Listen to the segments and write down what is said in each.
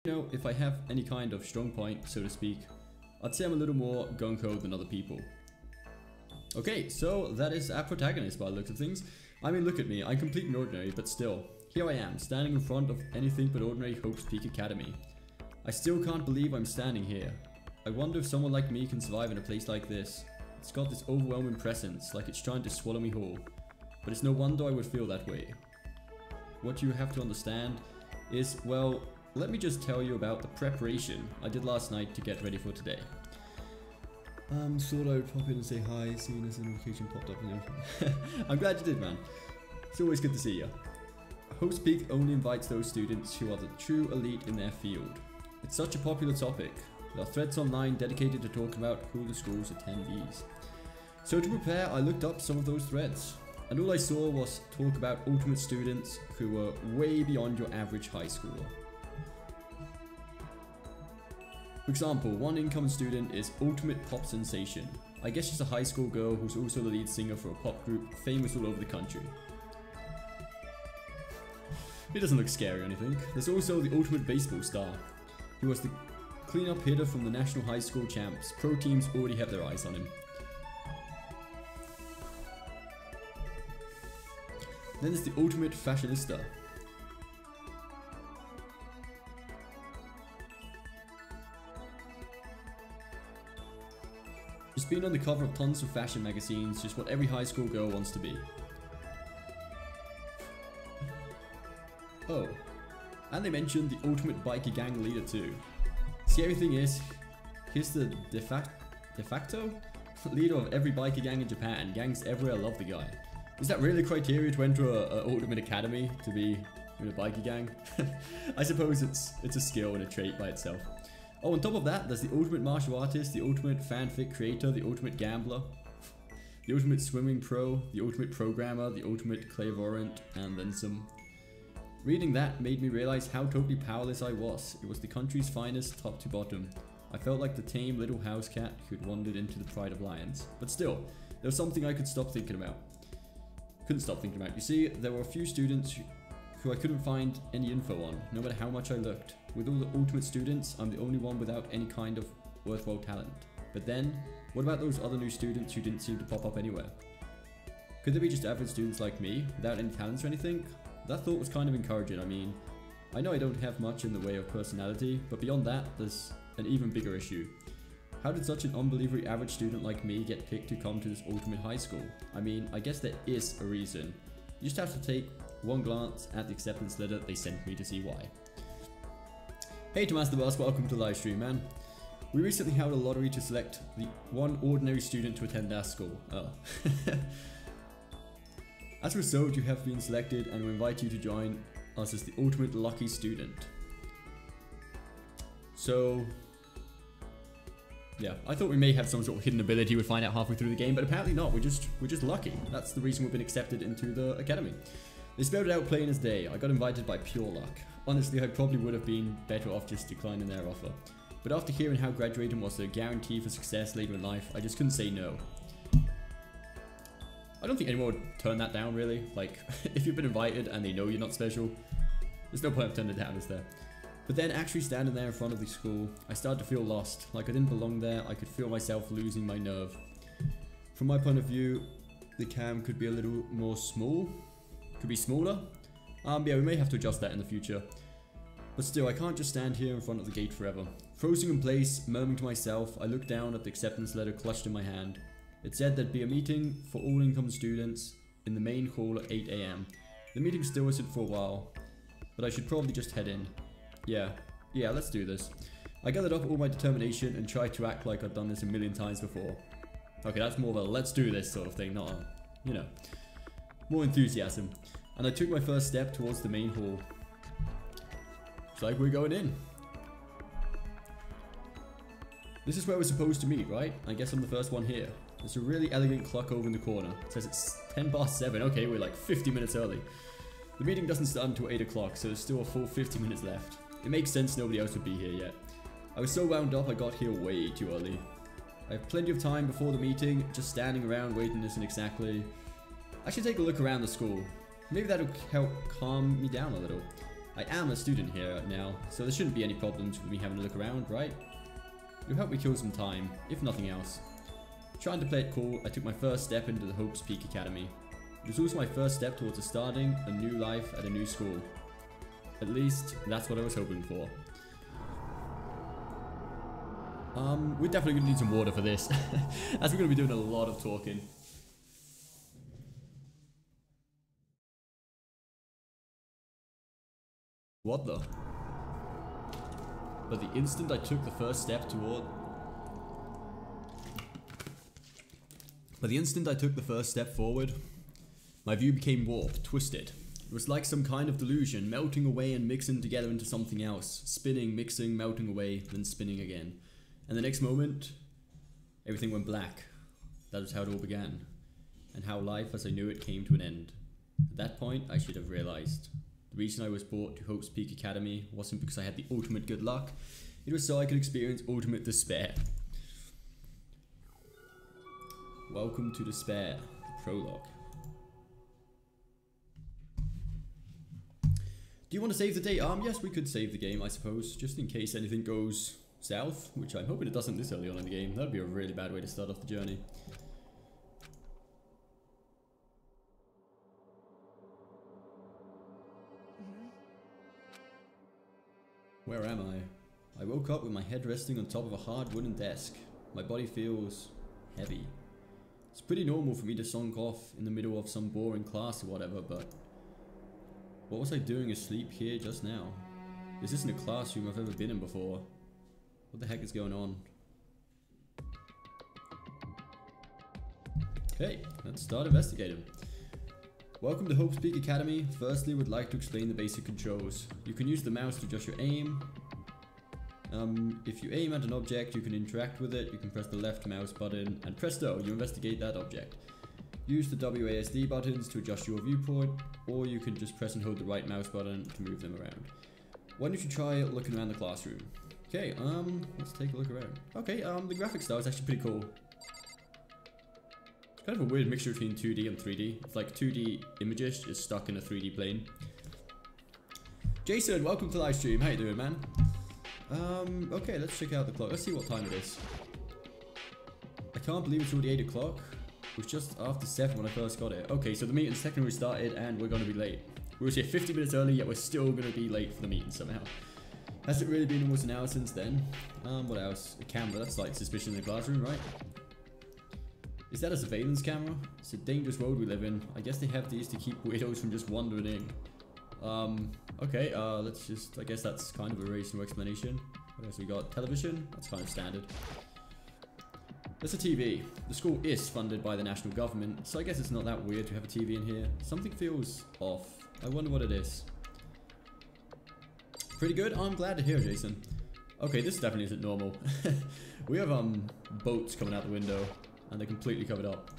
You know, if I have any kind of strong point, so to speak, I'd say I'm a little more gung-ho than other people. Okay, so that is our protagonist by the looks of things. I mean, look at me, I'm complete and ordinary, but still, here I am, standing in front of anything but ordinary Hope's Peak Academy. I still can't believe I'm standing here. I wonder if someone like me can survive in a place like this. It's got this overwhelming presence, like it's trying to swallow me whole. But it's no wonder I would feel that way. What you have to understand is, well, let me just tell you about the preparation I did last night to get ready for today. Thought I would pop in and say hi, seeing as a notification popped up and everything. I'm glad you did, man. It's always good to see you. Hope's Peak only invites those students who are the true elite in their field. It's such a popular topic. There are threads online dedicated to talking about who the school's attendees. So to prepare, I looked up some of those threads, and all I saw was talk about ultimate students who were way beyond your average high schooler. For example, one incoming student is Ultimate Pop Sensation. I guess she's a high school girl who's also the lead singer for a pop group famous all over the country. He doesn't look scary or anything. There's also the Ultimate Baseball Star. He was the cleanup hitter from the National High School Champs. Pro teams already have their eyes on him. Then there's the Ultimate Fashionista. She's been on the cover of tons of fashion magazines, just what every high school girl wants to be. Oh, and they mentioned the ultimate biker gang leader too. Scary thing is, he's the de facto leader of every biker gang in Japan. Gangs everywhere love the guy. Is that really the criteria to enter a ultimate academy, to be in a biker gang? I suppose it's a skill and a trait by itself. Oh, on top of that, there's the ultimate martial artist, the ultimate fanfic creator, the ultimate gambler, the ultimate swimming pro, the ultimate programmer, the ultimate clairvoyant, and then some. Reading that made me realize how totally powerless I was. It was the country's finest, top to bottom. I felt like the tame little house cat who'd wandered into the pride of lions. But still, there was something I couldn't stop thinking about. You see, there were a few students who I couldn't find any info on, no matter how much I looked. With all the ultimate students, I'm the only one without any kind of worthwhile talent. But then, what about those other new students who didn't seem to pop up anywhere? Could they be just average students like me, without any talents or anything? That thought was kind of encouraging. I mean, I know I don't have much in the way of personality, but beyond that, there's an even bigger issue. How did such an unbelievably average student like me get picked to come to this ultimate high school? I mean, I guess there is a reason. You just have to take one glance at the acceptance letter they sent me to see why. Hey Thomas the Boss, welcome to Livestream, man. We recently held a lottery to select the one ordinary student to attend our school. Oh. As a result, you have been selected and we invite you to join us as the ultimate lucky student. So, yeah, I thought we may have some sort of hidden ability we'd find out halfway through the game, but apparently not. We're just lucky. That's the reason we've been accepted into the academy. They spelled it out plain as day. I got invited by pure luck. Honestly, I probably would have been better off just declining their offer. But after hearing how graduating was a guarantee for success later in life, I just couldn't say no. I don't think anyone would turn that down, really. Like, if you've been invited and they know you're not special, there's no point of turning it down, is there? But then actually standing there in front of the school, I started to feel lost. Like I didn't belong there. I could feel myself losing my nerve. From my point of view, the cam could be a little more small. Could be smaller. Yeah, we may have to adjust that in the future. But still, I can't just stand here in front of the gate forever. Frozen in place, murmuring to myself, I looked down at the acceptance letter clutched in my hand. It said there'd be a meeting for all incoming students in the main hall at 8 AM. The meeting still isn't for a while, but I should probably just head in. Yeah, let's do this. I gathered up all my determination and tried to act like I'd done this a million times before. Okay, that's more of a let's do this sort of thing, not a, you know, more enthusiasm. And I took my first step towards the main hall. It's like we're going in. This is where we're supposed to meet, right? I guess I'm the first one here. There's a really elegant clock over in the corner. It says it's 7:10. Okay, we're like 50 minutes early. The meeting doesn't start until 8 o'clock, so there's still a full 50 minutes left. It makes sense nobody else would be here yet. I was so wound up I got here way too early. I have plenty of time before the meeting, just standing around waiting isn't exactly... I should take a look around the school. Maybe that'll help calm me down a little. I am a student here now, so there shouldn't be any problems with me having a look around, right? It'll help me kill some time, if nothing else. Trying to play it cool, I took my first step into the Hope's Peak Academy. It was also my first step towards starting a new life at a new school. At least, that's what I was hoping for. We're definitely going to need some water for this, as we're going to be doing a lot of talking. What the? But the instant I took the first step toward... But the instant I took the first step forward, my view became warped, twisted. It was like some kind of delusion, melting away and mixing together into something else. Spinning, mixing, melting away, then spinning again. And the next moment, everything went black. That was how it all began. And how life as I knew it came to an end. At that point, I should have realized. The reason I was brought to Hope's Peak Academy wasn't because I had the ultimate good luck. It was so I could experience ultimate despair. Welcome to Despair, the prologue. Do you want to save the day? Yes, we could save the game, I suppose, just in case anything goes south, which I'm hoping it doesn't this early on in the game. That'd be a really bad way to start off the journey. Where am I? I woke up with my head resting on top of a hard wooden desk. My body feels heavy. It's pretty normal for me to zonk off in the middle of some boring class or whatever, but what was I doing asleep here just now? This isn't a classroom I've ever been in before. What the heck is going on? Okay, let's start investigating. Welcome to Hope's Peak Academy. Firstly, would like to explain the basic controls. You can use the mouse to adjust your aim. If you aim at an object, you can interact with it. You can press the left mouse button, and presto, you investigate that object. Use the WASD buttons to adjust your viewport, or you can just press and hold the right mouse button to move them around. Why don't you try looking around the classroom? Okay, let's take a look around. Okay, the graphic style is actually pretty cool. It's kind of a weird mixture between 2D and 3D. It's like 2D images just stuck in a 3D plane. Jason, welcome to Livestream. How you doing, man? Okay, let's check out the clock. Let's see what time it is. I can't believe it's already 8 o'clock. It was just after 7 when I first got it. Okay, so the meeting's technically started and we're going to be late. We were here 50 minutes early, yet we're still going to be late for the meeting somehow. Has it really been almost an hour since then? What else? A camera, that's like suspicion in the classroom, right? Is that a surveillance camera? It's a dangerous world we live in. I guess they have these to keep weirdos from just wandering in. Okay, let's just, I guess that's kind of a reasonable explanation. What else we got? Television? That's kind of standard. There's a TV. The school is funded by the national government, so I guess it's not that weird to have a TV in here. Something feels off. I wonder what it is. Pretty good? I'm glad to hear, Jason. Okay, this definitely isn't normal. We have, boats coming out the window, and they're completely covered up.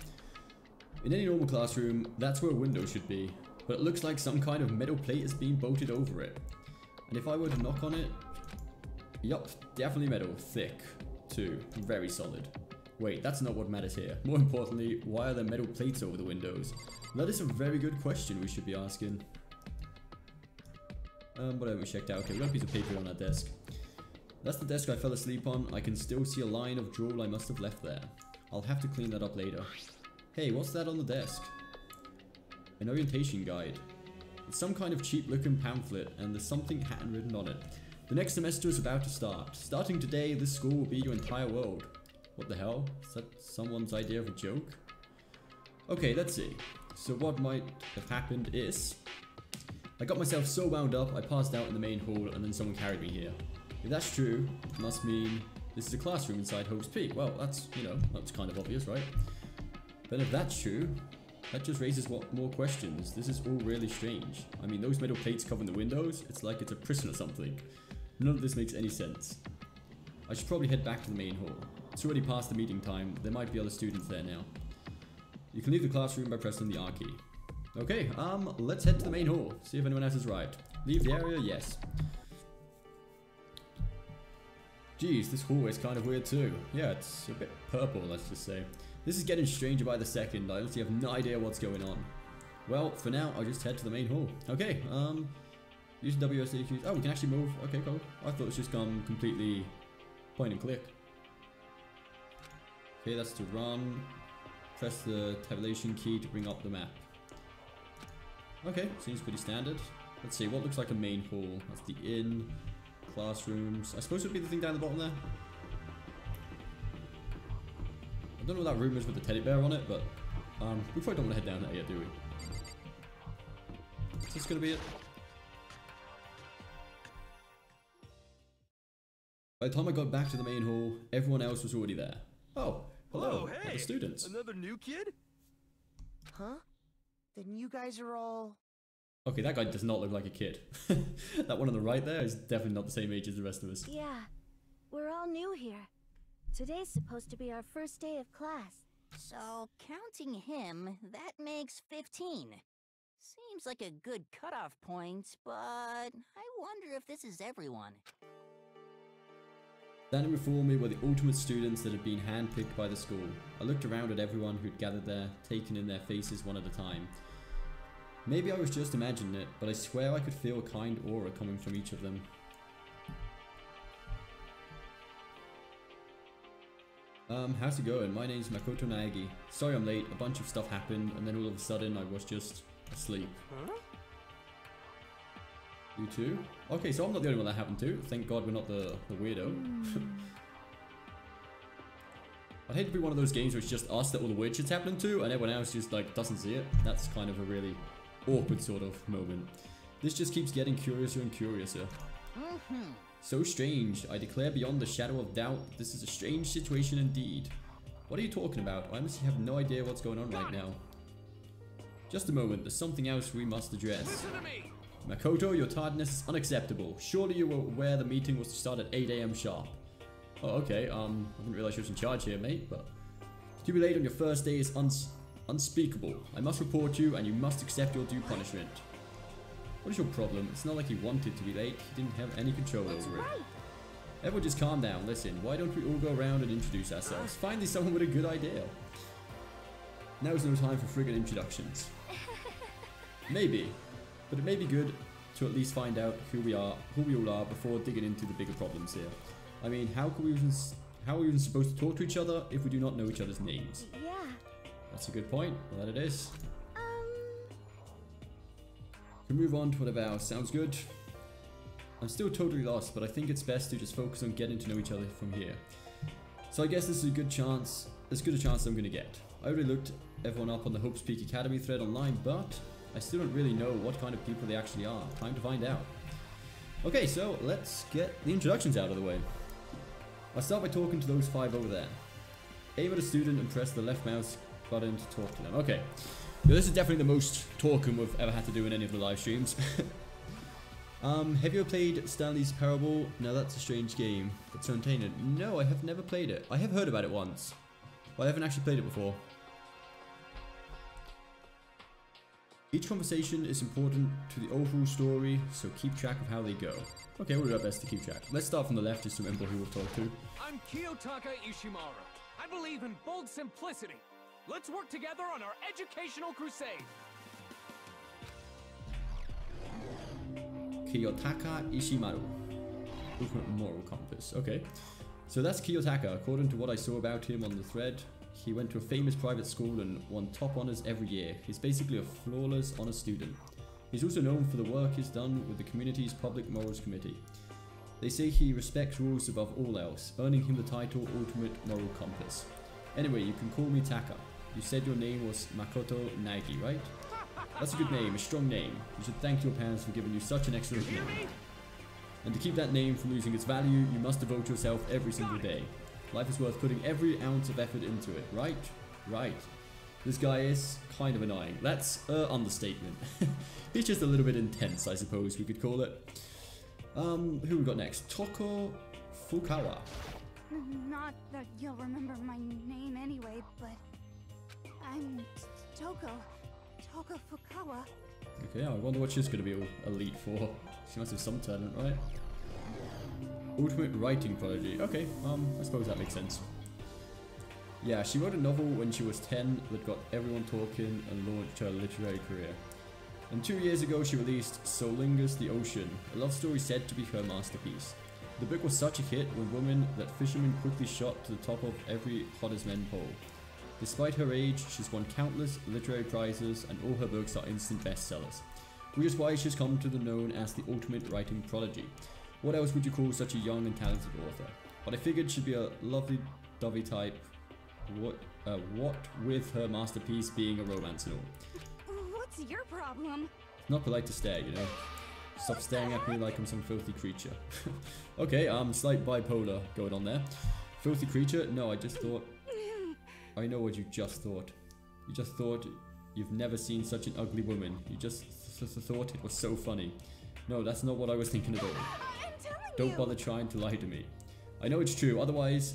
In any normal classroom, that's where a window should be, but it looks like some kind of metal plate is being bolted over it. And if I were to knock on it, yup, definitely metal, thick, too, very solid. Wait, that's not what matters here. More importantly, why are there metal plates over the windows? That is a very good question we should be asking. What haven't we checked out? Okay, we got a piece of paper on that desk. That's the desk I fell asleep on. I can still see a line of drool I must have left there. I'll have to clean that up later. Hey, what's that on the desk? An orientation guide. It's some kind of cheap looking pamphlet and there's something handwritten on it. The next semester is about to start. Starting today, this school will be your entire world. What the hell? Is that someone's idea of a joke? Okay, let's see. So what might have happened is I got myself so wound up, I passed out in the main hall and then someone carried me here. If that's true, it must mean this is a classroom inside Hope's Peak. Well, that's, you know, that's kind of obvious, right? But if that's true, that just raises more questions. This is all really strange. I mean, those metal plates covering the windows, it's like it's a prison or something. None of this makes any sense. I should probably head back to the main hall. It's already past the meeting time. There might be other students there now. You can leave the classroom by pressing the R key. Okay, let's head to the main hall. See if anyone else is right. Leave the area, yes. Geez, this hallway is kind of weird too. Yeah, it's a bit purple, let's just say. This is getting stranger by the second. I honestly have no idea what's going on. Well, for now, I'll just head to the main hall. Okay, Use WSD keys. Oh, we can actually move. Okay, cool. I thought it was just gone completely point and click. Okay, that's to run. Press the tabulation key to bring up the map. Okay, seems pretty standard. Let's see, what looks like a main hall? That's the inn, classrooms. I suppose it would be the thing down the bottom there. I don't know what that room is with the teddy bear on it, but we probably don't want to head down there yet, do we? Is this going to be it? By the time I got back to the main hall, everyone else was already there. Oh, hello, hey, the students. Another new kid? Huh? Then you guys are all... Okay, that guy does not look like a kid. That one on the right there is definitely not the same age as the rest of us. Yeah, we're all new here. Today's supposed to be our first day of class. So, counting him, that makes 15. Seems like a good cutoff point, but I wonder if this is everyone. Standing before me were the ultimate students that had been handpicked by the school. I looked around at everyone who'd gathered there, taking in their faces one at a time. Maybe I was just imagining it, but I swear I could feel a kind aura coming from each of them. How's it going? My name's Makoto Naegi. Sorry I'm late, a bunch of stuff happened, and then all of a sudden I was just asleep. Huh? You too? Okay, so I'm not the only one that happened to. Thank God we're not the weirdo. I'd hate to be one of those games where it's just us that all the weird shit's happening to, and everyone else just like doesn't see it. That's kind of a really awkward sort of moment. This just keeps getting curiouser and curiouser. So strange. I declare beyond the shadow of doubt, this is a strange situation indeed. What are you talking about? I honestly have no idea what's going on right now. Just a moment, there's something else we must address. Listen to me! Makoto, your tardiness is unacceptable. Surely you were aware the meeting was to start at 8 AM sharp. Oh, okay, I didn't realize you was in charge here, mate, but... To be late on your first day is unspeakable. I must report you, and you must accept your due punishment. What is your problem? It's not like he wanted to be late. He didn't have any control over it. Everyone just calm down. Listen, why don't we all go around and introduce ourselves? Finally someone with a good idea. Now is no time for friggin' introductions. Maybe. But it may be good to at least find out who we all are before digging into the bigger problems here. I mean, how are we even supposed to talk to each other if we do not know each other's names? Yeah. That's a good point. Well, that it is. We can move on to whatever else. Sounds good. I'm still totally lost, but I think it's best to just focus on getting to know each other from here. So I guess this is a good chance, as good a chance I'm going to get. I already looked everyone up on the Hope's Peak Academy thread online, but I still don't really know what kind of people they actually are. Time to find out. Okay, so let's get the introductions out of the way. I'll start by talking to those 5 over there. Aim at a student and press the left mouse button to talk to them. Okay. Yeah, this is definitely the most talking we've ever had to do in any of the live streams. Have you ever played Stanley's Parable? Now that's a strange game. It's so untainted. No, I have never played it. I have heard about it once, but I haven't actually played it before. Each conversation is important to the overall story, so keep track of how they go. Okay, we'll do our best to keep track. Let's start from the left just to remember who we've talked to. I'm Kiyotaka Ishimaru. I believe in bold simplicity. Let's work together on our educational crusade. Kiyotaka Ishimaru. Ultimate moral compass. Okay. So that's Kiyotaka. According to what I saw about him on the thread, he went to a famous private school and won top honors every year. He's basically a flawless honor student. He's also known for the work he's done with the community's Public Morals Committee. They say he respects rules above all else, earning him the title Ultimate Moral Compass. Anyway, you can call me Taka. You said your name was Makoto Naegi, right? That's a good name, a strong name. You should thank your parents for giving you such an excellent name. And to keep that name from losing its value, you must devote yourself every single day. Life is worth putting every ounce of effort into it, right? Right. This guy is kind of annoying. That's an understatement. He's just a little bit intense, I suppose we could call it. Who we got next? Toko Fukawa. Not that you'll remember my name anyway, but I'm Toko Fukawa. Okay, I wonder what she's going to be elite for. She must have some talent, right? Ultimate writing prodigy. Okay, I suppose that makes sense. Yeah, she wrote a novel when she was 10 that got everyone talking and launched her literary career. And 2 years ago she released Solingus the Ocean, a love story said to be her masterpiece. The book was such a hit with women that fishermen quickly shot to the top of every hot as men poll. Despite her age, she's won countless literary prizes and all her books are instant bestsellers, which is why she's come to be known as the ultimate writing prodigy. What else would you call such a young and talented author? But I figured she'd be a lovely dovey type, what with her masterpiece being a romance novel. What's your problem? Not polite to stare, you know. Stop staring at me like I'm some filthy creature. Okay, slight bipolar going on there. Filthy creature? No, I just thought... I know what you just thought. You just thought you've never seen such an ugly woman. You just thought it was so funny. No, that's not what I was thinking at all. Don't bother trying to lie to me. I know it's true, otherwise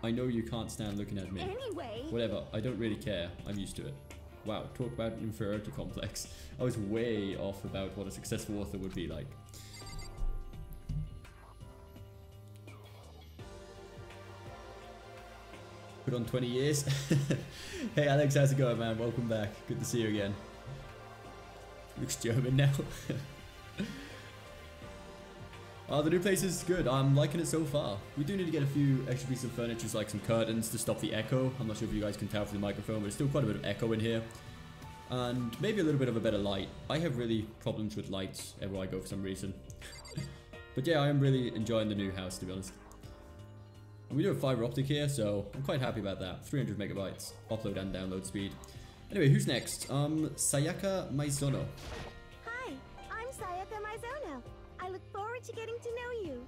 I know you can't stand looking at me. Anyway. Whatever, I don't really care. I'm used to it. Wow, talk about an inferiority complex. I was way off about what a successful author would be like. Put on 20 years. Hey Alex, how's it going, man? Welcome back. Good to see you again. Looks German now. The new place is good. I'm liking it so far. We do need to get a few extra pieces of furniture, like some curtains to stop the echo. I'm not sure if you guys can tell from the microphone, but there's still quite a bit of echo in here. And maybe a little bit of a better light. I have really problems with lights everywhere I go for some reason. But yeah, I am really enjoying the new house, to be honest. And we do have fiber optic here, so I'm quite happy about that. 300 megabytes upload and download speed. Anyway, who's next? Sayaka Maizono. Hi, I'm Sayaka Maizono. I look forward to getting to know you.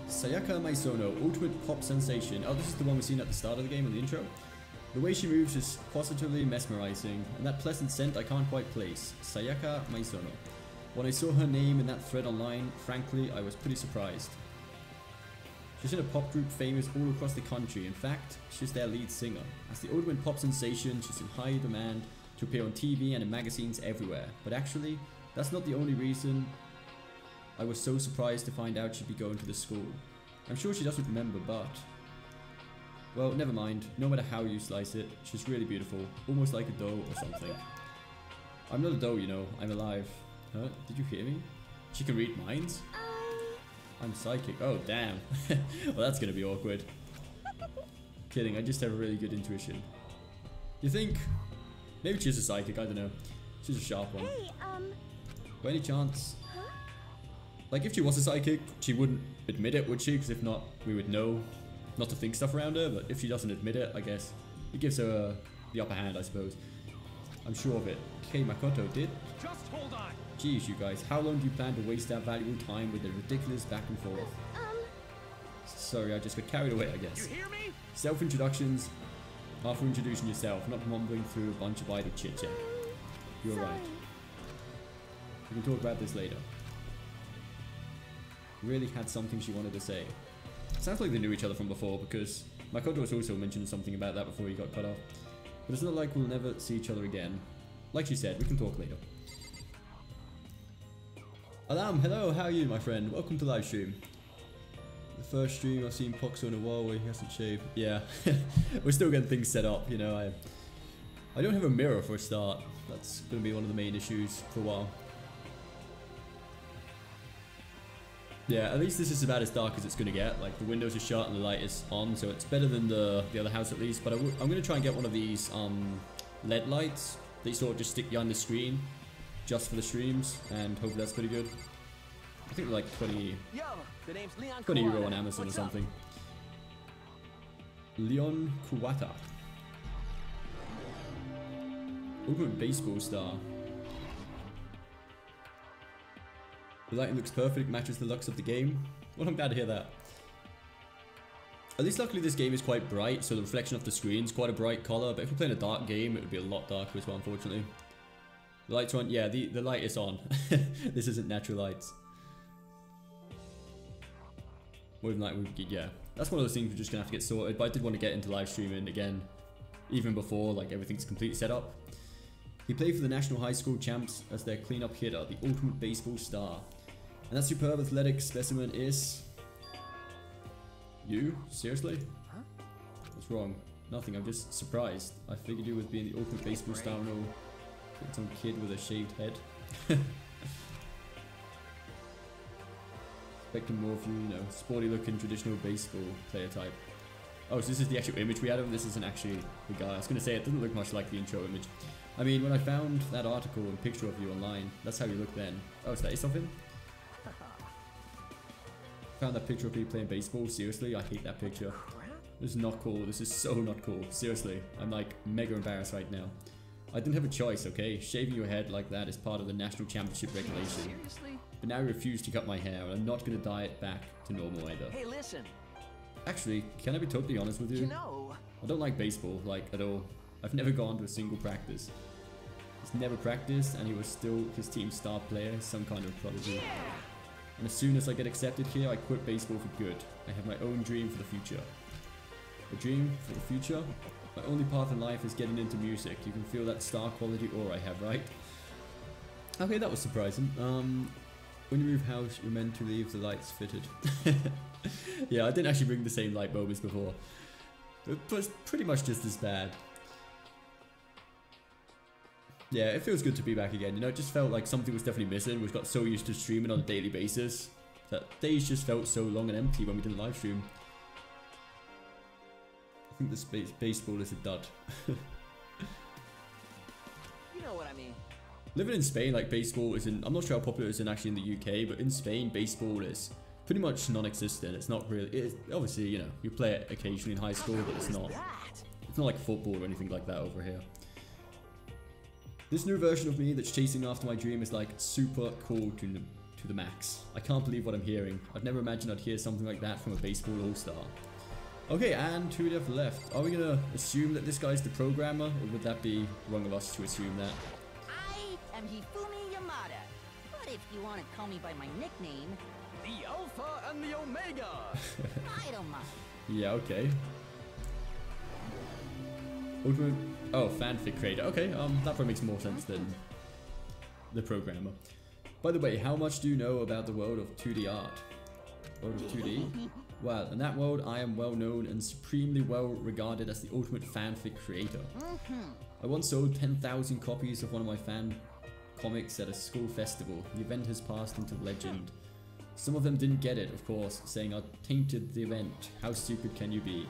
Sayaka Maizono, ultimate pop sensation. Oh, this is the one we've seen at the start of the game in the intro. The way she moves is positively mesmerizing, and that pleasant scent I can't quite place. Sayaka Maizono. When I saw her name in that thread online, frankly, I was pretty surprised. She's in a pop group famous all across the country. In fact, she's their lead singer. As the ultimate pop sensation, she's in high demand to appear on TV and in magazines everywhere. But actually, that's not the only reason I was so surprised to find out she'd be going to the school. I'm sure she doesn't remember, but... well, never mind. No matter how you slice it, she's really beautiful. Almost like a dough or something. I'm not a dough, you know. I'm alive. Huh? Did you hear me? She can read minds? I'm psychic. Oh, damn. Well, that's gonna be awkward. Kidding, I just have a really good intuition. You think? Maybe she's a psychic, I don't know. She's a sharp one. Hey, By any chance? huh? Like, if she was a psychic, she wouldn't admit it, would she? Because if not, we would know not to think stuff around her. But if she doesn't admit it, I guess it gives her the upper hand, I suppose. I'm sure of it. Okay, Makoto did. Just hold on. Jeez, you guys, how long do you plan to waste that valuable time with the ridiculous back and forth? Sorry, I just got carried away, I guess. You hear me? Self-introductions are for introducing yourself, not mumbling through a bunch of idle chit-chat. You're Sorry. right. We can talk about this later. Really had something she wanted to say. Sounds like they knew each other from before, because Makoto was also mentioned something about that before he got cut off. But it's not like we'll never see each other again. Like she said, we can talk later. Alam, hello, how are you, my friend? Welcome to Livestream. The first stream I've seen Poxo in a while where he hasn't shaved. Yeah, we're still getting things set up, you know. I don't have a mirror for a start. That's going to be one of the main issues for a while. Yeah, at least this is about as dark as it's going to get. Like, the windows are shut and the light is on, so it's better than the other house at least. But I'm going to try and get one of these LED lights that you sort of just stick behind the screen just for the streams, and hopefully that's pretty good. I think they're like 20 euro on Amazon or something. Leon Kuwata. Ultimate baseball star. The lighting looks perfect, matches the looks of the game. Well, I'm glad to hear that. At least luckily this game is quite bright, so the reflection off the screen is quite a bright colour, but if we're playing a dark game, it would be a lot darker as well, unfortunately. The lights are on. Yeah, the light is on. This isn't natural lights. More than likely, yeah. That's one of those things we're just going to have to get sorted, but I did want to get into live streaming again, even before like everything's completely set up. He played for the National High School Champs as their cleanup hitter, the ultimate baseball star. And that superb athletic specimen is... you? Seriously? Huh? What's wrong? Nothing, I'm just surprised. I figured you would be in the ultimate baseball star role. Some kid with a shaved head. Expecting more of you, you know, sporty looking traditional baseball player type. Oh, so this is the actual image we had of him. This isn't actually the guy. I was going to say it doesn't look much like the intro image. I mean, when I found that article and picture of you online, that's how you look then. Oh, so that is something? Found that picture of you playing baseball. Seriously, I hate that picture. This is not cool. This is so not cool. Seriously, I'm like mega embarrassed right now. I didn't have a choice, okay? Shaving your head like that is part of the national championship regulation. Seriously? But now I refuse to cut my hair, and I'm not going to dye it back to normal either. Hey, listen. Actually, can I be totally honest with you? You know, I don't like baseball, like, at all. I've never gone to a single practice. He's never practiced, and he was still his team's star player, some kind of prodigy. And as soon as I get accepted here, I quit baseball for good. I have my own dream for the future. A dream for the future? My only path in life is getting into music. You can feel that star quality aura I have, right? Okay, that was surprising. When you move house, you're meant to leave the lights fitted. Yeah, I didn't actually bring the same light bulb as before. It was pretty much just as bad. Yeah, it feels good to be back again. You know, it just felt like something was definitely missing. We got so used to streaming on a daily basis that days just felt so long and empty when we didn't live stream. I think this baseball is a dud. you know what I mean. Living in Spain, like baseball isn't, I'm not sure how popular it is actually in the UK, but in Spain, baseball is pretty much non-existent. It's not really, it's obviously, you know, you play it occasionally in high school, but it's not like football or anything like that over here. This new version of me that's chasing after my dream is like super cool to the max. I can't believe what I'm hearing. I've never imagined I'd hear something like that from a baseball all-star. Okay, and who do we have left? Are we gonna assume that this guy's the programmer, or would that be wrong of us to assume that? I am Hifumi Yamada, but if you want to call me by my nickname, The Alpha and the Omega! I don't mind. Yeah, okay. Ultimate, oh, fanfic creator. Okay, that probably makes more sense than the programmer. By the way, how much do you know about the world of 2D art? World of 2D? Well, in that world, I am well known and supremely well regarded as the ultimate fanfic creator. I once sold 10,000 copies of one of my fan comics at a school festival. The event has passed into legend. Some of them didn't get it, of course, saying I tainted the event. How stupid can you be?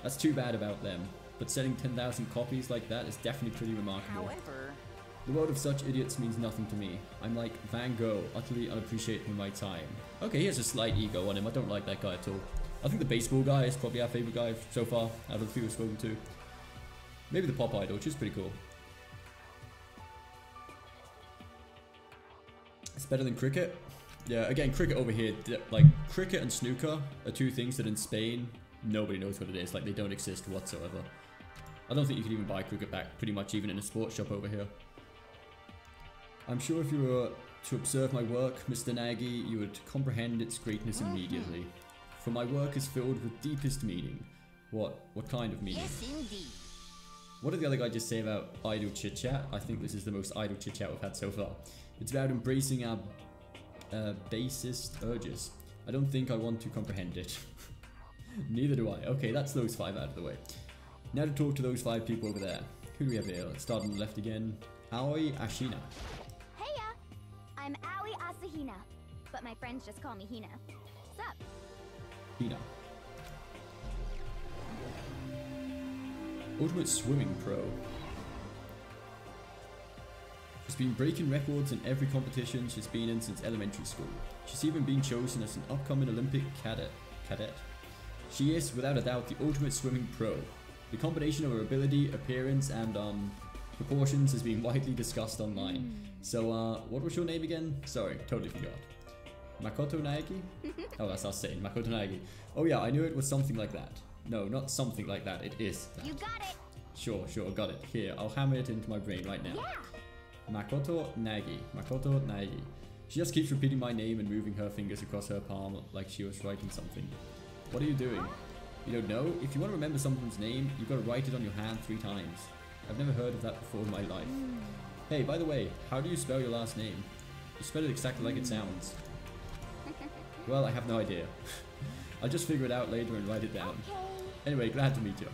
That's too bad about them. But selling 10,000 copies like that is definitely pretty remarkable. However, The world of such idiots means nothing to me. I'm like Van Gogh, utterly unappreciated in my time. Okay, he has a slight ego on him. I don't like that guy at all. I think the baseball guy is probably our favourite guy so far, out of the few we've spoken to. Maybe the pop idol, which is pretty cool. It's better than cricket. Yeah, again, cricket over here, like, cricket and snooker are two things that in Spain, nobody knows what it is. Like, they don't exist whatsoever. I don't think you can even buy cricket back, pretty much even in a sports shop over here. I'm sure if you were to observe my work, Mr. Nagy, you would comprehend its greatness immediately. For my work is filled with deepest meaning. What kind of meaning? yes indeed. What did the other guy just say about idle chit-chat? I think this is the most idle chit-chat we've had so far. It's about embracing our basest urges. I don't think I want to comprehend it. Neither do I. Okay, that's those 5 out of the way. Now to talk to those 5 people over there. Who do we have here? Let's start on the left again. Aoi Ashina. Heya! I'm Aoi Asahina, but my friends just call me Hina. What's up? Hina. Ultimate Swimming Pro. She's been breaking records in every competition she's been in since elementary school. She's even been chosen as an upcoming Olympic cadet. She is, without a doubt, the ultimate swimming pro. The combination of her ability, appearance, and proportions has been widely discussed online. So, what was your name again? Sorry, totally forgot. Makoto Naegi? Oh, that's us saying Makoto Naegi. Oh yeah, I knew it was something like that. No, not something like that. It is that. You got it! Sure, got it. Here, I'll hammer it into my brain right now. Yeah! Makoto Nagi. Makoto Nagi. She just keeps repeating my name and moving her fingers across her palm like she was writing something. What are you doing? You don't know? If you want to remember someone's name, you've got to write it on your hand 3 times. I've never heard of that before in my life. Hey, by the way, how do you spell your last name? You spell it exactly like it sounds. Well, I have no idea. I'll just figure it out later and write it down. Okay. Anyway, glad to meet you.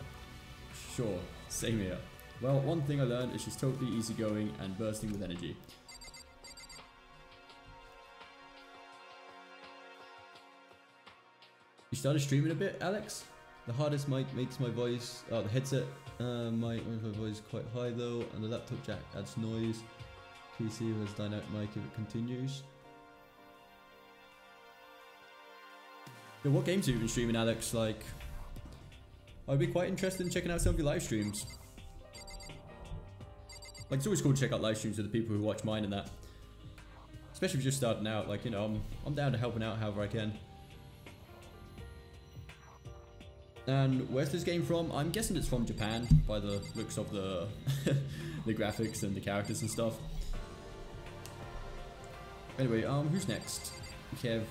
Sure, same here. Well, one thing I learned is she's totally easygoing and bursting with energy. You started streaming a bit, Alex? The hardest mic makes my voice, the headset mic makes my voice quite high though, and the laptop jack adds noise. PC has dynamic mic if it continues. Yeah, what games have you been streaming, Alex? Like, I'd be quite interested in checking out some of your live streams. Like, it's always cool to check out live streams of the people who watch mine and that. Especially if you're just starting out, like, you know, I'm down to helping out however I can. And where's this game from? I'm guessing it's from Japan by the looks of the the graphics and the characters and stuff. Anyway, who's next? We have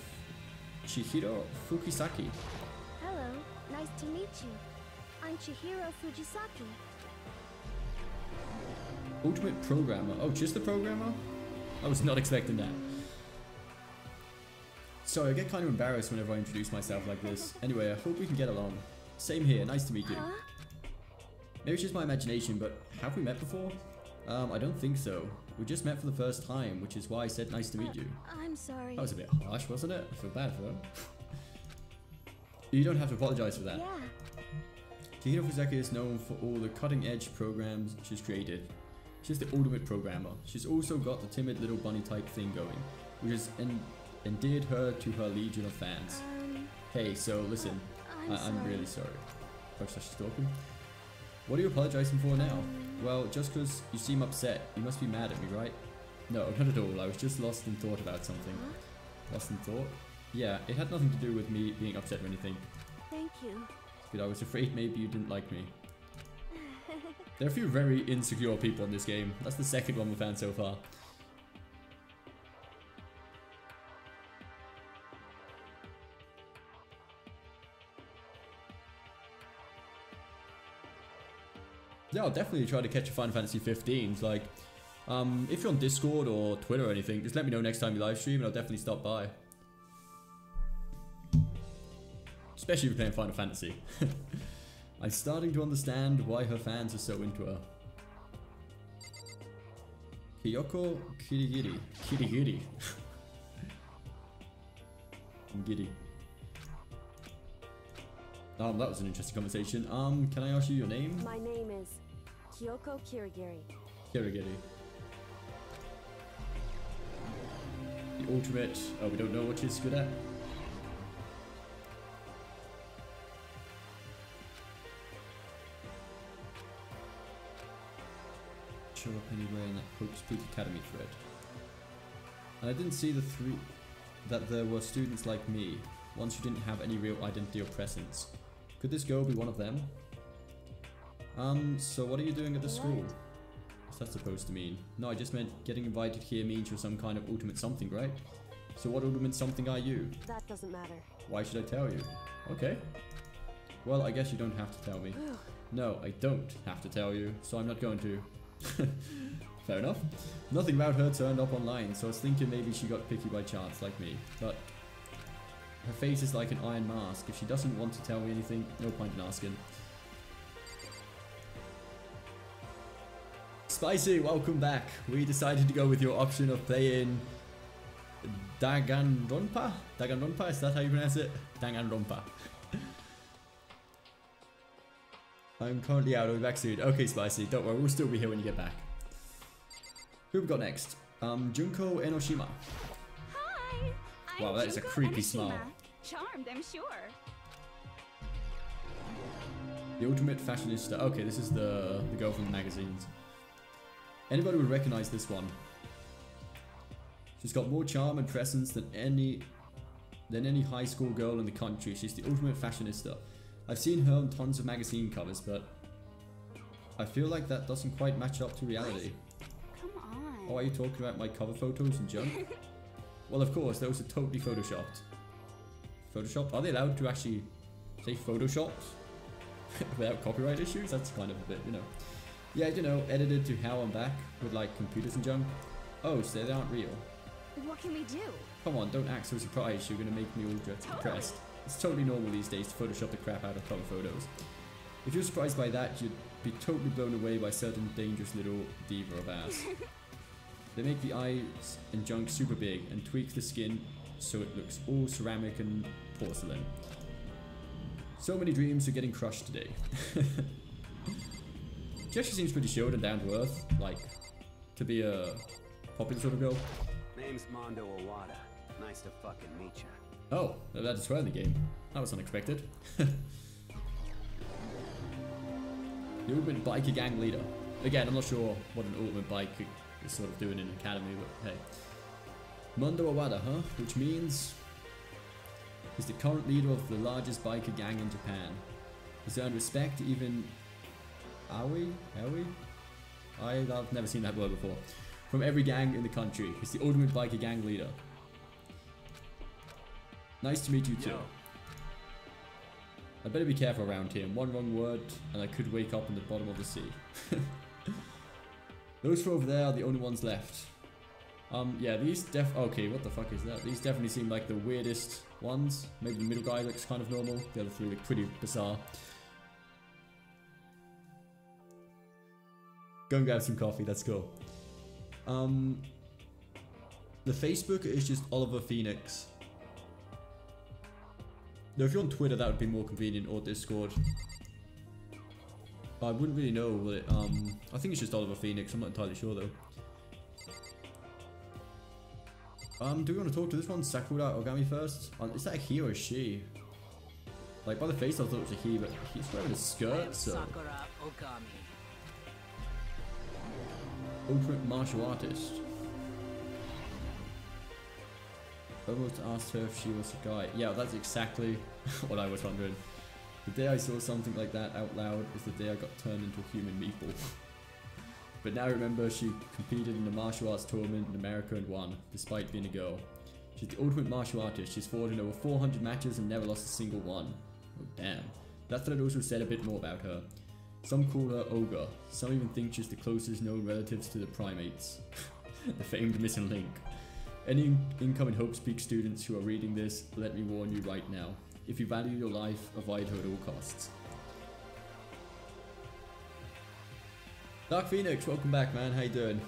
Chihiro Fukisaki. Hello, nice to meet you. I'm Chihiro Fujisaki. Ultimate Programmer. Oh, just the programmer? I was not expecting that. Sorry, I get kind of embarrassed whenever I introduce myself like this. Anyway, I hope we can get along. Same here, nice to meet you. Huh? Maybe it's just my imagination, but have we met before? I don't think so. We just met for the first time, which is why I said nice to meet you. I'm sorry. That was a bit harsh, wasn't it? I feel bad for her. You don't have to apologize for that. Yeah. Chihiro Fukisaki is known for all the cutting-edge programs she's created. She's the ultimate programmer. She's also got the timid little bunny type thing going, which has endeared her to her legion of fans. Hey, so listen, I'm really sorry. Gosh, she's talking. What are you apologizing for now? Well, just because you seem upset, you must be mad at me, right? No, not at all. I was just lost in thought about something. Huh? Lost in thought? Yeah, it had nothing to do with me being upset or anything. Thank you. But I was afraid maybe you didn't like me. There are a few very insecure people in this game. That's the second one we've found so far. Yeah, I'll definitely try to catch a Final Fantasy 15s. Like, if you're on Discord or Twitter or anything, just let me know next time you live stream and I'll definitely stop by. Especially if you're playing Final Fantasy. I'm starting to understand why her fans are so into her. Kyoko Kirigiri. Kirigiri. I'm giddy. That was an interesting conversation. Can I ask you your name? My name is Kyoko Kirigiri. Kirigiri. The ultimate. Oh, we don't know what she's good at. Show up anywhere in that Hope's Peak Academy thread. And I didn't see that there were students like me, ones who didn't have any real identity or presence. Could this girl be one of them? So what are you doing at the school? What's that supposed to mean? No, I just meant getting invited here means you're some kind of ultimate something, right? So what ultimate something are you? That doesn't matter. Why should I tell you? Okay. Well, I guess you don't have to tell me. No, I don't have to tell you, so I'm not going to. Fair enough. Nothing about her turned up online, so I was thinking maybe she got picky by chance, like me. But her face is like an iron mask. If she doesn't want to tell me anything, no point in asking. Spicy, welcome back. We decided to go with your option of playing Danganronpa? Danganronpa, is that how you pronounce it? Danganronpa. I'm currently out, I'll be back soon. Okay, Spicy, don't worry, we'll still be here when you get back. Who have we got next? Junko Enoshima. Hi! Wow, that is a creepy smile. Charmed, I'm sure. The ultimate fashionista. Okay, this is the girl from the magazines. Anybody would recognize this one. She's got more charm and presence than any high school girl in the country. She's the ultimate fashionista. I've seen her on tons of magazine covers, but I feel like that doesn't quite match up to reality. Come on. Oh, are you talking about my cover photos and junk? Well, of course, those are totally photoshopped. Photoshopped? Are they allowed to actually say photoshopped without copyright issues? That's kind of a bit, you know. Yeah, you know, edited to how I'm back with like computers and junk. Oh, so they aren't real. What can we do? Come on, don't act so surprised. You're gonna make me all depressed. It's totally normal these days to Photoshop the crap out of cover photos. If you're surprised by that, be totally blown away by certain dangerous little diva of ass. They make the eyes and junk super big and tweak the skin so it looks all ceramic and porcelain. So many dreams are getting crushed today. She actually seems pretty chilled and down to earth, like to be a popular sort of girl. Name's Mondo Owada. Nice to fucking meet you. Oh, that is her in the game. That was unexpected. The Ultimate Biker Gang Leader. Again, I'm not sure what an Ultimate Biker is sort of doing in an academy, but hey. Mondo Owada, huh? Which means he's the current leader of the largest biker gang in Japan. He's earned respect even... I've never seen that word before. From every gang in the country. He's the Ultimate Biker Gang Leader. Nice to meet you too. I better be careful around here. One wrong word and I could wake up in the bottom of the sea. Those four over there are the only ones left. Yeah, these okay, what the fuck is that? These definitely seem like the weirdest ones. Maybe the middle guy looks kind of normal. The other three look pretty bizarre. Go and grab some coffee, let's go. The Facebook is just Oliver Phoenix. Now, if you're on Twitter, that would be more convenient, or Discord. I wouldn't really know, but I think it's just Oliver Phoenix. I'm not entirely sure though. Do we want to talk to this one, Sakura Ogami, first? Is that a he or a she? Like by the face, I thought it was a he, but he's wearing a skirt, so. Sakura Ogami. Ultimate martial artist. I almost asked her if she was a guy. Yeah, that's exactly what I was wondering. The day I saw something like that out loud is the day I got turned into a human meatball. But now I remember she competed in the martial arts tournament in America and won, despite being a girl. She's the ultimate martial artist. She's fought in over 400 matches and never lost a single one. Oh damn. That thread also said a bit more about her. Some call her Ogre. Some even think she's the closest known relatives to the primates. The famed missing link. Any incoming Hope Speak students who are reading this, let me warn you right now. If you value your life, avoid her at all costs. Dark Phoenix, welcome back, man. How you doing?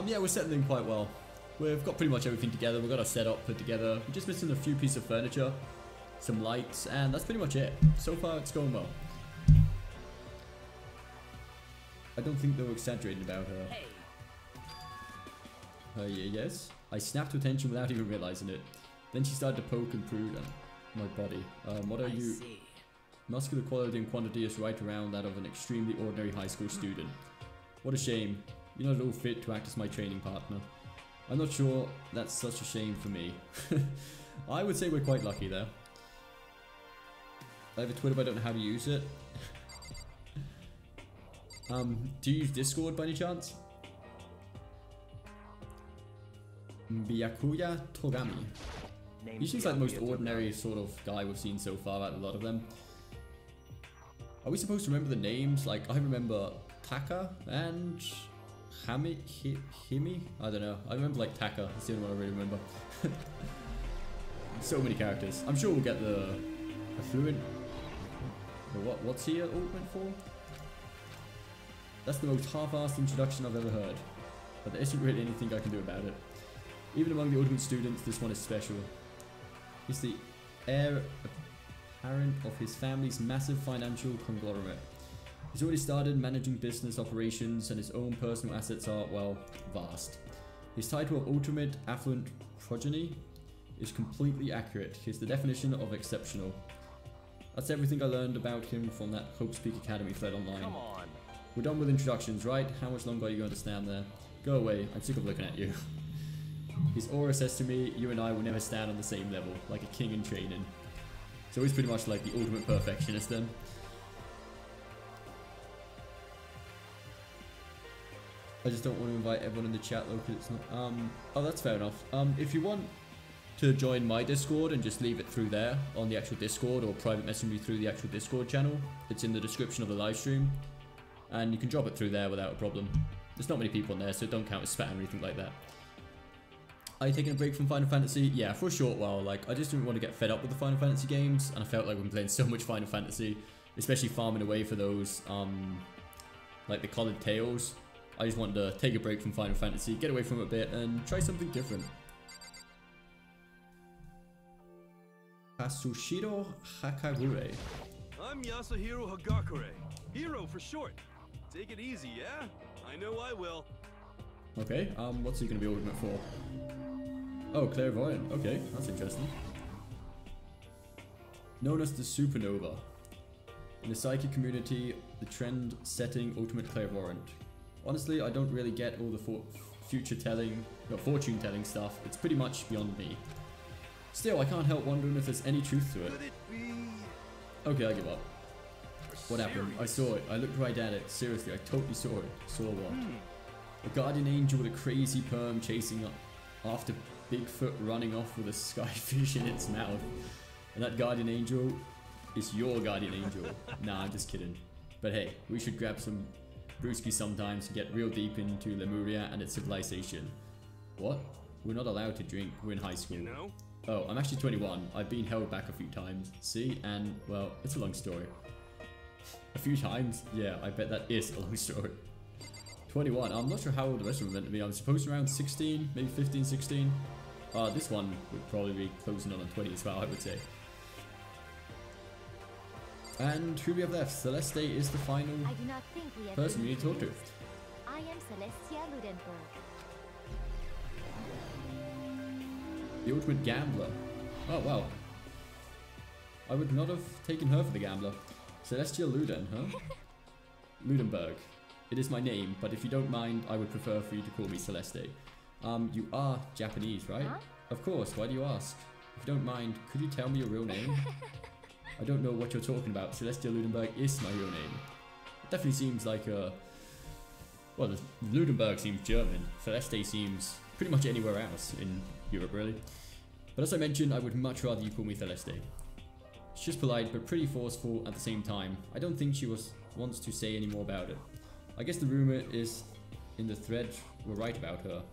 Yeah, we're settling in quite well. We've got pretty much everything together. We've got our setup put together. We're just missing a few pieces of furniture, some lights, and that's pretty much it. So far, it's going well. I don't think they were exaggerating about her. Hey. Yes. I snapped to attention without even realizing it. Then she started to poke and prod my body. What are you? Muscular quality and quantity is right around that of an extremely ordinary high school student. What a shame. You're not at all fit to act as my training partner. I'm not sure that's such a shame for me. I would say we're quite lucky there. I have a Twitter but I don't know how to use it. Do you use Discord by any chance? Byakuya Togami. He seems like the most ordinary sort of guy we've seen so far out of a lot of them. Are we supposed to remember the names? Like, I remember Taka and Himi? I don't know. I remember like Taka. That's the only one I really remember. So many characters. I'm sure we'll get the affluent. What's he ultimate for? That's the most half-assed introduction I've ever heard. But there isn't really anything I can do about it. Even among the ultimate students, this one is special. He's the heir apparent of his family's massive financial conglomerate. He's already started managing business operations and his own personal assets are, well, vast. His title of ultimate affluent progeny is completely accurate. He's the definition of exceptional. That's everything I learned about him from that Hope Speak Academy thread online. Come on. We're done with introductions, right? How much longer are you going to stand there? Go away, I'm sick of looking at you. His aura says to me, you and I will never stand on the same level, like a king in training. So he's pretty much like the ultimate perfectionist then. I just don't want to invite everyone in the chat though, because it's not, oh, that's fair enough. If you want to join my Discord and just leave it through there on the actual Discord or private message me through the actual Discord channel, it's in the description of the live stream. And you can drop it through there without a problem. There's not many people in there, so don't count as spam or anything like that. Are you taking a break from Final Fantasy? Yeah, for a short while. Like, I just didn't want to get fed up with the Final Fantasy games, and I felt like we've been playing so much Final Fantasy, especially farming away for those like the colored tails. I just wanted to take a break from Final Fantasy, get away from it a bit, and try something different. Kazushiro Hakagure. I'm Yasuhiro Hagakure. Hero for short. Take it easy, yeah? I know I will. Okay, what's he gonna be ultimate for? Oh, clairvoyant. Okay, that's interesting. Known as the supernova. In the psychic community, the trend-setting ultimate clairvoyant. Honestly, I don't really get all the fortune-telling stuff. It's pretty much beyond me. Still, I can't help wondering if there's any truth to it. Could it be... Okay, I give up. What happened? I saw it. I looked right at it. Seriously, I totally saw it. Saw what? A guardian angel with a crazy perm chasing after Bigfoot running off with a skyfish in its mouth. And that guardian angel is your guardian angel. Nah, I'm just kidding. But hey, we should grab some brewski sometimes and get real deep into Lemuria and its civilization. What? We're not allowed to drink. We're in high school. You know? Oh, I'm actually 21. I've been held back a few times. See? And, well, it's a long story. A few times? Yeah, I bet that is a long story. 21. I'm not sure how old the rest of them are meant to be. I'm supposed to be around 16, maybe 15, 16. This one would probably be closing on 20 as well, I would say. And who we have left? Celeste is the final I do not think we have person we need to talk to. I am Celestia Ludenberg. The ultimate gambler. Oh, wow. I would not have taken her for the gambler. Celestia Luden, huh? Ludenberg. It is my name, but if you don't mind, I would prefer for you to call me Celeste. You are Japanese, right? Huh? Of course, why do you ask? If you don't mind, could you tell me your real name? I don't know what you're talking about. Celestia Ludenberg is my real name. It definitely seems like a... Well, Ludenberg seems German. Celeste seems pretty much anywhere else in Europe, really. But as I mentioned, I would much rather you call me Celeste. She's polite, but pretty forceful at the same time. I don't think she wants to say any more about it. I guess the rumor is in the thread were right about her.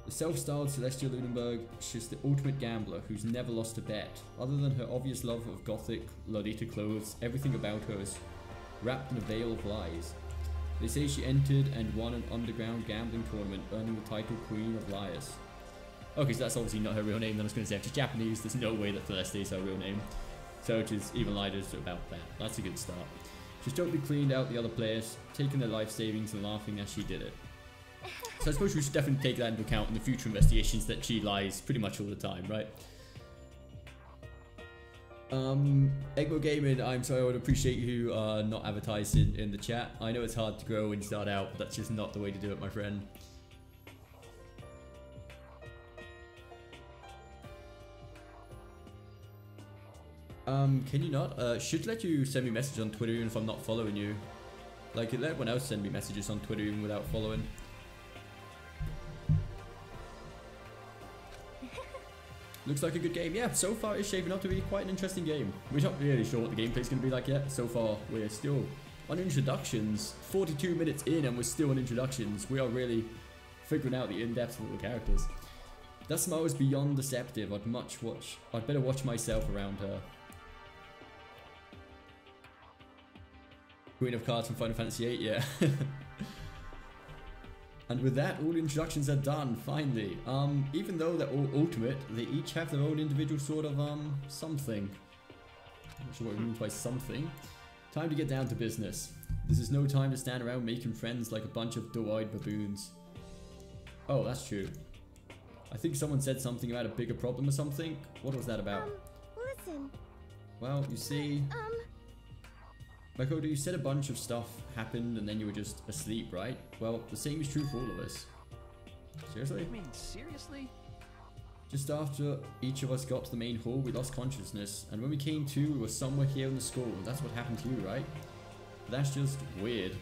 The self-styled Celestia Ludenberg, she's the ultimate gambler who's never lost a bet. Other than her obvious love of gothic, Lolita clothes, everything about her is wrapped in a veil of lies. They say she entered and won an underground gambling tournament, earning the title Queen of Liars. Okay, so that's obviously not her real name. Then I was going to say, if she's Japanese, there's no way that Celeste is her real name. So she's even lied about that. That's a good start. She's totally cleaned out the other players, taking their life savings and laughing as she did it. So I suppose we should definitely take that into account in the future investigations, that she lies pretty much all the time, right? Egmo Gaming, I'm sorry, I would appreciate you not advertising in the chat. I know it's hard to grow and start out, but that's just not the way to do it, my friend. Can you not? Should let you send me a message on Twitter even if I'm not following you. Like, let everyone else send me messages on Twitter even without following. Looks like a good game. Yeah, so far it's shaping up to be quite an interesting game. We're not really sure what the gameplay's going to be like yet. So far, we're still on introductions. 42 minutes in and we're still on introductions. We are really figuring out the in-depth of the characters. That smile is beyond deceptive. I'd better watch myself around her. Queen of Cards from Final Fantasy VIII, yeah. And with that, all introductions are done, finally. Even though they're all ultimate, they each have their own individual sort of, something. I'm not sure what it means by something. Time to get down to business. This is no time to stand around making friends like a bunch of doe-eyed baboons. Oh, that's true. I think someone said something about a bigger problem or something. What was that about? Listen. Well, you see... Makoto, you said a bunch of stuff happened and then you were just asleep, right? Well, the same is true for all of us. Seriously? I mean, seriously? Just after each of us got to the main hall, we lost consciousness. And when we came to, we were somewhere here in the school. That's what happened to you, right? That's just weird.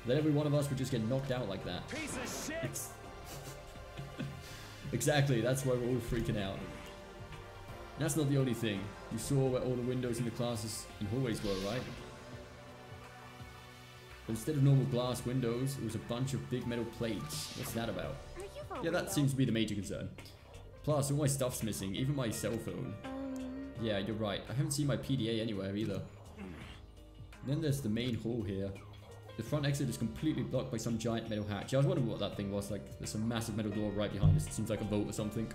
That every one of us would just get knocked out like that. Piece of shit! Exactly, that's why we're all freaking out. And that's not the only thing. You saw where all the windows in the classes and hallways were, right? But instead of normal glass windows, it was a bunch of big metal plates. What's that about? Are you for Yeah, that real? seems to be the major concern. Plus, all my stuff's missing, even my cell phone. Yeah, you're right. I haven't seen my PDA anywhere either. Then there's the main hall here. The front exit is completely blocked by some giant metal hatch. I was wondering what that thing was. Like, there's a massive metal door right behind us. It seems like a vault or something.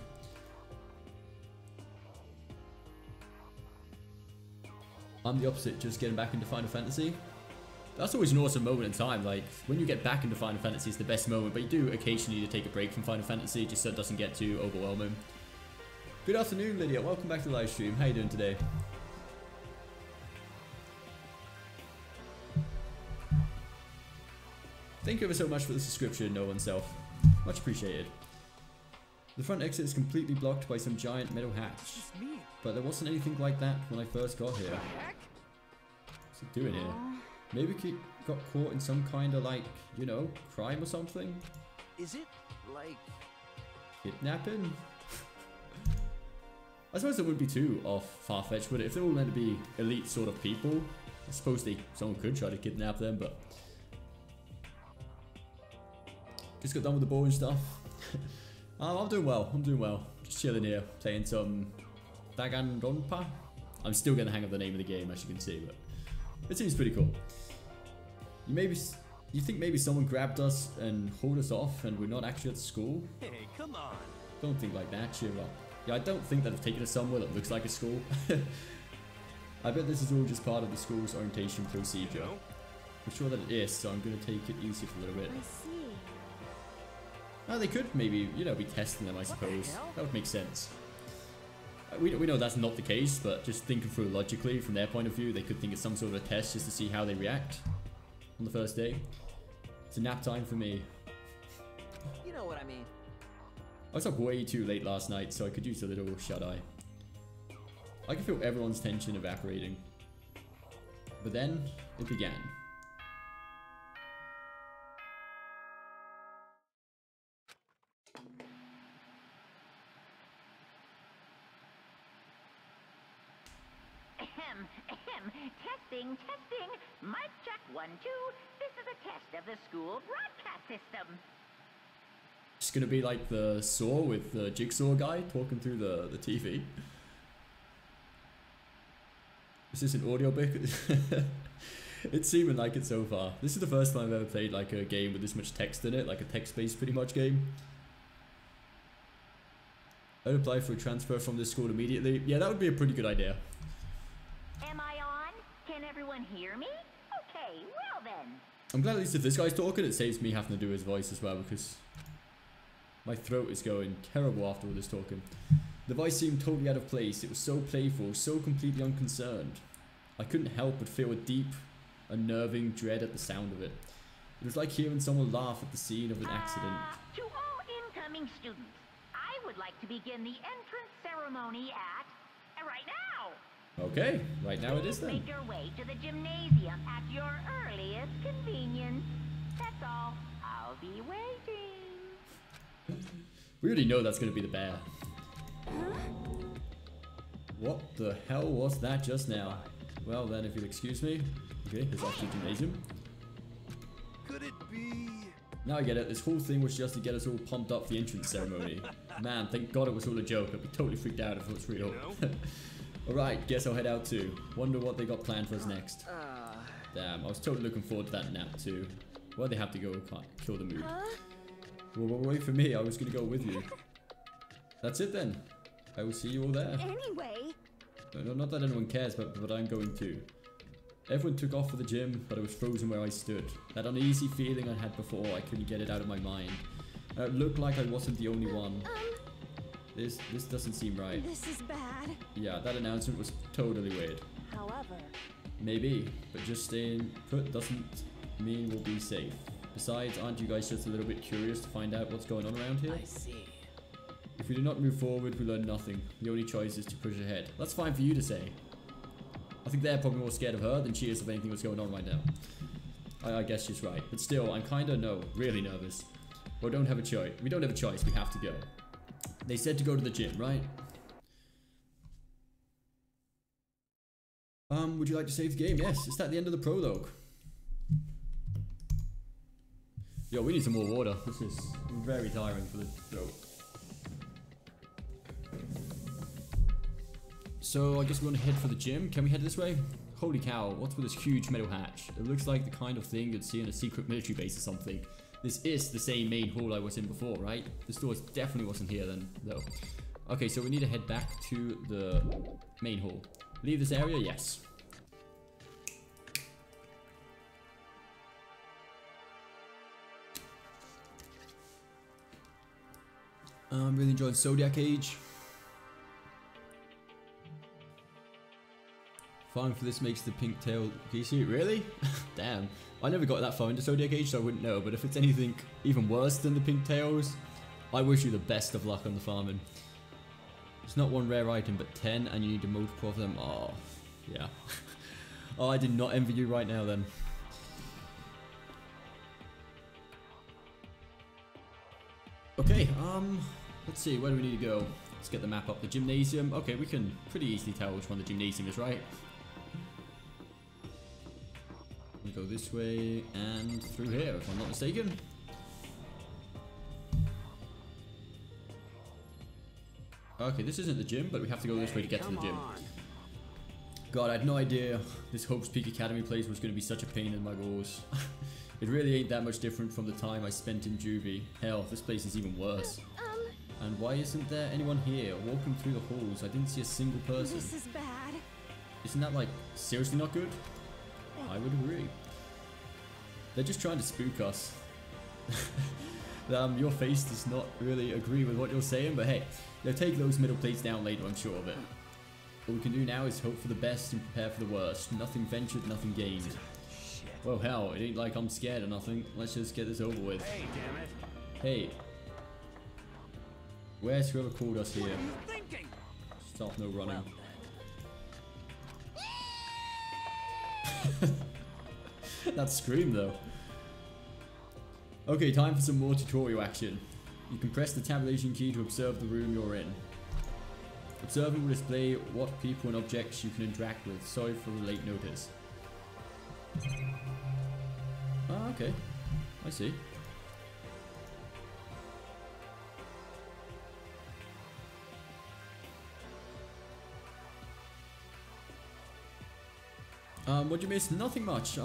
I'm the opposite, just getting back into Final Fantasy. That's always an awesome moment in time. Like, when you get back into Final Fantasy, it's the best moment. But you do occasionally need to take a break from Final Fantasy, just so it doesn't get too overwhelming. Good afternoon, Lydia. Welcome back to the live stream. How you doing today? Thank you ever so much for the subscription, No One Self. Much appreciated. The front exit is completely blocked by some giant metal hatch. But there wasn't anything like that when I first got here. What's it doing here? Maybe he got caught in some kind of, like, you know, crime or something? Is it like kidnapping? I suppose it wouldn't be too far-fetched, would it? If they're all meant to be elite sort of people, I suppose someone could try to kidnap them, but... Just got done with the boring stuff. I'm doing well. I'm doing well. Just chilling here, playing some DANGANRONPA. I'm still getting the hang of the name of the game, as you can see, but it seems pretty cool. You think maybe someone grabbed us and hauled us off, and we're not actually at school? Hey, come on. Don't think like that. Cheer up. Yeah, I don't think that I've taken us somewhere that looks like a school. I bet this is all just part of the school's orientation procedure. No? I'm sure that it is, so I'm gonna take it easy for a little bit. I see. Oh, they could maybe, you know, be testing them, I suppose. That would make sense. We know that's not the case, but just thinking through logically, from their point of view, they could think it's some sort of a test just to see how they react on the first day. It's a nap time for me. You know what I mean. I was up way too late last night, so I could use a little shut-eye. I could feel everyone's tension evaporating. But then, it began. Testing, testing. Mic check 1, 2. This is a test of the school broadcast system. It's gonna be like the Saw with the Jigsaw guy talking through the TV. Is this an audio book? It's seeming like it so far. This is the first time I've ever played like a game with this much text in it, like a text-based pretty much game. I'd apply for a transfer from this school immediately. Yeah, that would be a pretty good idea. Am I on? Can everyone hear me? Okay, well then. I'm glad at least if this guy's talking, it saves me having to do his voice as well, because my throat is going terrible after all this talking. The voice seemed totally out of place. It was so playful, so completely unconcerned. I couldn't help but feel a deep, unnerving dread at the sound of it. It was like hearing someone laugh at the scene of an accident. To all incoming students, I would like to begin the entrance ceremony at right now. Okay, right now it is then. Make your way to the gymnasium at your earliest convenience. That's all. I'll be waiting. We already know that's going to be the bear. What the hell was that just now? Well then, if you'll excuse me. Okay, here's off to the gymnasium. Could it be? Now I get it. This whole thing was just to get us all pumped up for the entrance ceremony. Man, thank God it was all a joke. I'd be totally freaked out if it was real. Alright, guess I'll head out too. Wonder what they got planned for us next. Damn, I was totally looking forward to that nap too. Why'd they have to go kill the mood? Well, wait for me. I was gonna go with you. That's it then. I will see you all there. Anyway. No, not that anyone cares, but I'm going too. Everyone took off for the gym, but I was frozen where I stood. That uneasy feeling I had before, I couldn't get it out of my mind. And it looked like I wasn't the only one. This doesn't seem right. This is bad. Yeah, that announcement was totally weird. However, maybe, but just staying put doesn't mean we'll be safe. Besides, aren't you guys just a little bit curious to find out what's going on around here? I see. If we do not move forward, we learn nothing. The only choice is to push ahead. That's fine for you to say. I think they're probably more scared of her than she is of anything that's going on right now. I guess she's right. But still, I'm kinda really nervous. Well, don't have a choice. We don't have a choice. We have to go. They said to go to the gym, right? Would you like to save the game? Yes, it's at the end of the prologue. Yo, we need some more water. This is very tiring for the throat. So I guess we're gonna head for the gym. Can we head this way? Holy cow, what's with this huge metal hatch? It looks like the kind of thing you'd see in a secret military base or something. This is the same main hall I was in before, right? This door definitely wasn't here then, though. Okay, so we need to head back to the main hall. Leave this area? Yes. I'm really enjoying Zodiac Age. Farming for this makes the pink tail PC. Really? Damn. I never got that far into Zodiac Age, so I wouldn't know. But if it's anything even worse than the pink tails, I wish you the best of luck on the farming. It's not one rare item, but 10, and you need to multiple of them. Oh, yeah. Oh, I did not envy you right now then. Okay, let's see, where do we need to go? Let's get the map up. The gymnasium. Okay, we can pretty easily tell which one the gymnasium is, right? We go this way and through here, if I'm not mistaken. Okay, this isn't the gym, but we have to go this way to get to the gym. God, I had no idea this Hope's Peak Academy place was going to be such a pain in my balls. It really ain't that much different from the time I spent in juvie. Hell, this place is even worse. And why isn't there anyone here? Walking through the halls, I didn't see a single person. This is bad. Isn't that, like, seriously not good? I would agree. They're just trying to spook us. Your face does not really agree with what you're saying, but hey, they'll take those middle plates down later, I'm sure of it. All we can do now is hope for the best and prepare for the worst. Nothing ventured, nothing gained. Well, hell, it ain't like I'm scared or nothing. Let's just get this over with. Hey, damn it. Hey. Where's whoever called us here? Stop, no running. That scream though. Okay, time for some more tutorial action. You can press the tabulation key to observe the room you're in. Observing will display what people and objects you can interact with. Sorry for the late notice. Ah, okay. I see. What'd you miss? Nothing much.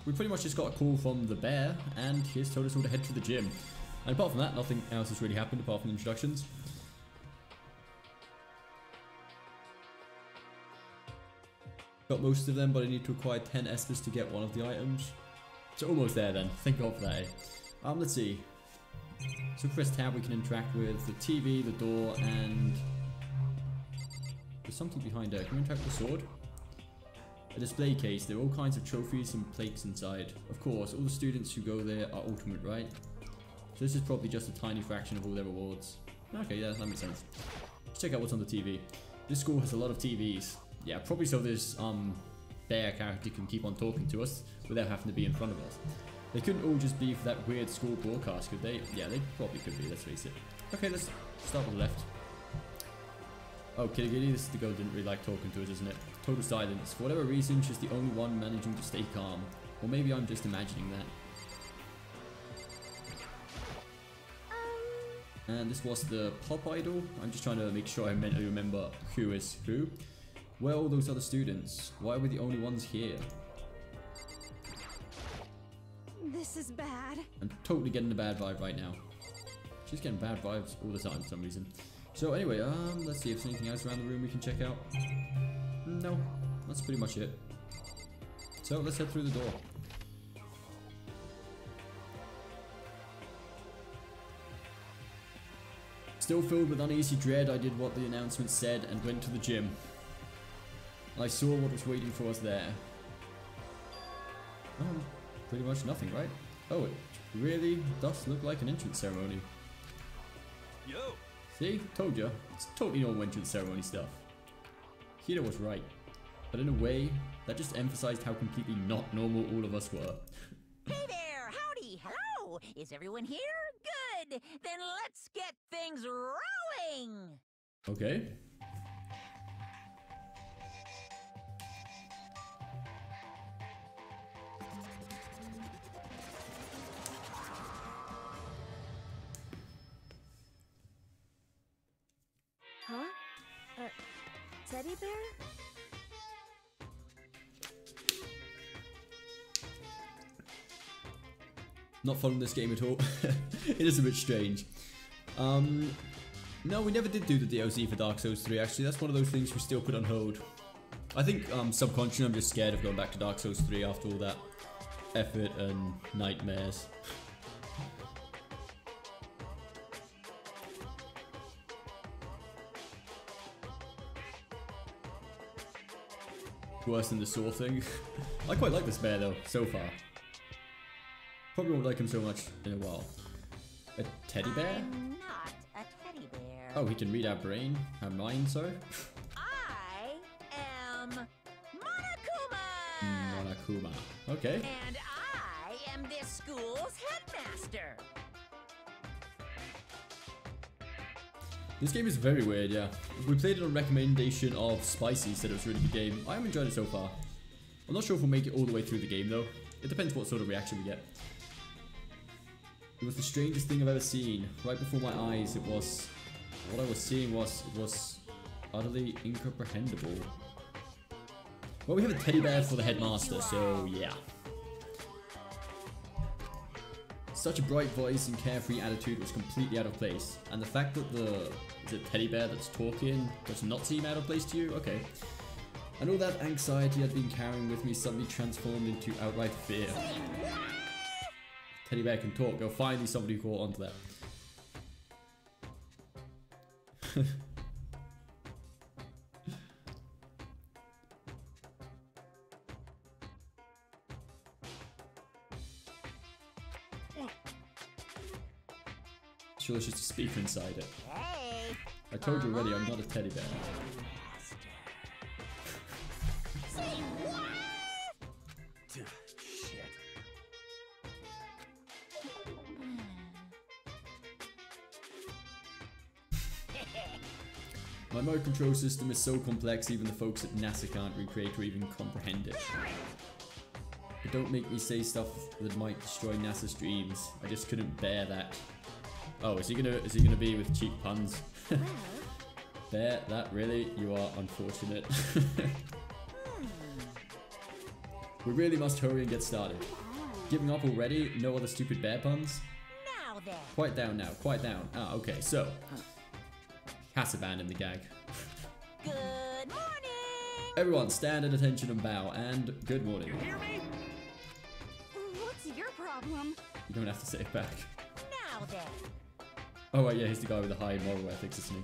We pretty much just got a call from the bear, and he's told us all to head to the gym. And apart from that, nothing else has really happened apart from the introductions. Got most of them, but I need to acquire 10 espers to get one of the items. So almost there then. Thank God for that. Let's see. So press tab, we can interact with the TV, the door, and there's something behind there. Can we interact with the sword? A display case. There are all kinds of trophies and plates inside. Of course, all the students who go there are ultimate, right? So this is probably just a tiny fraction of all their rewards. Okay, yeah, that makes sense. Let's check out what's on the TV. This school has a lot of TVs. Yeah, probably so this bear character can keep on talking to us without having to be in front of us. They couldn't all just be for that weird school broadcast, could they? Yeah, they probably could be, let's face it. Okay, let's start with the left. Oh, Kitty Kitty, this is the girl who didn't really like talking to us, isn't it? Total silence. For whatever reason, she's the only one managing to stay calm. Or maybe I'm just imagining that. And this was the pop idol. I'm just trying to make sure I mentally remember who is who. Where are all those other students? Why are we the only ones here? This is bad. I'm totally getting a bad vibe right now. She's getting bad vibes all the time for some reason. So anyway, let's see if there's anything else around the room we can check out. No, that's pretty much it. So let's head through the door. Still filled with uneasy dread, I did what the announcement said and went to the gym. I saw what was waiting for us there. Pretty much nothing, right? Oh, it really does look like an entrance ceremony. Yo! See? Told ya. It's totally normal entrance ceremony stuff. Hiro was right. But in a way, that just emphasized how completely not normal all of us were. Hey there! Howdy! Hello! Is everyone here? Good! Then let's get things rolling! Okay. Huh? Teddy bear? Not following this game at all. It is a bit strange. No, we never did do the DLC for Dark Souls 3 actually. That's one of those things we still put on hold. I think subconsciously I'm just scared of going back to Dark Souls 3 after all that effort and nightmares. Worse than the Saw thing. I quite like this bear though, so far. Probably won't like him so much in a while. A teddy bear? I'm not a teddy bear. Oh, he can read our brain? Our mind, sorry? I am Monokuma! Monokuma. Okay. And I am this school's headmaster. This game is very weird, yeah. We played it on recommendation of Spicy, said it was a really good game. I have enjoyed it so far. I'm not sure if we'll make it all the way through the game though. It depends what sort of reaction we get. It was the strangest thing I've ever seen. Right before my eyes, it was... What I was seeing was utterly incomprehensible. Well, we have a teddy bear for the headmaster, so yeah. Such a bright voice and carefree attitude was completely out of place. And the fact that the teddy bear that's talking does not seem out of place to you? Okay. And all that anxiety I'd been carrying with me suddenly transformed into outright fear. Teddy bear can talk. Go finally somebody caught onto that. Sure, it's just a speaker inside it. Hey! I told you already, I'm not a teddy bear. Say what? Shit. My remote control system is so complex even the folks at NASA can't recreate or even comprehend it. But don't make me say stuff that might destroy NASA's dreams. I just couldn't bear that. Oh, is he gonna be with cheap puns? Bear that really? You are unfortunate. We really must hurry and get started. Giving up already? No other stupid bear puns? Now then. Quiet down now, quiet down. Ah, okay, so. Has abandoned the gag. Good morning! Everyone, stand at attention and bow, and good morning. You hear me? What's your problem? You don't have to say it back. Now then. Oh, right, yeah, he's the guy with the high moral ethics, isn't he?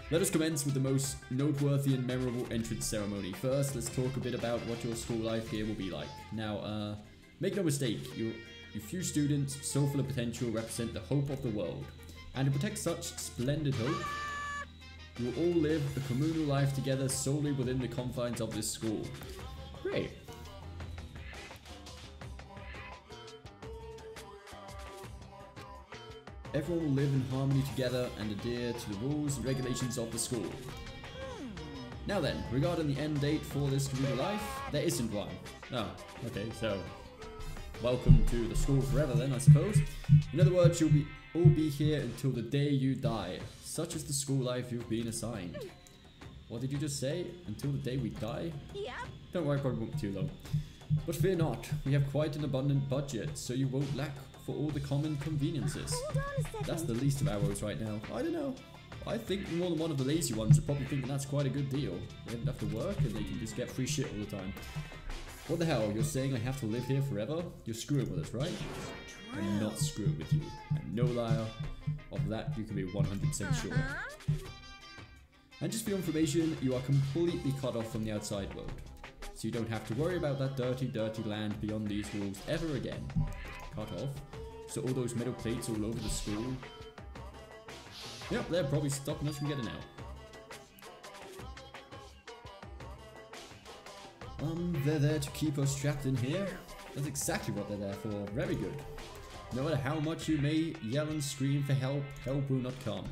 Let us commence with the most noteworthy and memorable entrance ceremony. First, let's talk a bit about what your school life here will be like. Now, make no mistake, you few students, so full of potential, represent the hope of the world. And to protect such splendid hope, you will all live a communal life together solely within the confines of this school. Great. Everyone will live in harmony together and adhere to the rules and regulations of the school. Now then, regarding the end date for this communal life, there isn't one. Oh, okay, so welcome to the school forever then, I suppose. In other words, you'll all be here until the day you die. Such is the school life you've been assigned. What did you just say? Until the day we die? Yep. Don't worry, probably won't be too long. But fear not, we have quite an abundant budget, so you won't lack for all the common conveniences. Hold on a second. That's the least of our woes right now. I don't know. I think more than one of the lazy ones are probably thinking that's quite a good deal. They don't have to work and they can just get free shit all the time. What the hell? You're saying I have to live here forever? You're screwing with us, right? I'm not screwing with you. I'm no liar. Of that, you can be 100% sure. And just for your information, you are completely cut off from the outside world. So you don't have to worry about that dirty, dirty land beyond these walls ever again. Cut off. So all those metal plates all over the school. Yep, they're probably stopping us from getting out. They're there to keep us trapped in here. That's exactly what they're there for. Very good. No matter how much you may yell and scream for help, help will not come.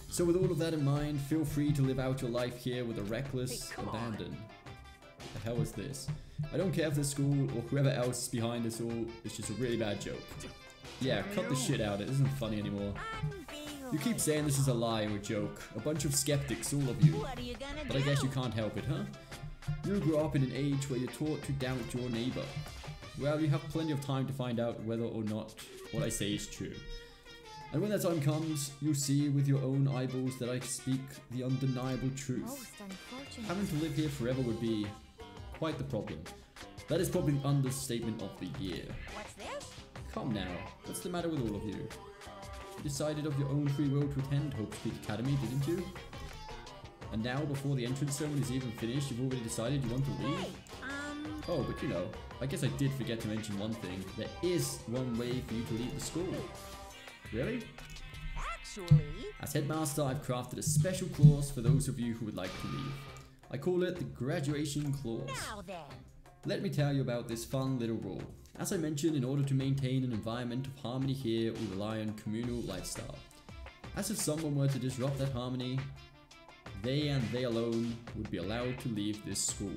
So with all of that in mind, feel free to live out your life here with a reckless abandon. What the hell is this? I don't care if the school or whoever else is behind this all is just a really bad joke. Yeah, cut the shit out. It isn't funny anymore. You keep saying this is a lie or a joke. A bunch of skeptics, all of you. What are you gonna But I guess you can't help it, huh? You grew up in an age where you're taught to doubt your neighbor. Well, you have plenty of time to find out whether or not what I say is true. And when that time comes, you'll see with your own eyeballs that I speak the undeniable truth. Most unfortunate. Having to live here forever would be quite the problem. That is probably the understatement of the year. What's this? Come now, what's the matter with all of you? You decided of your own free will to attend Hope's Peak Academy, didn't you? And now, before the entrance ceremony is even finished, you've already decided you want to leave? Hey, Oh, but you know, I guess I did forget to mention one thing. There is one way for you to leave the school. Really? actually... As headmaster, I've crafted a special clause for those of you who would like to leave. I call it the graduation clause. Now then. Let me tell you about this fun little rule. As I mentioned, in order to maintain an environment of harmony here, we rely on communal lifestyle. As if someone were to disrupt that harmony, they and they alone would be allowed to leave this school.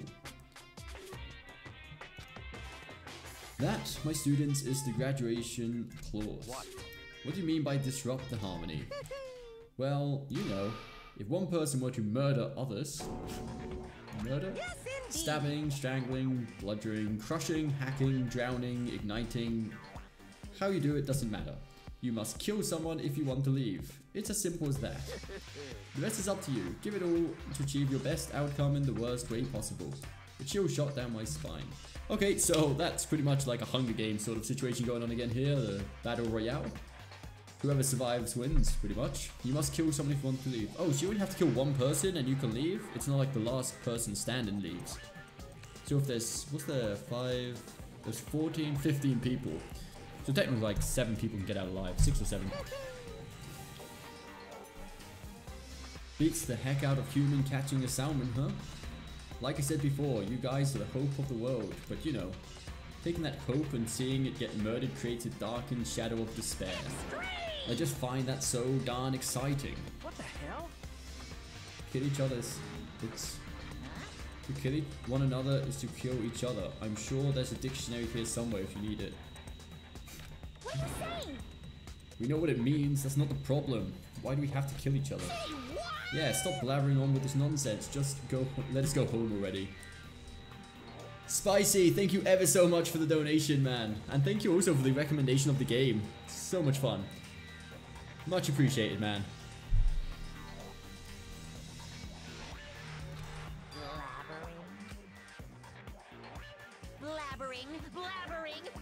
That, my students, is the graduation clause. What do you mean by disrupt the harmony? Well, you know, if one person were to murder others... Murder? Yes, indeed. Stabbing, strangling, bludgeoning, crushing, hacking, drowning, igniting... How you do it doesn't matter. You must kill someone if you want to leave. It's as simple as that. The rest is up to you. Give it all to achieve your best outcome in the worst way possible. A chill shot down my spine. Okay, so that's pretty much like a Hunger Games sort of situation going on again here, the Battle Royale. Whoever survives wins, pretty much. You must kill someone if you want to leave. Oh, so you only have to kill one person and you can leave? It's not like the last person standing leaves. So if there's, what's there, 5, there's 14, 15 people. So technically like 7 people can get out alive, 6 or 7. Beats the heck out of human catching a salmon, huh? Like I said before, you guys are the hope of the world, but you know, taking that hope and seeing it get murdered creates a darkened shadow of despair. I just find that so darn exciting. What the hell? Kill each other's... To kill one another is to kill each other. I'm sure there's a dictionary here somewhere if you need it. What are you saying? We know what it means, that's not the problem. Why do we have to kill each other? Yeah, stop blabbering on with this nonsense. Just go, let us go home already. Spicy, thank you ever so much for the donation, man. And thank you also for the recommendation of the game. So much fun. Much appreciated, man. Blabbering?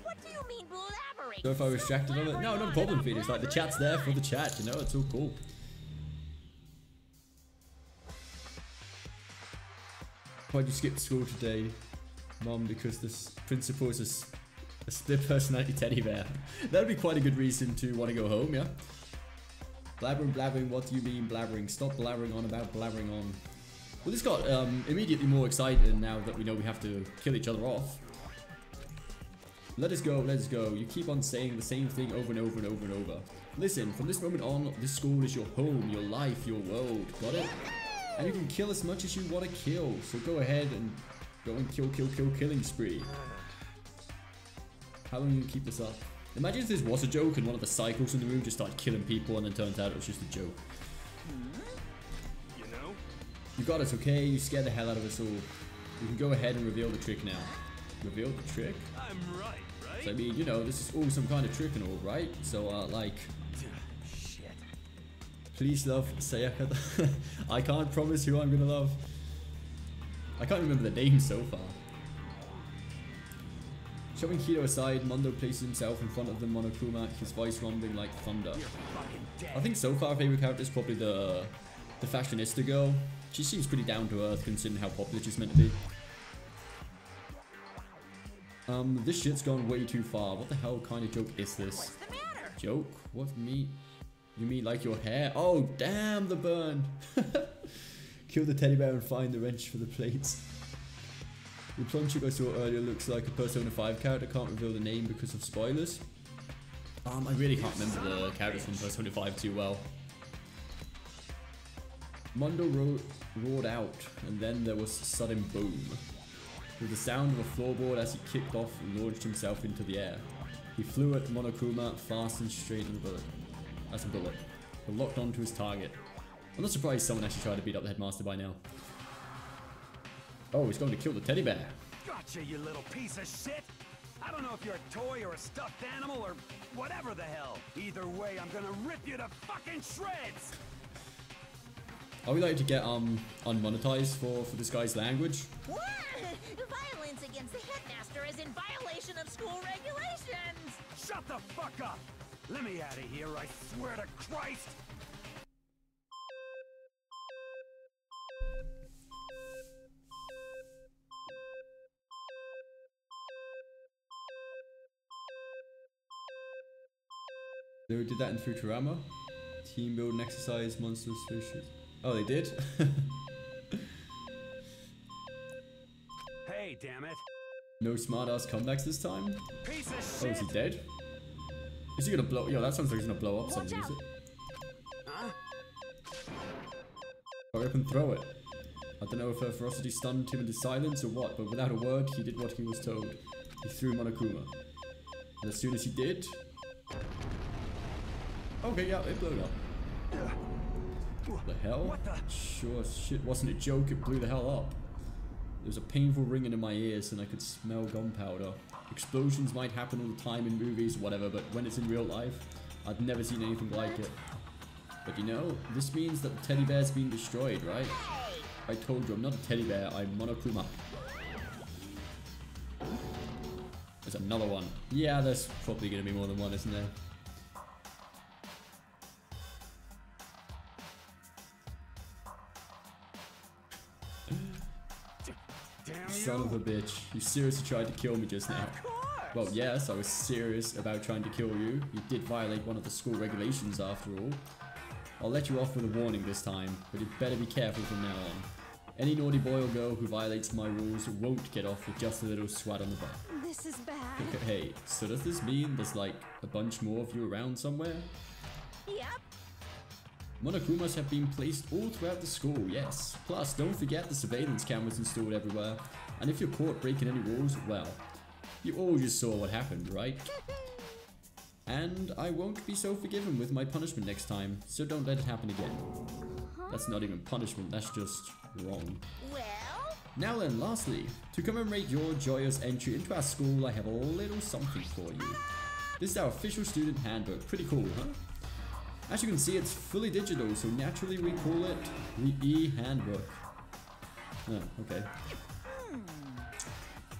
What do you mean blabbering? So if I was distracted of it, no, no problem, Phoenix. Like the chat's there for the chat, you know, it's all cool. Why'd you skip school today, Mom? Because this principal is a split personality teddy bear. That would be quite a good reason to want to go home, yeah? Blabbering, what do you mean blabbering? Stop blabbering on about blabbering on. Well, this got immediately more excited now that we know we have to kill each other off. Let us go, let us go. You keep on saying the same thing over and over and over and over. Listen, from this moment on, this school is your home, your life, your world. Got it? And you can kill as much as you want to kill. So go ahead and go and killing spree. How long can you keep this up? Imagine if this was a joke and one of the cycles in the room just started killing people and then turns out it was just a joke. You know? You got us, okay? You scared the hell out of us all. You can go ahead and reveal the trick now. Reveal the trick? I'm right? So I mean, you know, this is all some kind of trick and all, right? So, like... Shit. Please love Sayaka. I can't promise who I'm gonna love. I can't remember the name so far. Shoving Hiro aside, Mondo places himself in front of the Monokuma, his voice rumbling like thunder. I think so far our favorite character is probably the fashionista girl. She seems pretty down to earth considering how popular she's meant to be. This shit's gone way too far. What the hell kind of joke is this? What's the matter? Joke? What me? You mean like your hair? Oh, damn the burn. Kill the teddy bear and find the wrench for the plates. The blonde chick I saw earlier looks like a Persona 5 character. Can't reveal the name because of spoilers. I really can't remember the characters from Persona 5 too well. Mondo roared out, and then there was a sudden boom. With the sound of a floorboard as he kicked off and launched himself into the air. He flew at Monokuma fast and straight as a bullet, but locked onto his target. I'm not surprised someone actually tried to beat up the headmaster by now. Oh, he's going to kill the teddy bear. Gotcha, you little piece of shit! I don't know if you're a toy or a stuffed animal or whatever the hell. Either way, I'm gonna rip you to fucking shreds! Are we likely to get unmonetized for this guy's language? What? Violence against the headmaster is in violation of school regulations! Shut the fuck up! Let me out of here, I swear to Christ! They did that in Futurama. Team building exercise, monsters, fishes. Oh, they did? Hey, damn it. No smart-ass comebacks this time? Piece of Oh, shit! is he dead? Is he gonna blow? Yo, that sounds like he's gonna blow up something, is it? Huh? Hurry up and throw it. I don't know if her ferocity stunned him into silence or what, but without a word, he did what he was told. He threw Monokuma. And as soon as he did... Okay, yeah, it blew up. What the hell? What the? Sure as shit wasn't a joke, it blew the hell up. There was a painful ringing in my ears and I could smell gunpowder. Explosions might happen all the time in movies or whatever, but when it's in real life, I've never seen anything like it. But you know, this means that the teddy bear's been destroyed, right? I told you, I'm not a teddy bear, I'm Monokuma. There's another one. Yeah, there's probably gonna be more than one, isn't there? Son of a bitch. You seriously tried to kill me just now. Well, yes, I was serious about trying to kill you. You did violate one of the school regulations after all. I'll let you off with a warning this time, but you better be careful from now on. Any naughty boy or girl who violates my rules won't get off with just a little swat on the butt. This is bad. Okay, hey, so does this mean there's like a bunch more of you around somewhere? Yep. Monokumas have been placed all throughout the school, yes. Plus, don't forget the surveillance cameras installed everywhere. And if you're caught breaking any rules, well, you all just saw what happened, right? And I won't be so forgiving with my punishment next time, so don't let it happen again. That's not even punishment, that's just wrong. Well? Now then, lastly, to commemorate your joyous entry into our school, I have a little something for you. This is our official student handbook. Pretty cool, huh? As you can see, it's fully digital, so naturally we call it the E-Handbook. Oh, okay.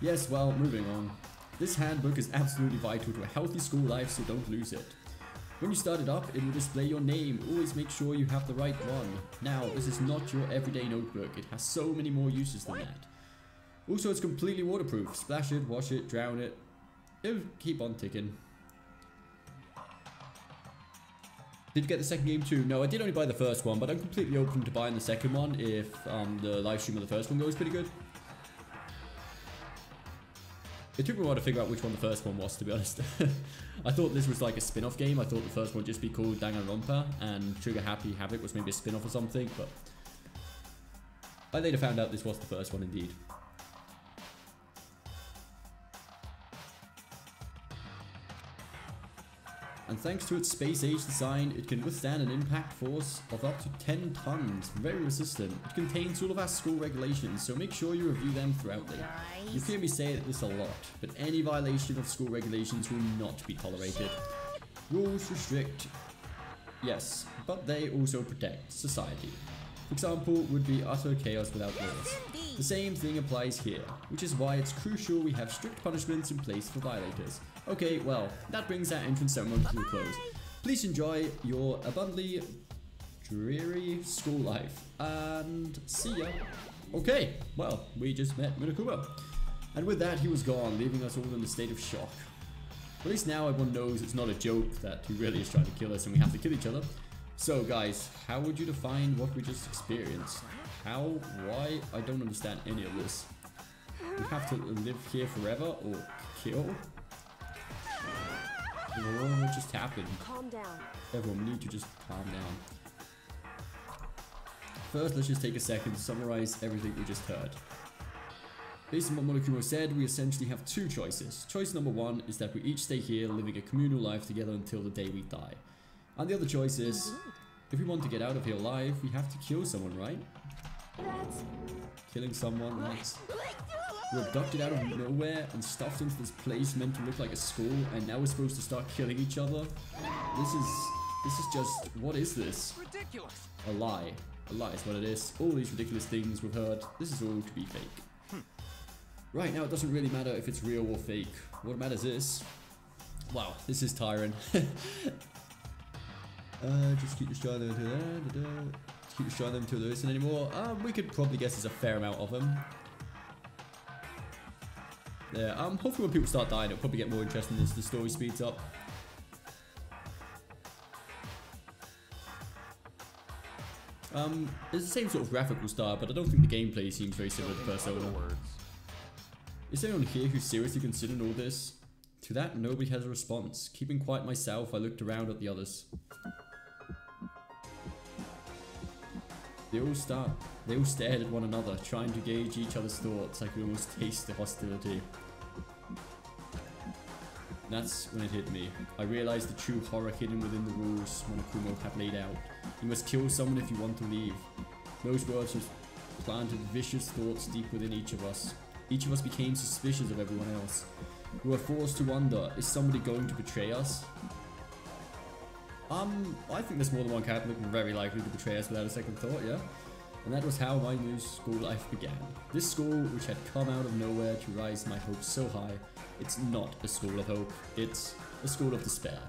Yes, well, moving on. This handbook is absolutely vital to a healthy school life, so don't lose it. When you start it up, it will display your name. Always make sure you have the right one. Now, this is not your everyday notebook. It has so many more uses than that. Also, it's completely waterproof. Splash it, wash it, drown it. It'll keep on ticking. Did you get the second game too? No, I did only buy the first one, but I'm completely open to buying the second one if the live stream of the first one goes pretty good. It took me a while to figure out which one the first one was, to be honest. I thought this was like a spin-off game. I thought the first one would just be called Danganronpa, and Trigger Happy Havoc was maybe a spin-off or something, but I later found out this was the first one indeed. And thanks to its space-age design, it can withstand an impact force of up to 10 tons. Very resistant. It contains all of our school regulations, so make sure you review them thoroughly. You hear me say this a lot, but any violation of school regulations will not be tolerated. Rules restrict, yes, but they also protect society. For example, would be utter chaos without laws. The same thing applies here, which is why it's crucial we have strict punishments in place for violators. Okay, well, that brings our entrance ceremony to a close. Please enjoy your abundantly dreary school life, and see ya. Okay, well, we just met Monokuma. And with that, he was gone, leaving us all in a state of shock. At least now everyone knows it's not a joke that he really is trying to kill us and we have to kill each other. So guys, how would you define what we just experienced? How? Why? I don't understand any of this. We have to live here forever or kill? What just happened? Calm down. Everyone, we need to just calm down. First, let's just take a second to summarize everything we just heard. Based on what Monokuma said, we essentially have two choices. Choice number one is that we each stay here living a communal life together until the day we die. And the other choice is, if we want to get out of here alive, we have to kill someone, right? Killing someone, that's... We're abducted out of nowhere and stuffed into this place meant to look like a school, and now we're supposed to start killing each other. This is just, what is this? Ridiculous. A lie. A lie is what it is. All these ridiculous things we've heard, this is all to be fake. Right now, it doesn't really matter if it's real or fake. What matters is, wow, this is tiring. Just keep destroying them until keep destroying them until there isn't anymore. We could probably guess there's a fair amount of them. Yeah, hopefully when people start dying, it'll probably get more interesting as the story speeds up. It's the same sort of graphical style, but I don't think the gameplay seems very similar to Persona. Is anyone here who's seriously considering all this? To that, nobody has a response. Keeping quiet myself, I looked around at the others. They all stared at one another, trying to gauge each other's thoughts. I could almost taste the hostility. That's when it hit me. I realized the true horror hidden within the rules Monokuma had laid out. You must kill someone if you want to leave. Those words just planted vicious thoughts deep within each of us. Each of us became suspicious of everyone else. We were forced to wonder, is somebody going to betray us? I think there's more than one character looking very likely to betray us without a second thought, yeah? And that was how my new school life began. This school, which had come out of nowhere to rise my hopes so high, it's not a school of hope, it's a school of despair.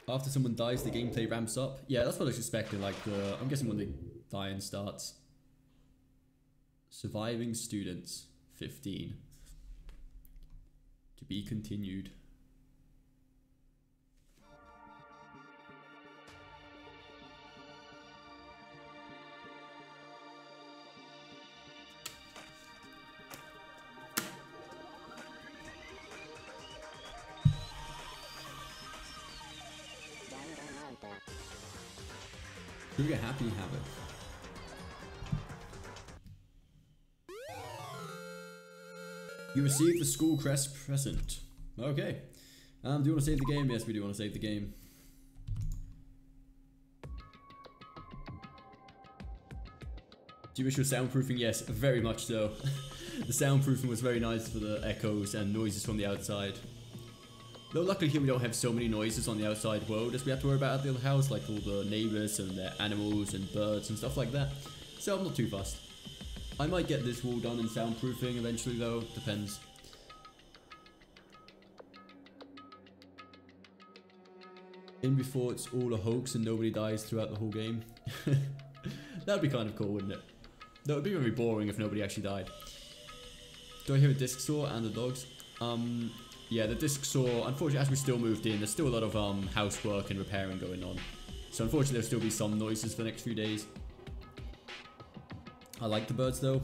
After someone dies, the gameplay ramps up. Yeah, that's what I was expecting, like I'm guessing when the dying starts. Surviving students, 15. To be continued. Trigger happy Havoc. You received the school crest present. Okay. Do you want to save the game? Yes, we do want to save the game. Do you wish your soundproofing? Yes, very much so. The soundproofing was very nice for the echoes and noises from the outside. Though luckily here we don't have so many noises on the outside world as we have to worry about at the other house, like all the neighbors and their animals and birds and stuff like that. So I'm not too fussed. I might get this wall done in soundproofing eventually though, depends. In before it's all a hoax and nobody dies throughout the whole game. That'd be kind of cool, wouldn't it? That would be very boring if nobody actually died. Do I hear a disc saw and the dogs? Yeah, the disc saw, unfortunately as we still moved in, there's still a lot of housework and repairing going on. So unfortunately there'll still be some noises for the next few days. I like the birds though.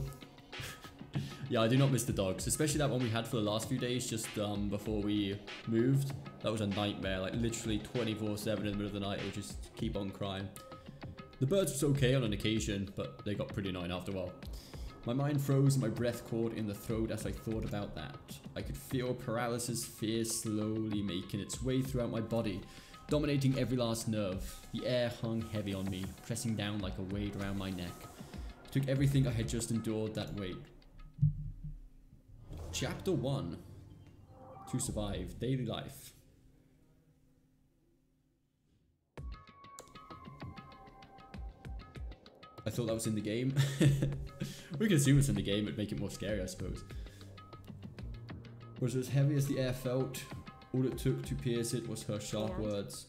Yeah, I do not miss the dogs, especially that one we had for the last few days just before we moved. That was a nightmare, like literally 24/7 in the middle of the night, it would just keep on crying. The birds was okay on an occasion, but they got pretty annoying after a while. My mind froze and my breath caught in the throat as I thought about that. I could feel paralysis fear slowly making its way throughout my body, dominating every last nerve. The air hung heavy on me, pressing down like a weight around my neck. It took everything I had just endured that weight. Chapter 1. To survive daily life. I thought that was in the game. We can assume it's in the game, it'd make it more scary, I suppose. Was it as heavy as the air felt? All it took to pierce it was her sharp words.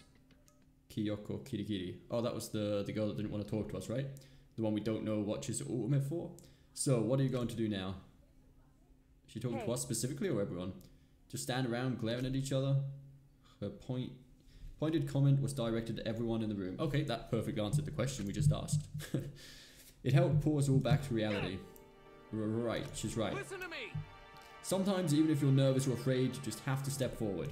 Kyoko Kirikiri. Oh, that was the girl that didn't want to talk to us, right? The one we don't know what she's ultimate for. So, what are you going to do now? Is she talking to us specifically or everyone? Just stand around glaring at each other? Her pointed comment was directed at everyone in the room. Okay, that perfectly answered the question we just asked. It helped pull us all back to reality. Right, she's right. Listen to me. Sometimes, even if you're nervous or afraid, you just have to step forward.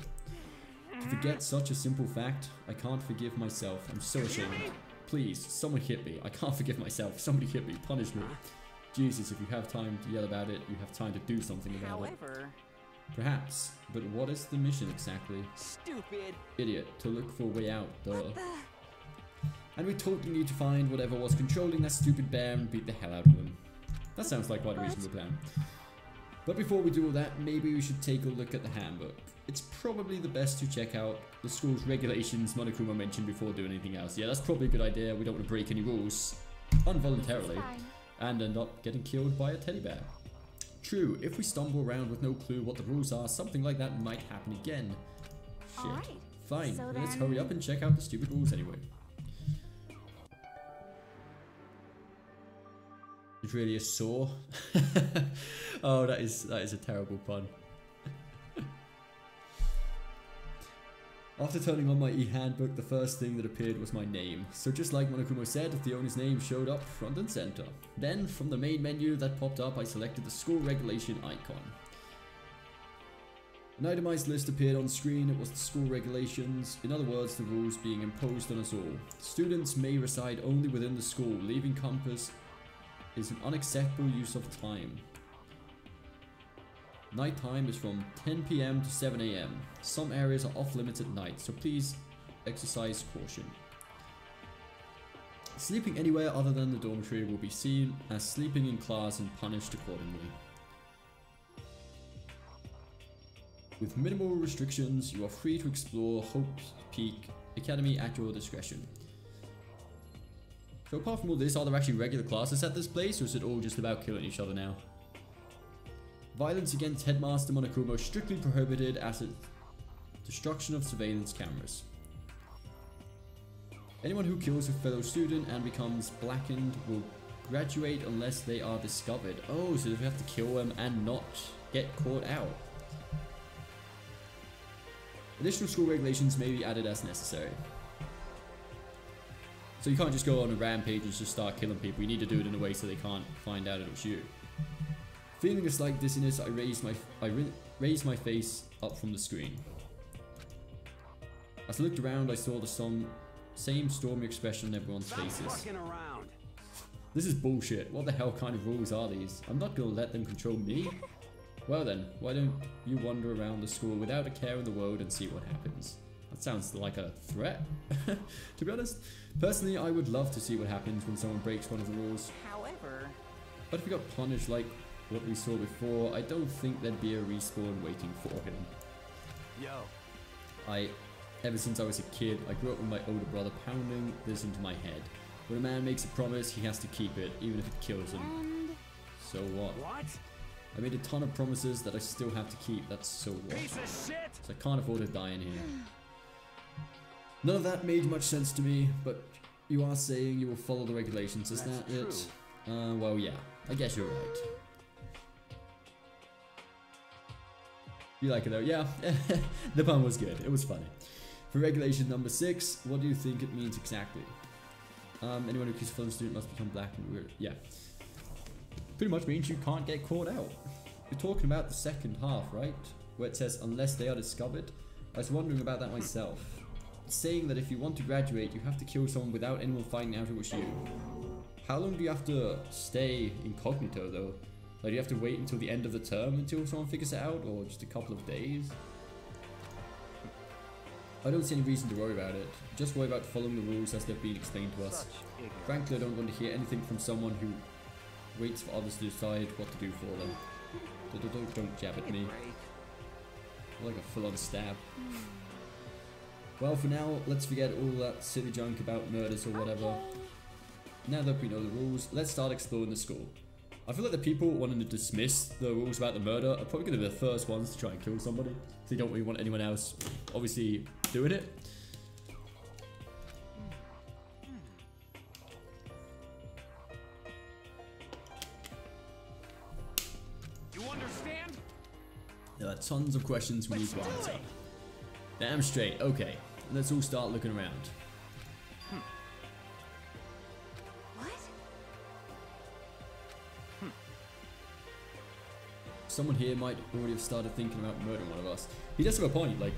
To forget such a simple fact, I can't forgive myself. I'm so ashamed. Please, someone hit me. I can't forgive myself. Somebody hit me. Punish me. Jesus, if you have time to yell about it, you have time to do something about it. Perhaps, but what is the mission exactly? Stupid. Idiot, to look for a way out, duh. And we totally need to find whatever was controlling that stupid bear and beat the hell out of him. That sounds like quite a reasonable plan. But before we do all that, maybe we should take a look at the handbook. It's probably the best to check out the school's regulations Monokuma mentioned before doing anything else. Yeah, that's probably a good idea. We don't want to break any rules involuntarily and end up getting killed by a teddy bear. True, if we stumble around with no clue what the rules are, something like that might happen again. Shit. Alright. Fine, So let's then- hurry up and check out the stupid rules anyway. It's really a saw. Oh, that is a terrible pun. After turning on my e-handbook, the first thing that appeared was my name. So just like Monokuma said, the owner's name showed up front and center. Then, from the main menu that popped up, I selected the school regulation icon. An itemized list appeared on screen. It was the school regulations, in other words, the rules being imposed on us all. Students may reside only within the school. Leaving campus is an unacceptable use of time. Night time is from 10 PM to 7 AM. Some areas are off limits at night, so please exercise caution. Sleeping anywhere other than the dormitory will be seen as sleeping in class and punished accordingly. With minimal restrictions, you are free to explore Hope's Peak Academy at your discretion. So apart from all this, are there actually regular classes at this place, or is it all just about killing each other now? Violence against Headmaster Monokuma strictly prohibited as a destruction of surveillance cameras. Anyone who kills a fellow student and becomes blackened will graduate unless they are discovered. Oh, so we have to kill them and not get caught out. Additional school regulations may be added as necessary. So you can't just go on a rampage and just start killing people. You need to do it in a way so they can't find out it was you. Feeling a slight dizziness, I raised my face up from the screen. As I looked around, I saw the same stormy expression on everyone's faces. This is bullshit. What the hell kind of rules are these? I'm not gonna let them control me. Well then, why don't you wander around the school without a care in the world and see what happens? That sounds like a threat, to be honest. Personally, I would love to see what happens when someone breaks one of the rules. However, but if we got punished like what we saw before, I don't think there'd be a respawn waiting for him. Yo. Ever since I was a kid, I grew up with my older brother pounding this into my head. When a man makes a promise, he has to keep it, even if it kills him. And So what? What? I made a ton of promises that I still have to keep, that's so what? Piece of shit! So I can't afford to die in here. None of that made much sense to me, but you are saying you will follow the regulations, is that it? Well yeah, I guess you're right. You like it though? Yeah, the pun was good, it was funny. For regulation number 6, what do you think it means exactly? Anyone who kills a fellow student must become black and weird. Yeah. Pretty much means you can't get caught out. You're talking about the second half, right? Where it says, unless they are discovered. I was wondering about that myself. It's saying that if you want to graduate, you have to kill someone without anyone finding out it was you. How long do you have to stay incognito though? Like, do you have to wait until the end of the term until someone figures it out, or just a couple of days? I don't see any reason to worry about it. Just worry about following the rules as they've been explained to us. Frankly, I don't want to hear anything from someone who waits for others to decide what to do for them. Don't jab at me. Like a full-on stab. Well, for now, let's forget all that silly junk about murders or whatever. Now that we know the rules, let's start exploring the school. I feel like the people wanting to dismiss the rules about the murder are probably going to be the first ones to try and kill somebody. So they don't really want anyone else, obviously, doing it. You understand? There are tons of questions we need to answer. Damn straight. Okay, let's all start looking around. what? Someone here might already have started thinking about murdering one of us. He does have a point, like,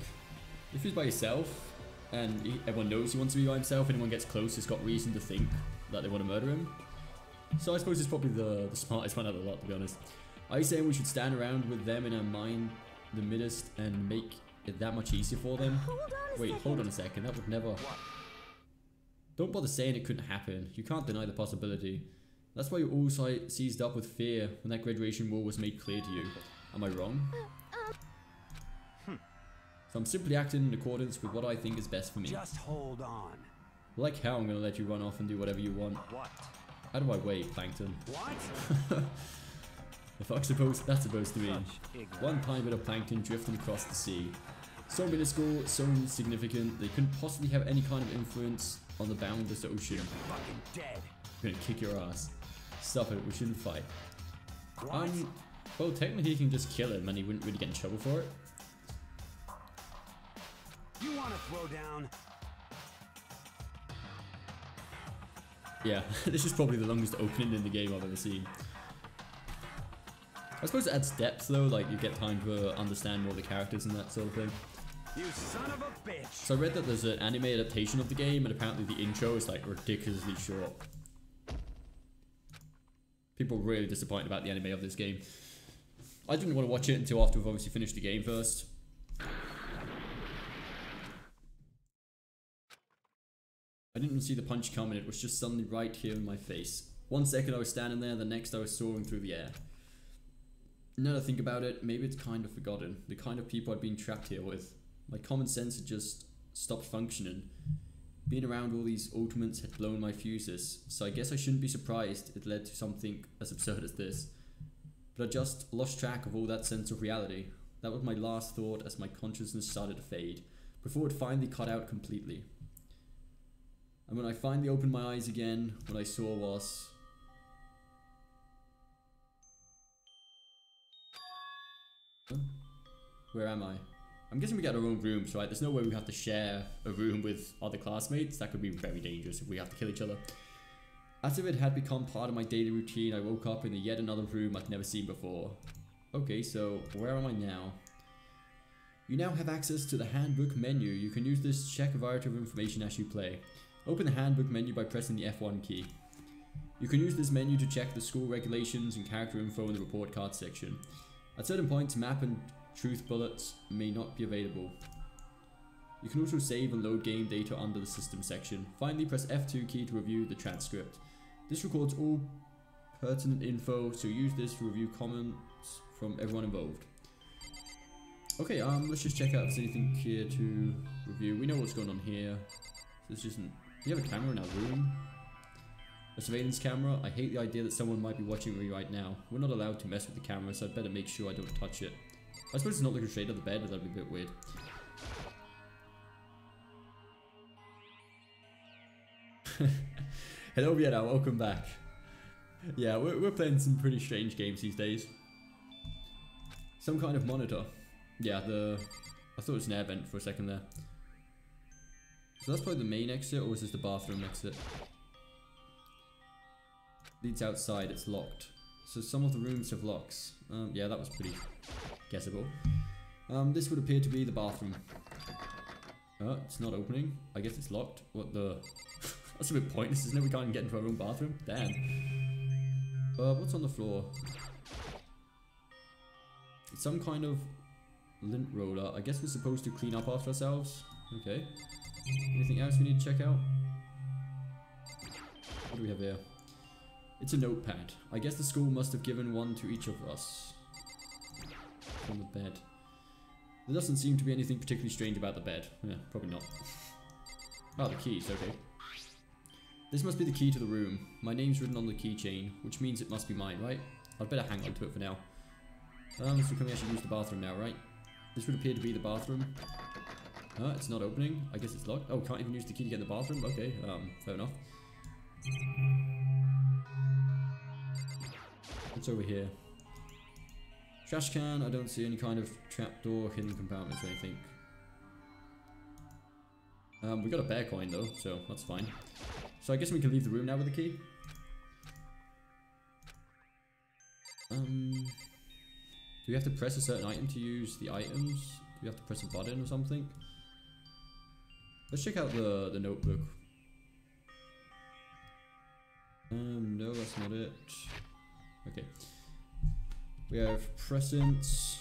if he's by himself, and everyone knows he wants to be by himself, anyone gets close, he's got reason to think that they want to murder him. So I suppose it's probably the smartest one out of the lot, to be honest. Are you saying we should stand around with them in our mind, the midst, and make it that much easier for them? Hold on a Wait, second. hold on a second, that would never... Don't bother saying it couldn't happen. You can't deny the possibility. That's why you all seized up with fear when that graduation rule was made clear to you. Am I wrong? So I'm simply acting in accordance with what I think is best for me. Just hold on. Like hell, I'm gonna let you run off and do whatever you want. What? Out of my way, Plankton. What? The fuck's that's supposed to mean? One tiny bit of plankton drifting across the sea. So minuscule, so insignificant, they couldn't possibly have any kind of influence on the boundless ocean. You're fucking dead. I'm gonna kick your ass. Stop it, we shouldn't fight. What? Well, technically he can just kill him and he wouldn't really get in trouble for it. You want to throw down? Yeah, this is probably the longest opening in the game I've ever seen. I suppose it adds depth though, like you get time to understand more of the characters and that sort of thing. You son of a bitch! So I read that there's an anime adaptation of the game and apparently the intro is like ridiculously short. People are really disappointed about the anime of this game. I didn't want to watch it until after we've obviously finished the game first. I didn't even see the punch coming, it was just suddenly right here in my face. 1 second I was standing there, the next I was soaring through the air. Now that I think about it, maybe it's kind of forgotten. The kind of people I'd been trapped here with. My common sense had just stopped functioning. Being around all these ultimates had blown my fuses, so I guess I shouldn't be surprised it led to something as absurd as this. But I just lost track of all that sense of reality. That was my last thought as my consciousness started to fade, before it finally cut out completely. And when I finally opened my eyes again, what I saw was... Huh? Where am I? I'm guessing we get our own rooms, right? There's no way we have to share a room with other classmates. That could be very dangerous if we have to kill each other. As if it had become part of my daily routine, I woke up in yet another room I'd never seen before. Okay, so where am I now? You now have access to the handbook menu. You can use this to check a variety of information as you play. Open the handbook menu by pressing the F1 key. You can use this menu to check the school regulations and character info in the report card section. At certain points, map and truth bullets may not be available. You can also save and load game data under the system section. Finally, press F2 key to review the transcript. This records all pertinent info, so use this to review comments from everyone involved. Okay, let's just check out if there's anything here to review. We know what's going on here. This isn't... Do you have a camera in our room? A surveillance camera? I hate the idea that someone might be watching me right now. We're not allowed to mess with the camera, so I'd better make sure I don't touch it. I suppose it's not looking straight at the bed, but that'd be a bit weird. Hello Vienna, welcome back. Yeah, we're playing some pretty strange games these days. Some kind of monitor. Yeah, I thought it was an air vent for a second there. So that's probably the main exit, or is this the bathroom exit? Leads outside, it's locked. So some of the rooms have locks. Yeah, that was pretty guessable. This would appear to be the bathroom. It's not opening. I guess it's locked. What the... That's a bit pointless, isn't it? We can't even get into our own bathroom. Damn. What's on the floor? It's some kind of lint roller. I guess we're supposed to clean up after ourselves. Okay. Anything else we need to check out? What do we have here? It's a notepad. I guess the school must have given one to each of us. On the bed. There doesn't seem to be anything particularly strange about the bed. Yeah, probably not. Oh, the keys, okay. This must be the key to the room. My name's written on the keychain, which means it must be mine, right? I'd better hang on to it for now. So can we actually use the bathroom now, right? This would appear to be the bathroom. It's not opening. I guess it's locked. Oh, can't even use the key to get in the bathroom? Okay, fair enough. What's over here? Trash can. I don't see any kind of trapdoor, hidden compartments or anything. We got a bear coin though, so that's fine. So I guess we can leave the room now with the key. Do we have to press a certain item to use the items? Do we have to press a button or something? Let's check out the notebook. No, that's not it. Okay. We have presents.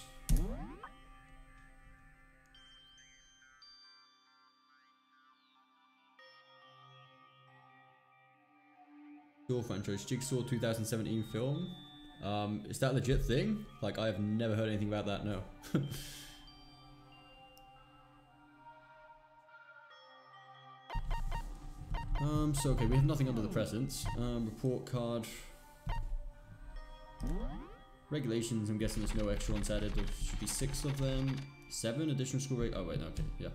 Saw franchise, Jigsaw 2017 film. Is that a legit thing? Like, I have never heard anything about that, no. So okay, we have nothing under the presents. Report card. Regulations, I'm guessing there's no extra ones added. There should be 6 of them. 7 additional school rate. Oh wait, no, okay, yeah.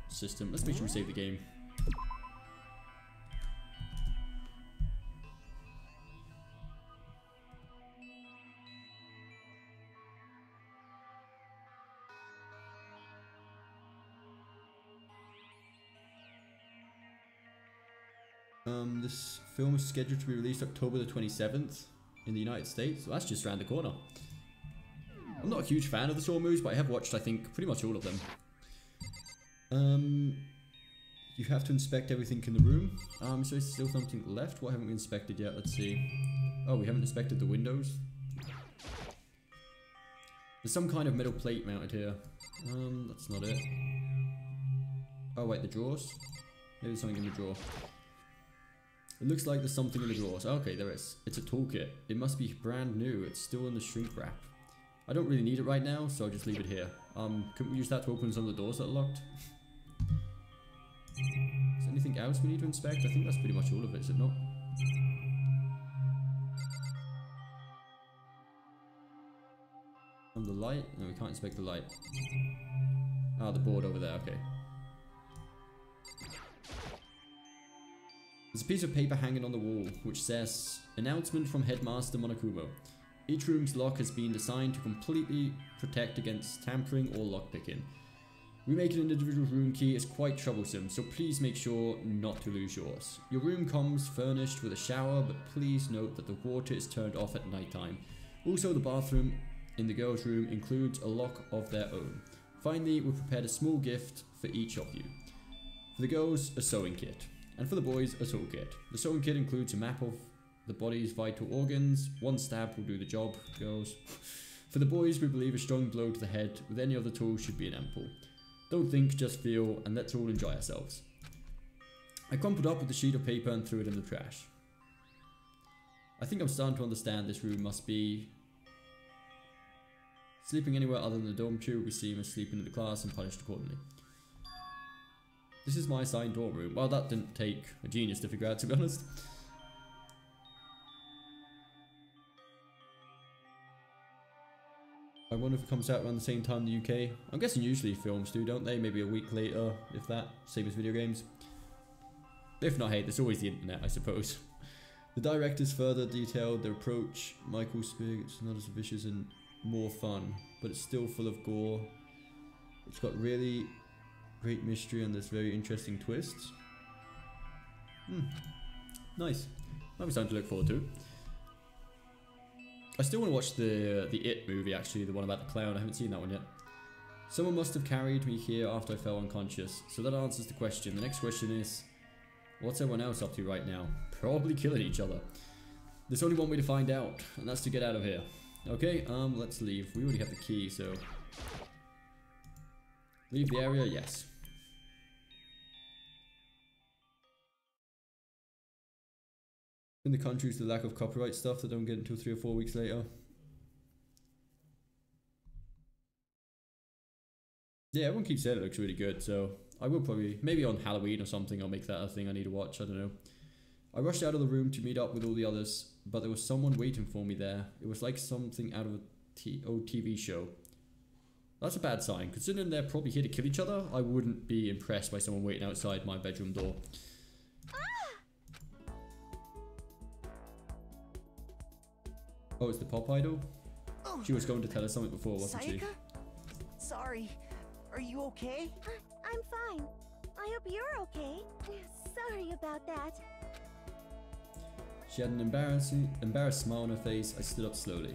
System. Let's make sure we save the game. This film is scheduled to be released October the 27th in the United States. So that's just around the corner. I'm not a huge fan of the Saw movies, but I have watched, I think, pretty much all of them. You have to inspect everything in the room. So there's still something left. What haven't we inspected yet? Let's see. Oh, we haven't inspected the windows. There's some kind of metal plate mounted here. That's not it. Oh wait, the drawers? Maybe there's something in the drawer. It looks like there's something in the drawers. Okay, there is. It's a toolkit. It must be brand new. It's still in the shrink wrap. I don't really need it right now, so I'll just leave it here. Couldn't we use that to open some of the doors that are locked? Is there anything else we need to inspect? I think that's pretty much all of it, is it not? The light? No, we can't inspect the light. Ah, the board over there, okay. There's a piece of paper hanging on the wall, which says, "Announcement from Headmaster Monokumo. Each room's lock has been designed to completely protect against tampering or lockpicking. Remaking an individual room key is quite troublesome, so please make sure not to lose yours. Your room comes furnished with a shower, but please note that the water is turned off at nighttime. Also, the bathroom in the girls' room includes a lock of their own. Finally, we've prepared a small gift for each of you. For the girls, a sewing kit. And for the boys, a toolkit. The sewing kit includes a map of the body's vital organs. 1 stab will do the job, girls. For the boys, we believe a strong blow to the head with any other tool should be an ample. Don't think, just feel, and let's all enjoy ourselves." I crumpled up with the sheet of paper and threw it in the trash. I think I'm starting to understand this room must be... Sleeping anywhere other than the dormitory will be seen as sleeping in the class and punished accordingly. This is my assigned dorm room. Well, that didn't take a genius to figure out, to be honest. I wonder if it comes out around the same time in the UK. I'm guessing usually films do, don't they? Maybe a week later, if that. Same as video games. If not, hey, there's always the internet, I suppose. The directors further detailed their approach. Michael Spig, it's not as vicious and more fun, but it's still full of gore. It's got really great mystery and there's very interesting twists. Nice. Might be something to look forward to. I still want to watch the It movie, actually, the one about the clown. I haven't seen that one yet. Someone must have carried me here after I fell unconscious. So that answers the question. The next question is, what's everyone else up to right now? Probably killing each other. There's only one way to find out, and that's to get out of here. Okay, let's leave. We already have the key, so... Leave the area? Yes. In the countries, the lack of copyright stuff that don't get until 3 or 4 weeks later. Yeah, everyone keeps saying it looks really good, so I will probably, maybe on Halloween or something, I'll make that a thing I need to watch, I don't know. I rushed out of the room to meet up with all the others, but there was someone waiting for me there. It was like something out of a old TV show. That's a bad sign. Considering they're probably here to kill each other, I wouldn't be impressed by someone waiting outside my bedroom door. Oh, it's the pop idol? She was going to tell us something before, wasn't she? Sorry. Are you okay? I'm fine. I hope you're okay. Sorry about that. She had an embarrassed smile on her face. I stood up slowly.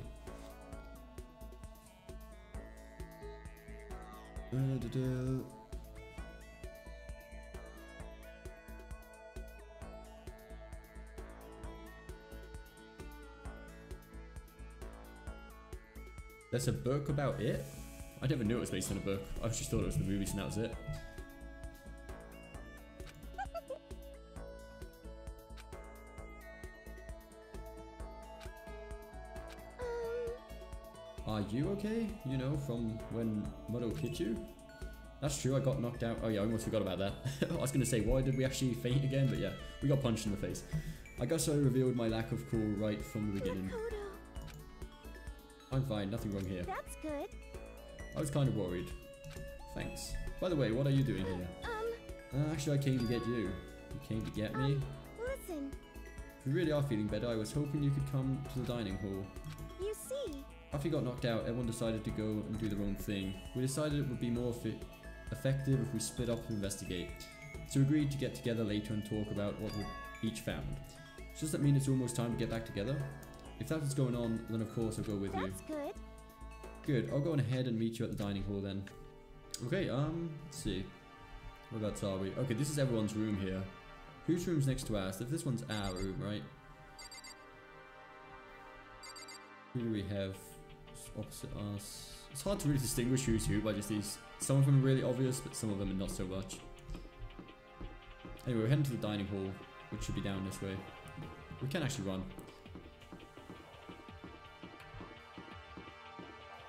There's a book about it? I never knew it was based on a book. I just thought it was the movies and that was it. Are you okay? You know, from when Muddle hit you? That's true, I got knocked out. Oh yeah, I almost forgot about that. I was gonna say, why did we actually faint again? But yeah, we got punched in the face. I guess I revealed my lack of cool right from the beginning. I'm fine, nothing wrong here. That's good. I was kind of worried. Thanks. By the way, what are you doing here? Actually, I came to get you. You came to get me? Listen. If you really are feeling better, I was hoping you could come to the dining hall. You see? After you got knocked out, everyone decided to go and do their own thing. We decided it would be more effective if we split up to investigate. So we agreed to get together later and talk about what we each found. Does that mean it's almost time to get back together? If that's what's going on, then of course I'll go with you. That's good. Good, I'll go on ahead and meet you at the dining hall then. Okay, let's see. Whereabouts are we? Okay, this is everyone's room here. Whose room's next to ours? If this one's our room, right? Who do we have opposite us? It's hard to really distinguish who's who by just these. Some of them are really obvious, but some of them are not so much. Anyway, we're heading to the dining hall, which should be down this way. We can actually run.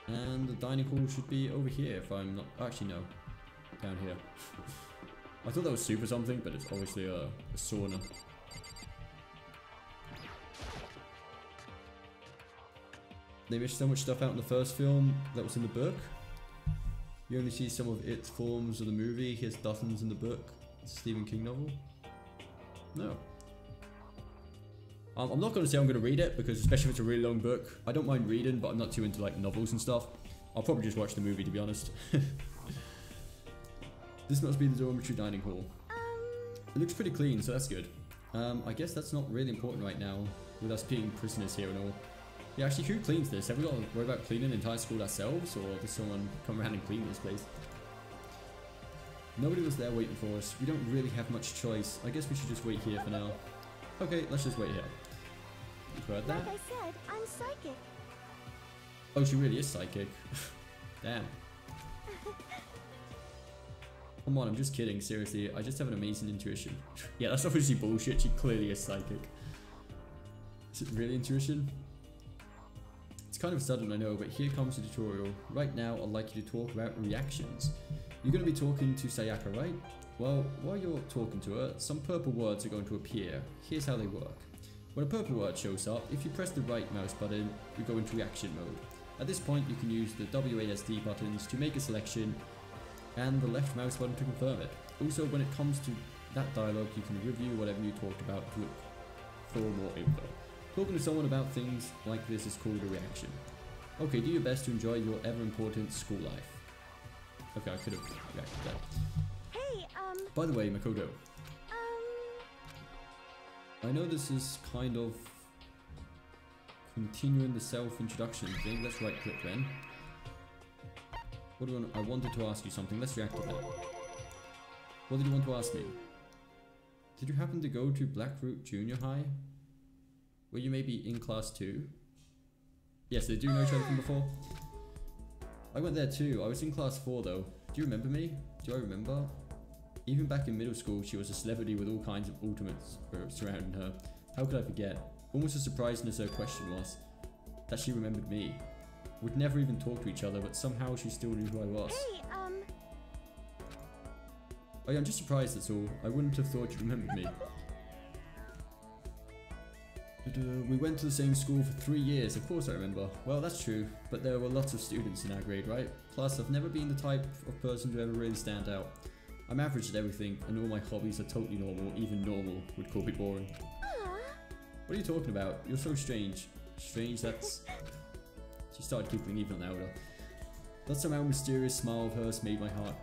And the dining hall should be over here if I'm not... Actually, no. Down here. I thought that was soup or something, but it's obviously a sauna. They missed so much stuff out in the first film that was in the book. You only see some of its forms of the movie. Here's dozens in the book. It's a Stephen King novel. No. I'm not going to say I'm going to read it, because especially if it's a really long book, I don't mind reading, but I'm not too into like novels and stuff. I'll probably just watch the movie, to be honest. This must be the dormitory dining hall. It looks pretty clean, so that's good. I guess that's not really important right now, with us being prisoners here and all. Yeah, actually, who cleans this? Have we got to worry about cleaning the entire school ourselves, or does someone come around and clean this place? Nobody was there waiting for us. We don't really have much choice. I guess we should just wait here for now. Okay, let's just wait here. You've heard that? Like I said, I'm psychic. Oh, she really is psychic. Damn. Come on, I'm just kidding. Seriously, I just have an amazing intuition. Yeah, that's obviously bullshit. She clearly is psychic. Is it really intuition? It's kind of sudden, I know, but here comes the tutorial. Right now, I'd like you to talk about reactions. You're going to be talking to Sayaka, right? Well, while you're talking to her, some purple words are going to appear. Here's how they work. When a purple word shows up, if you press the right mouse button, you go into reaction mode. At this point, you can use the WASD buttons to make a selection, and the left mouse button to confirm it. Also, when it comes to that dialogue, you can review whatever you talked about to look for more info. Talking to someone about things like this is called a reaction. Okay, do your best to enjoy your ever-important school life. Okay, I could have reacted to that. Hey, By the way, Makoto. I know this is kind of continuing the self-introduction thing. Let's right-click then. What do I wanted to ask you something. Let's react to that. What did you want to ask me? Did you happen to go to Blackroot Junior High? Were you maybe in class 2? Yes, they do know each other from before. I went there too. I was in class 4 though. Do you remember me? Do I remember? Even back in middle school, she was a celebrity with all kinds of ultimates surrounding her. How could I forget? Almost as surprising as her question was, that she remembered me. We'd never even talk to each other, but somehow she still knew who I was. Hey, Oh yeah, I'm just surprised, that's all. I wouldn't have thought you remembered me. We went to the same school for 3 years, of course I remember. Well, that's true, but there were lots of students in our grade, right? Plus, I've never been the type of person to ever really stand out. I'm average at everything, and all my hobbies are totally normal. Even normal would call me boring. What are you talking about? You're so strange. Strange, that's... She started giggling even louder. That somehow mysterious smile of hers made my heart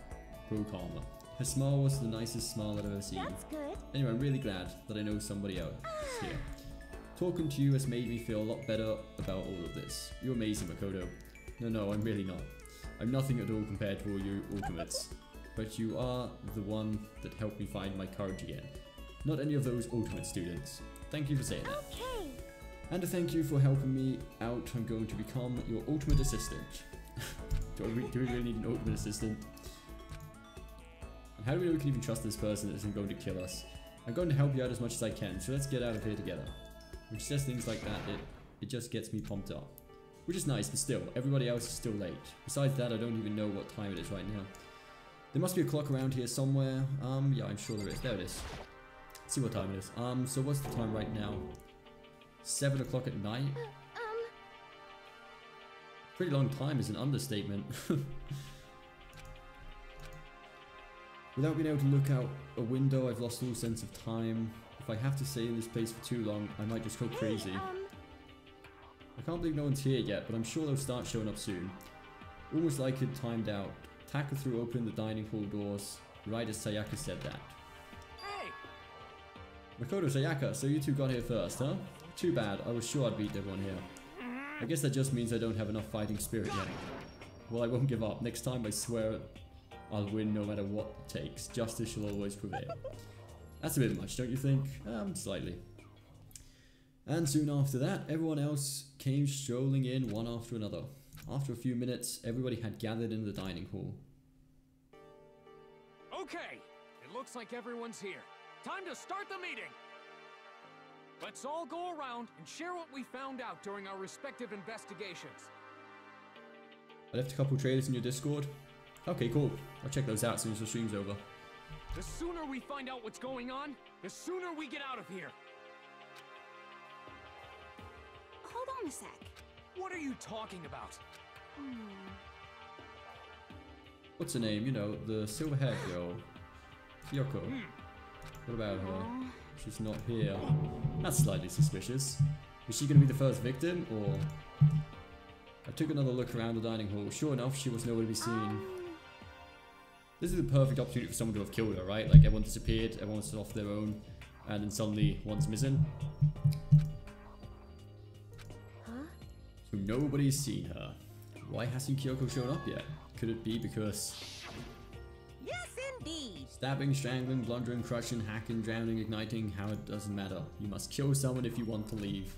grow calmer. Her smile was the nicest smile that I've ever seen. That's good. Anyway, I'm really glad that I know somebody else here. Talking to you has made me feel a lot better about all of this. You're amazing, Makoto. No, I'm really not. I'm nothing at all compared to all your ultimates. But you are the one that helped me find my courage again. Not any of those ultimate students. Thank you for saying that. Okay. And to thank you for helping me out, I'm going to become your ultimate assistant. do we really need an ultimate assistant? And how do we know we can even trust this person that isn't going to kill us? I'm going to help you out as much as I can, so let's get out of here together. When she says things like that, it just gets me pumped up. Which is nice, but still, everybody else is still late. Besides that, I don't even know what time it is right now. There must be a clock around here somewhere. Yeah, I'm sure there is. There it is. Let's see what time it is. So what's the time right now? 7 o'clock at night? Pretty long time is an understatement. Without being able to look out a window, I've lost all sense of time. If I have to stay in this place for too long, I might just go crazy. I can't believe no one's here yet, but I'm sure they'll start showing up soon. Almost like it timed out. Taka threw open the dining hall doors, right as Sayaka said that. Hey! Makoto, Sayaka, so you two got here first, huh? Too bad, I was sure I'd beat everyone here. I guess that just means I don't have enough fighting spirit yet. Well, I won't give up. Next time I swear I'll win no matter what it takes. Justice shall always prevail. That's a bit much, don't you think? Slightly. And soon after that, everyone else came strolling in one after another. After a few minutes, everybody had gathered in the dining hall. Okay, it looks like everyone's here. Time to start the meeting! Let's all go around and share what we found out during our respective investigations. I left a couple trailers in your Discord. Okay, cool. I'll check those out as soon as the stream's over. The sooner we find out what's going on, the sooner we get out of here. Hold on a sec. What are you talking about? What's her name? You know, the silver-haired girl. Kyoko. What about her? She's not here. That's slightly suspicious. Is she going to be the first victim, or... I took another look around the dining hall. Sure enough, she was nowhere to be seen. This is the perfect opportunity for someone to have killed her, right? Like, everyone disappeared, everyone's off their own, and then suddenly one's missing. So nobody's seen her. Why hasn't Kyoko shown up yet? Could it be because... Yes, indeed. Stabbing, strangling, blundering, crushing, hacking, drowning, igniting, how it doesn't matter. You must kill someone if you want to leave.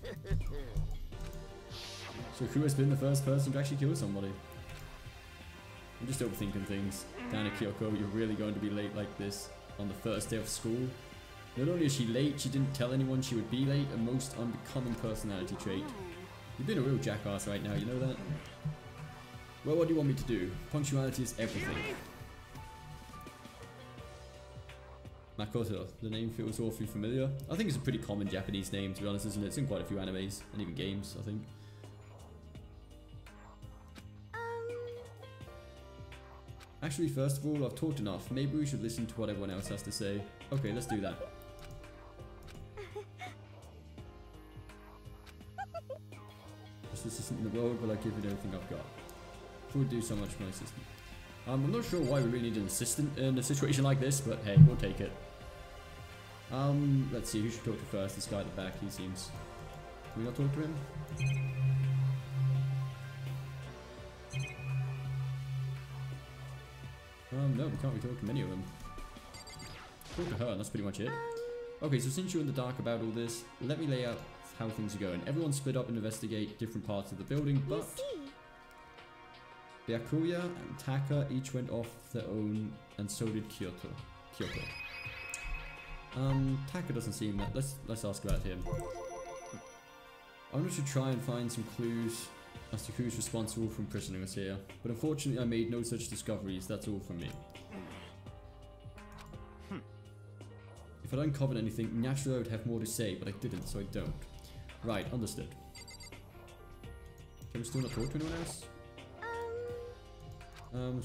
So who has been the first person to actually kill somebody? I'm just overthinking things. Damn it, Kyoko, you're really going to be late like this on the first day of school? Not only is she late, she didn't tell anyone she would be late, a most unbecoming personality trait. You've been a real jackass right now, you know that? Well, what do you want me to do? Punctuality is everything. Makoto, the name feels awfully familiar. I think it's a pretty common Japanese name, to be honest, isn't it? It's in quite a few animes, and even games, I think. Actually, first of all, I've talked enough. Maybe we should listen to what everyone else has to say. Okay, let's do that. Best assistant in the world, will I give you everything I've got? Would do so much for my assistant. I'm not sure why we really need an assistant in a situation like this, but hey, we'll take it. Let's see, who should talk to first? This guy at the back, he seems... Can we not talk to him? No, we can't really talk to many of them. Talk to her, and that's pretty much it. Okay, so since you're in the dark about all this, let me lay out how things are going. Everyone split up and investigate different parts of the building, but... Byakuya and Taka each went off their own, and so did Kyoko. Taka doesn't seem that. Let's ask about him. I wanted to try and find some clues as to who's responsible for imprisoning us here, but unfortunately I made no such discoveries. That's all from me. If I'd uncovered anything, naturally I would have more to say, but I didn't, so I don't. Right, understood. Can we still not talk to anyone else?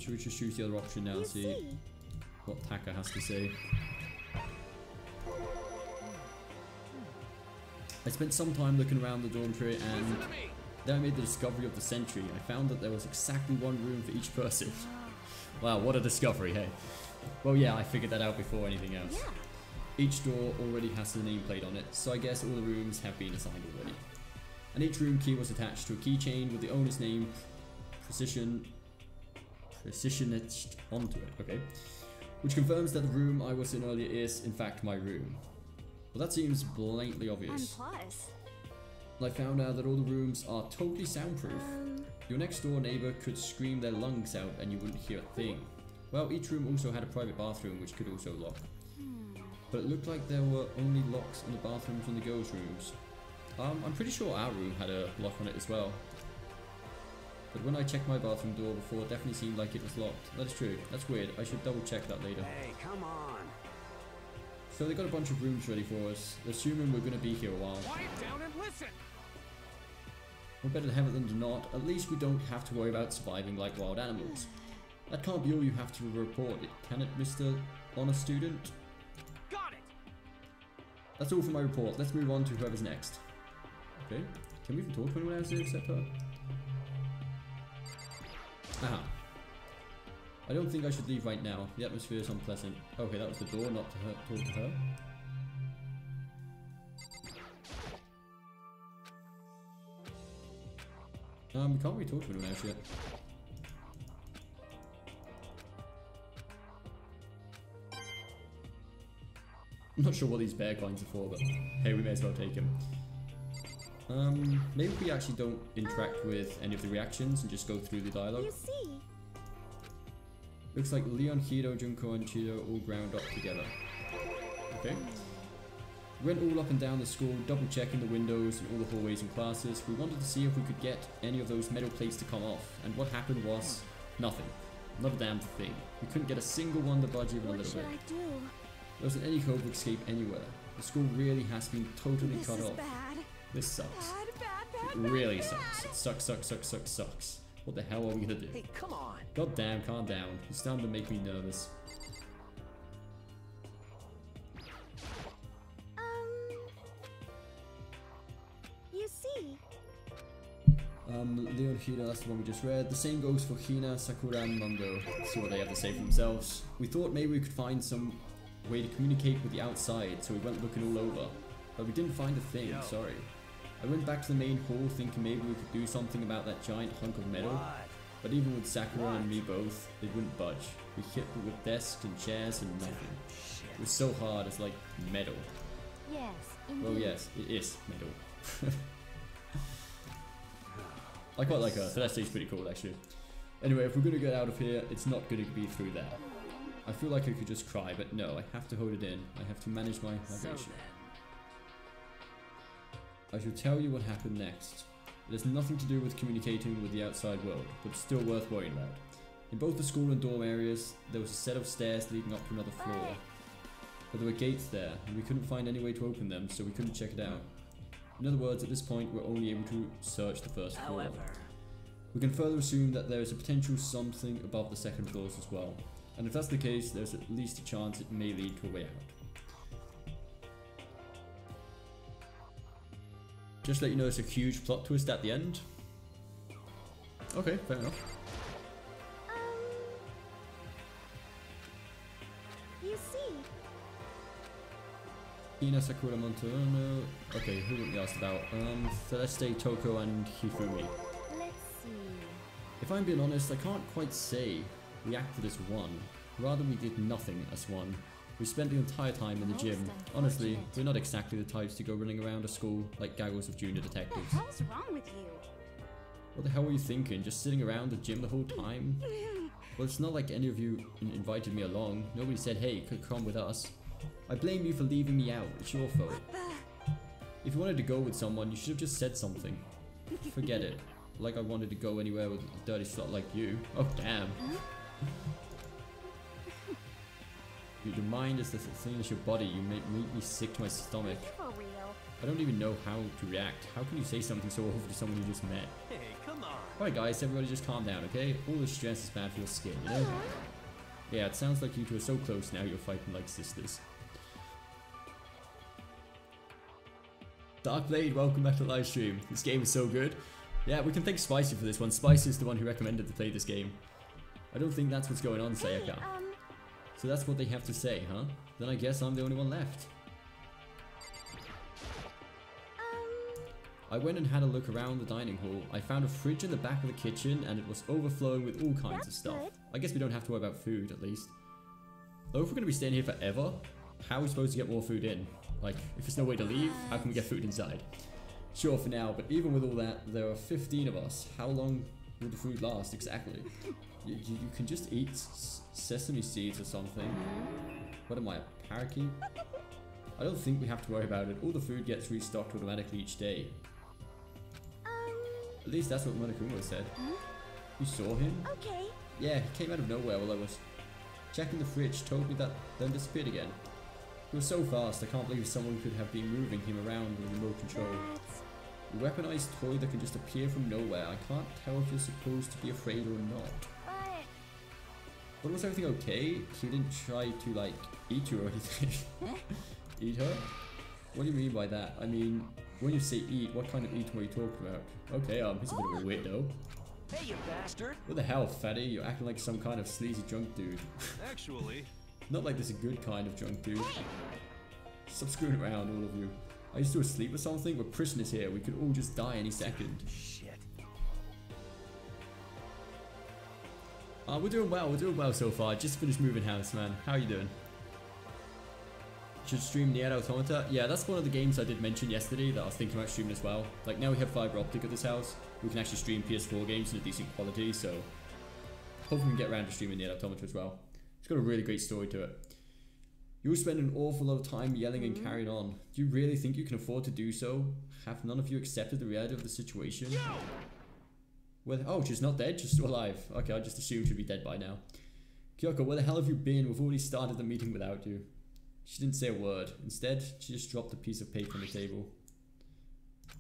Should we just choose the other option now and see what Taka has to say? I spent some time looking around the dormitory and then I made the discovery of the sentry. I found that there was exactly one room for each person. Wow, what a discovery, hey. Well, yeah, I figured that out before anything else. Yeah. Each door already has the nameplate on it, so I guess all the rooms have been assigned already. And each room key was attached to a keychain with the owner's name precision etched onto it, okay? Which confirms that the room I was in earlier is, in fact, my room. Well, that seems blatantly obvious. And plus... I found out that all the rooms are totally soundproof. Your next door neighbor could scream their lungs out and you wouldn't hear a thing. Well, each room also had a private bathroom which could also lock. But it looked like there were only locks on the bathrooms and the girls' rooms. I'm pretty sure our room had a lock on it as well. But when I checked my bathroom door before, it definitely seemed like it was locked. That is true. That's weird. I should double check that later. Hey, come on. So they got a bunch of rooms ready for us. They're assuming we're going to be here a while. Quiet down and listen. We're better to have it than to not. At least we don't have to worry about surviving like wild animals. That can't be all you have to report, can it, Mr. Honor Student? Got it. That's all for my report. Let's move on to whoever's next. Okay. Can we even talk to anyone else here except her? Aha. I don't think I should leave right now. The atmosphere is unpleasant. Okay, that was the door, not to her, talk to her. We can't really talk to anyone else yet. I'm not sure what these bear coins are for, but hey, we may as well take them. Maybe we actually don't interact with any of the reactions and just go through the dialogue. You see? Looks like Leon, Hiro, Junko, and Chido all ground up together. Okay. We went all up and down the school, double checking the windows and all the hallways and classes. We wanted to see if we could get any of those metal plates to come off, and what happened was nothing. Not a damn thing. We couldn't get a single one to budge even a little bit. What should I do? There wasn't any hope of escape anywhere. The school really has been totally cut off. Bad. This sucks. Bad, It really sucks. It sucks. What the hell are we gonna do? Hey, come on. God damn, calm down. You're starting to make me nervous. You see? Leon, Hina, that's the one we just read. The same goes for Hina, Sakura, and Mungo. See what they have to say for themselves. We thought maybe we could find some way to communicate with the outside, so we went looking all over. But we didn't find a thing, sorry. I went back to the main hall thinking maybe we could do something about that giant hunk of metal. But even with Sakura and me both, it wouldn't budge. We hit it with desks and chairs and nothing. It was so hard, it's like metal. Yes, indeed. Well, yes, it is metal. I quite like her, so that stays pretty cool actually. Anyway, if we're gonna get out of here, it's not gonna be through there. I feel like I could just cry, but no, I have to hold it in. I have to manage my vibration. I shall tell you what happened next. It has nothing to do with communicating with the outside world, but still worth worrying about. In both the school and dorm areas, there was a set of stairs leading up to another floor. But there were gates there, and we couldn't find any way to open them, so we couldn't check it out. In other words, at this point, we're only able to search the first floor. We can further assume that there is a potential something above the second floors as well. And if that's the case, there's at least a chance it may lead to a way out. Just let you know it's a huge plot twist at the end. Okay, fair enough. You see? Hina, Sakura, Montono. Okay, who wouldn't be asked about? Celeste, Toko, and Hifumi. Let's see. If I'm being honest, I can't quite say we acted as one. Rather, we did nothing as one. We spent the entire time in the gym. Honestly, we're not exactly the types to go running around a school like gaggles of junior detectives. What the hell's wrong with you? What the hell were you thinking? Just sitting around the gym the whole time? Well, it's not like any of you invited me along. Nobody said, hey, could come with us. I blame you for leaving me out. It's your fault. If you wanted to go with someone, you should have just said something. Forget it. Like I wanted to go anywhere with a dirty slut like you. Oh, damn. Your mind is the same as your body. You make me sick to my stomach. For real. I don't even know how to react. How can you say something so awful to someone you just met? Hey, come on. Alright guys, everybody just calm down, okay? All this stress is bad for your skin, you know? Yeah, it sounds like you two are so close now you're fighting like sisters. Dark Blade, welcome back to the live stream. This game is so good. Yeah, we can thank Spicy for this one. Spicy is the one who recommended to play this game. I don't think that's what's going on, Sayaka. So that's what they have to say, huh? Then I guess I'm the only one left. I went and had a look around the dining hall. I found a fridge in the back of the kitchen and it was overflowing with all kinds of stuff. Good. I guess we don't have to worry about food, at least. Though if we're going to be staying here forever, how are we supposed to get more food in? Like, if there's no way to leave, how can we get food inside? Sure for now, but even with all that, there are 15 of us. How long will the food last exactly? You can just eat sesame seeds or something. What am I, a parakeet? I don't think we have to worry about it. All the food gets restocked automatically each day. At least that's what Monokuma said. You saw him? Okay. Yeah, he came out of nowhere while I was checking the fridge, told me that, then disappeared again. He was so fast, I can't believe someone could have been moving him around with remote control. A weaponized toy that can just appear from nowhere. I can't tell if you're supposed to be afraid or not. But was everything okay? He didn't try to, like, eat you or anything. Eat her? What do you mean by that? I mean, when you say eat, what kind of eat were you talking about? Okay, he's a bit of a weirdo. Hey, you bastard! What the hell, fatty? You're acting like some kind of sleazy drunk dude. Actually... Not like this a good kind of drunk dude. Stop screwing around, all of you. Are you still asleep or something? We're prisoners here. We could all just die any second. Shit. We're doing well so far. Just finished moving house, man. How are you doing? Should stream Nier Automata? Yeah, that's one of the games I did mention yesterday that I was thinking about streaming as well. Like, now we have fiber optic at this house. We can actually stream PS4 games in a decent quality, so hopefully we can get around to streaming Nier Automata as well. It's got a really great story to it. You will spend an awful lot of time yelling and carrying on. Do you really think you can afford to do so? Have none of you accepted the reality of the situation? Well, oh, she's not dead, she's still alive. Okay, I just assumed she'd be dead by now. Kyoko, where the hell have you been? We've already started the meeting without you. She didn't say a word. Instead, she just dropped a piece of paper on the table.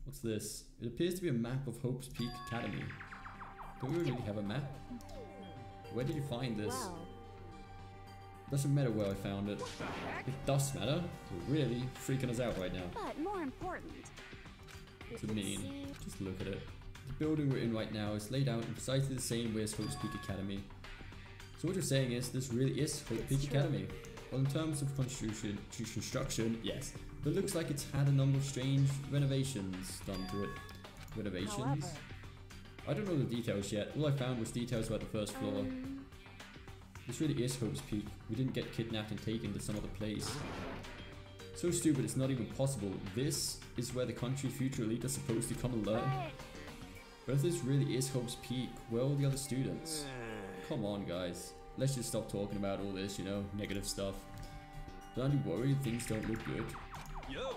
What's this? It appears to be a map of Hope's Peak Academy. Don't we really have a map? Where did you find this? Wow. Doesn't matter where I found it. It does matter. You're really freaking us out right now. But more important, What do you mean? Just look at it. The building we're in right now is laid out in precisely the same way as Hope's Peak Academy. So what you're saying is this really is Hope's Peak Academy. Well, in terms of construction, yes. But it looks like it's had a number of strange renovations done to it. Renovations? However, I don't know the details yet. All I found was details about the first floor. This really is Hope's Peak. We didn't get kidnapped and taken to some other place. So stupid it's not even possible. This is where the country's future elite are supposed to come and learn. But if this really is Hope's Peak, where are all the other students? Come on guys. Let's just stop talking about all this, you know, negative stuff. But aren't you worried things don't look good? Yo!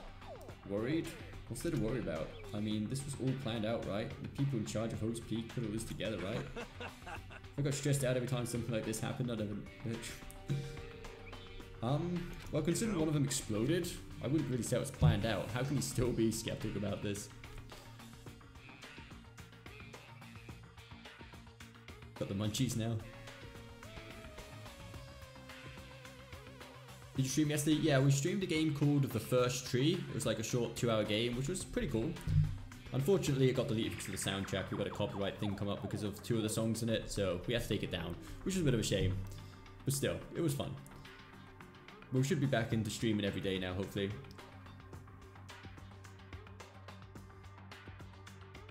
Worried? What's there to worry about? I mean, this was all planned out, right? The people in charge of Hope's Peak put all this together, right? I got stressed out every time something like this happened. I'd ever... well, considering one of them exploded, I wouldn't really say it was planned out. How can you still be skeptic about this? Got the munchies now. Did you stream yesterday? Yeah, we streamed a game called The First Tree. It was like a short 2-hour game, which was pretty cool. Unfortunately, it got deleted because of the soundtrack. We got a copyright thing come up because of 2 of the songs in it, so we had to take it down, which is a bit of a shame. But still, it was fun. But we should be back into streaming every day now, hopefully.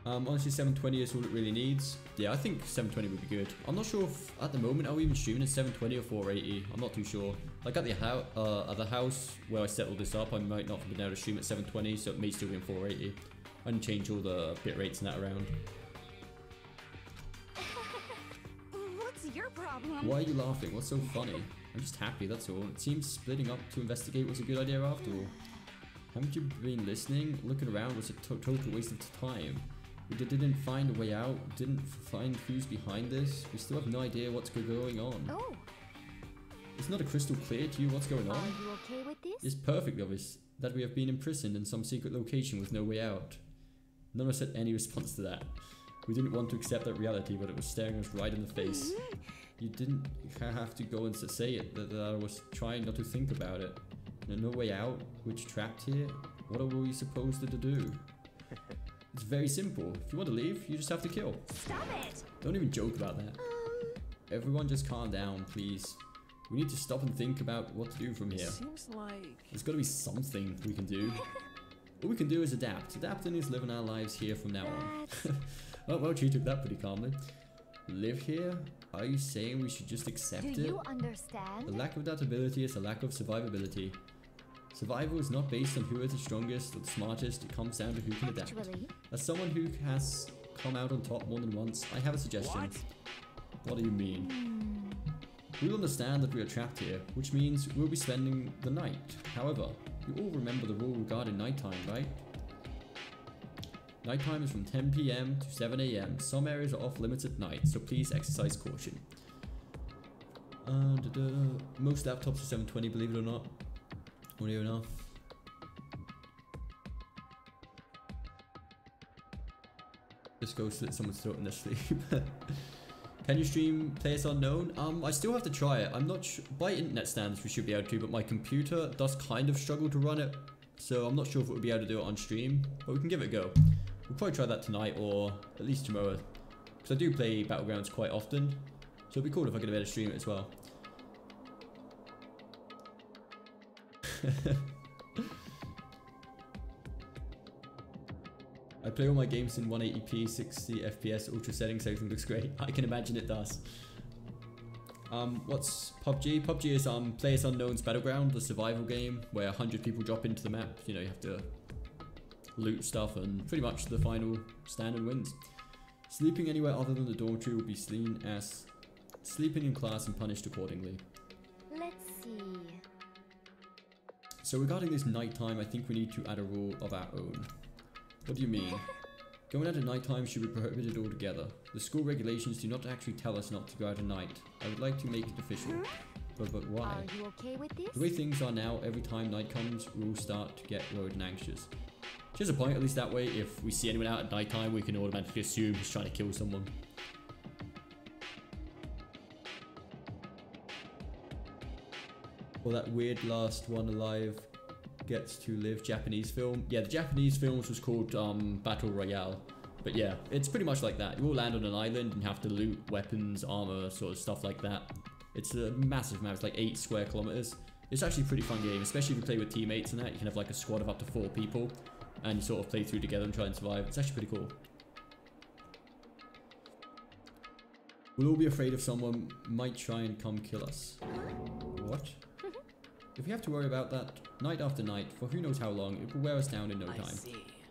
Honestly, 720 is all it really needs. Yeah, I think 720 would be good. I'm not sure if at the moment are we even streaming at 720 or 480. I'm not too sure. Like at the other house where I settled this up, I might not have been able to stream at 720, so it may still be in 480. I didn't change all the bit rates and that around. what's your problem? Why are you laughing? What's so funny? I'm just happy, that's all. It seems splitting up to investigate was a good idea after all. Haven't you been listening? Looking around was a total waste of time. We didn't find a way out, didn't find who's behind this. We still have no idea what's going on. Oh. It's not a crystal clear to you what's going on. Are you okay with this? It's perfectly obvious that we have been imprisoned in some secret location with no way out. None of us had any response to that. We didn't want to accept that reality, but it was staring us right in the face. You didn't have to go and say it, that I was trying not to think about it. No way out, we're trapped here. What are we supposed to do? It's very simple. If you want to leave, you just have to kill. Stop it! Don't even joke about that. Everyone just calm down, please. We need to stop and think about what to do from here. Seems like... There's got to be something we can do. All we can do is adapt. Adapting is living our lives here from now on. Oh, well, she took that pretty calmly. Live here? Are you saying we should just accept it? Do you understand? A lack of adaptability is a lack of survivability. Survival is not based on who is the strongest or the smartest, it comes down to who can adapt. As someone who has come out on top more than once, I have a suggestion. What do you mean? We'll understand that we are trapped here, which means we'll be spending the night. However, you all remember the rule regarding nighttime, right? Nighttime is from 10 PM to 7 AM. Some areas are off limits at night, so please exercise caution. Most laptops are 720, believe it or not. Only enough. Just go slit someone's throat in their sleep. Can you stream Players Unknown? I still have to try it. I'm not sure. By internet standards, we should be able to, but my computer does kind of struggle to run it. So I'm not sure if we'll be able to do it on stream, but we can give it a go. We'll probably try that tonight or at least tomorrow. Because I do play Battlegrounds quite often. So it'd be cool if I could be able to stream it as well. I play all my games in 180p, 60 FPS, ultra settings, everything looks great. I can imagine it does. What's PUBG? PUBG is Players Unknown's Battleground, the survival game where 100 people drop into the map. You know, you have to loot stuff and pretty much the final standard wins. Sleeping anywhere other than the dormitory will be seen as sleeping in class and punished accordingly. Let's see. So regarding this nighttime, I think we need to add a rule of our own. What do you mean? Going out at nighttime should be prohibited altogether. The school regulations do not actually tell us not to go out at night. I would like to make it official. But why? Are you okay with this? The way things are now, every time night comes, we'll start to get worried and anxious. She has a point, at least that way, if we see anyone out at nighttime, we can automatically assume he's trying to kill someone. Or that weird last one alive gets to live Japanese film. Yeah, the Japanese films was called Battle Royale. But yeah, it's pretty much like that. You all land on an island and have to loot weapons, armor, sort of stuff like that. It's a massive map, it's like 8 square kilometers. It's actually a pretty fun game, especially if you play with teammates and that. You can have like a squad of up to 4 people and you sort of play through together and try and survive. It's actually pretty cool. We'll all be afraid of someone might try and come kill us. What? If we have to worry about that night after night for who knows how long, it will wear us down in no time.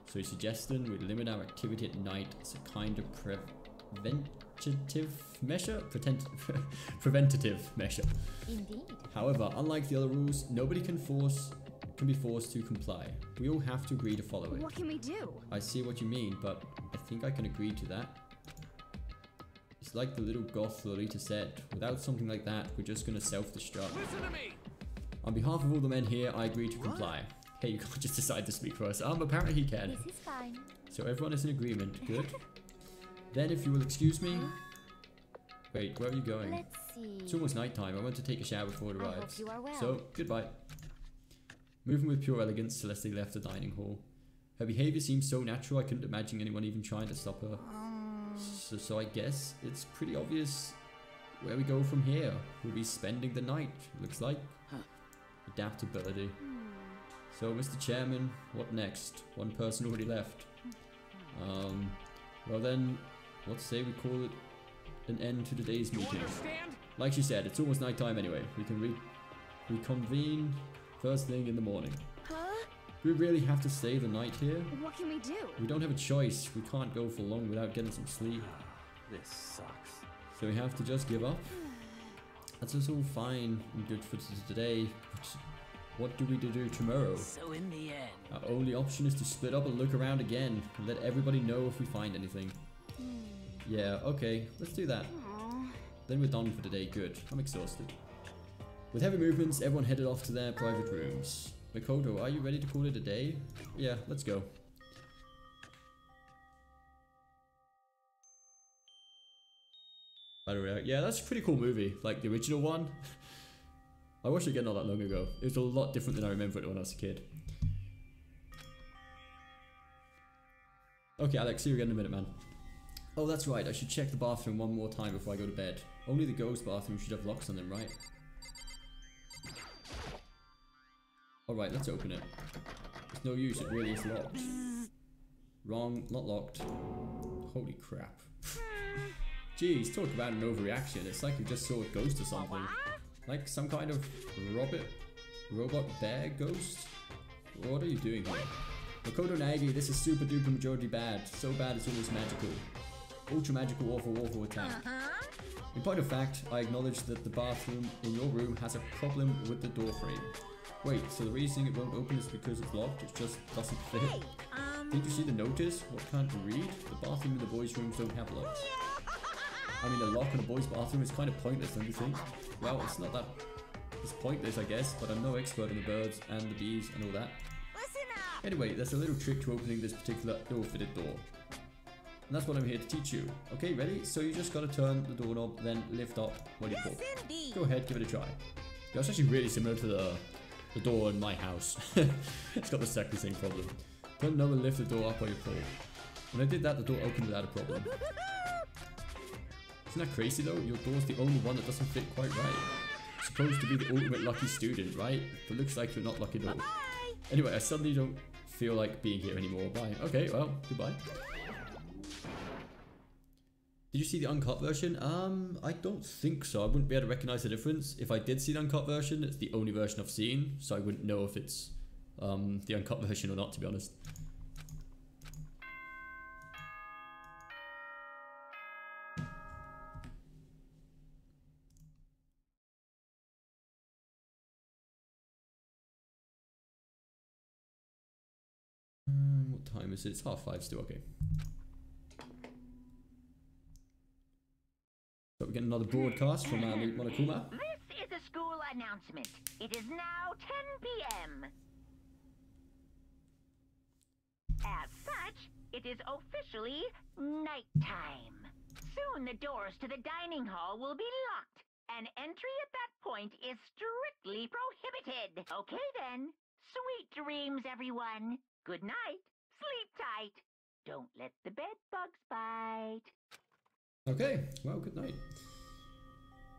So he's suggesting we limit our activity at night as a kind of preventative measure? Preventative measure. Indeed. However, unlike the other rules, nobody can be forced to comply. We all have to agree to follow it. What can we do? I see what you mean, but I think I can agree to that. It's like the little goth Lolita said, without something like that, we're just gonna self-destruct. Listen to me! On behalf of all the men here, I agree to comply. Hey, you can't just decide to speak for us. Apparently he can. This is fine. So everyone is in agreement. Good. Then if you will excuse me... Wait, where are you going? Let's see. It's almost nighttime. I want to take a shower before it I hope arrives. you are well. So, goodbye. Moving with pure elegance, Celeste left the dining hall. Her behavior seemed so natural, I couldn't imagine anyone even trying to stop her. So I guess it's pretty obvious where we go from here. We'll be spending the night, looks like. Adaptability. So, Mr. Chairman, what next? One person already left. Well then, let's say we call it an end to today's meeting. Like she said, it's almost nighttime anyway. We can reconvene first thing in the morning. Huh? Do we really have to stay the night here? What can we do? We don't have a choice. We can't go for long without getting some sleep. This sucks. So we have to just give up? That's just all fine and good for today, but what do we do tomorrow? So in the end, Our only option is to split up and look around again and let everybody know if we find anything. Yeah, okay, let's do that. Then we're done for today. Good. I'm exhausted. With heavy movements, everyone headed off to their private rooms. Makoto, are you ready to call it a day? Yeah, let's go. Yeah, that's a pretty cool movie, like the original one. I watched it again not that long ago. It was a lot different than I remember it when I was a kid. Okay, Alex, see you again in a minute, man. Oh, that's right, I should check the bathroom one more time before I go to bed. Only the ghost bathroom should have locks on them, right? Alright, let's open it. There's no use, it really is locked. Wrong, not locked. Holy crap. Jeez, talk about an overreaction. It's like you just saw a ghost or something. Like some kind of robot bear ghost? What are you doing here? Makoto Nagi, this is super duper majority bad. So bad it's almost magical. Ultra magical awful attack. In point of fact, I acknowledge that the bathroom in your room has a problem with the door frame. Wait, so the reason it won't open is because it's locked? It just doesn't fit? Hey, Didn't you see the notice? What can't you read? The bathroom and the boys' rooms don't have locks. I mean, a lock in a boys' bathroom is kind of pointless, don't you think? Well, it's not that... It's pointless, I guess, but I'm no expert in the birds and the bees and all that. Listen up! Anyway, there's a little trick to opening this particular ill-fitted door. And that's what I'm here to teach you. Okay, ready? So you just gotta turn the doorknob, then lift up what you pull. Indeed. Go ahead, give it a try. Yeah, it's actually really similar to the door in my house. It's got the exactly same problem. Turn the knob and lift the door up while you pull. When I did that, the door opened without a problem. Isn't that crazy though? Your door's the only one that doesn't fit quite right. Supposed to be the ultimate lucky student, right? But looks like you're not lucky at all. Anyway, I suddenly don't feel like being here anymore. Bye. Okay, well, goodbye. Did you see the uncut version? I don't think so. I wouldn't be able to recognize the difference. If I did see the uncut version, it's the only version I've seen, so I wouldn't know if it's the uncut version or not, to be honest. What time is it? It's 5:30 still, okay. So we're getting another broadcast from Monokuma. This is a school announcement. It is now 10 p.m. As such, it is officially nighttime. Soon the doors to the dining hall will be locked, and entry at that point is strictly prohibited. Okay then. Sweet dreams, everyone. Good night. Sleep tight. Don't let the bed bugs bite. Okay, well, good night.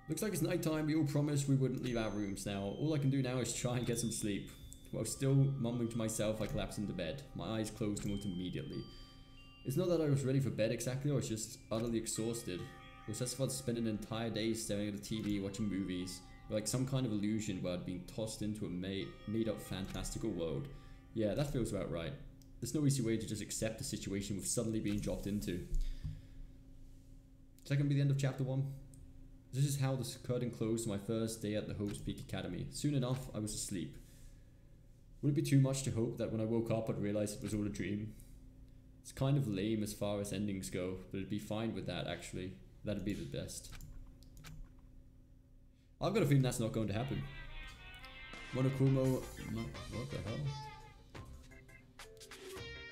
Looks like it's nighttime. We all promised we wouldn't leave our rooms now. All I can do now is try and get some sleep. While still mumbling to myself, I collapsed into bed. My eyes closed almost immediately. It's not that I was ready for bed exactly, I was just utterly exhausted. It was as if I'd spent an entire day staring at the TV, watching movies, like some kind of illusion where I'd been tossed into a made-up fantastical world. Yeah, that feels about right. There's no easy way to just accept the situation we've suddenly been dropped into. Is that going to be the end of chapter 1? This is how the curtain closed on my first day at the Hope's Peak Academy. Soon enough, I was asleep. Would it be too much to hope that when I woke up I'd realize it was all a dream? It's kind of lame as far as endings go, but it'd be fine with that actually. That'd be the best. I've got a feeling that's not going to happen. Monokuma... What the hell?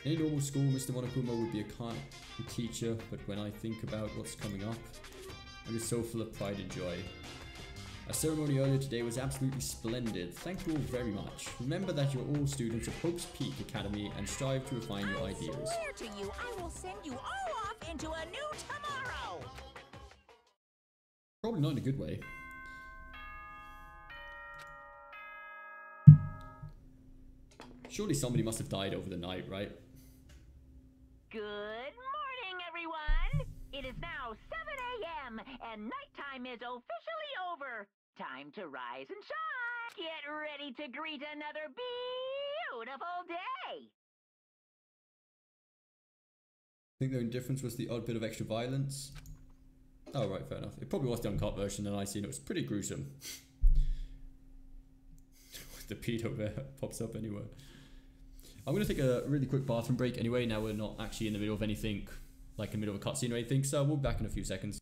In any normal school, Mr. Monokuma would be a kind teacher, but when I think about what's coming up, I'm just so full of pride and joy. Our ceremony earlier today was absolutely splendid. Thank you all very much. Remember that you're all students of Hope's Peak Academy and strive to refine your ideas. I swear to you, I will send you all off into a new tomorrow! Probably not in a good way. Surely somebody must have died over the night, right? Good morning, everyone! It is now 7 a.m. and nighttime is officially over. Time to rise and shine. Get ready to greet another beautiful day. I think the only difference was the odd bit of extra violence. Oh, right, fair enough. It probably was the uncut version, and I seen it was pretty gruesome. The pedo bear pops up anywhere. I'm going to take a really quick bathroom break anyway. Now we're not actually in the middle of anything, like in the middle of a cutscene or anything, so we'll be back in a few seconds.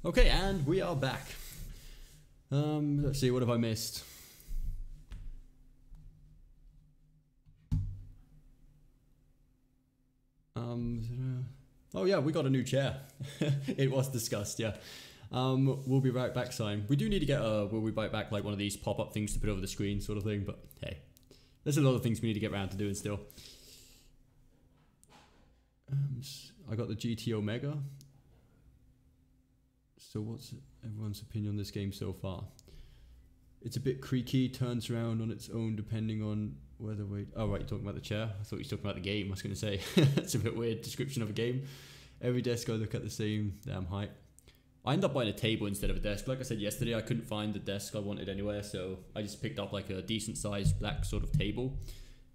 Okay, and we are back. Let's see, what have I missed? Oh yeah, we got a new chair. It was discussed, yeah. We'll be right back sign. We do need to get a we'll be right back, like one of these pop-up things to put over the screen sort of thing, but hey. There's a lot of things we need to get around to doing still. I got the GT Omega. So what's everyone's opinion on this game so far? It's a bit creaky, turns around on its own depending on whether we... Oh right, you're talking about the chair? I thought you were talking about the game, I was going to say. That's a bit weird description of a game. Every desk I look at the same damn height. I ended up buying a table instead of a desk. Like I said yesterday, I couldn't find the desk I wanted anywhere, so I just picked up like a decent sized black sort of table.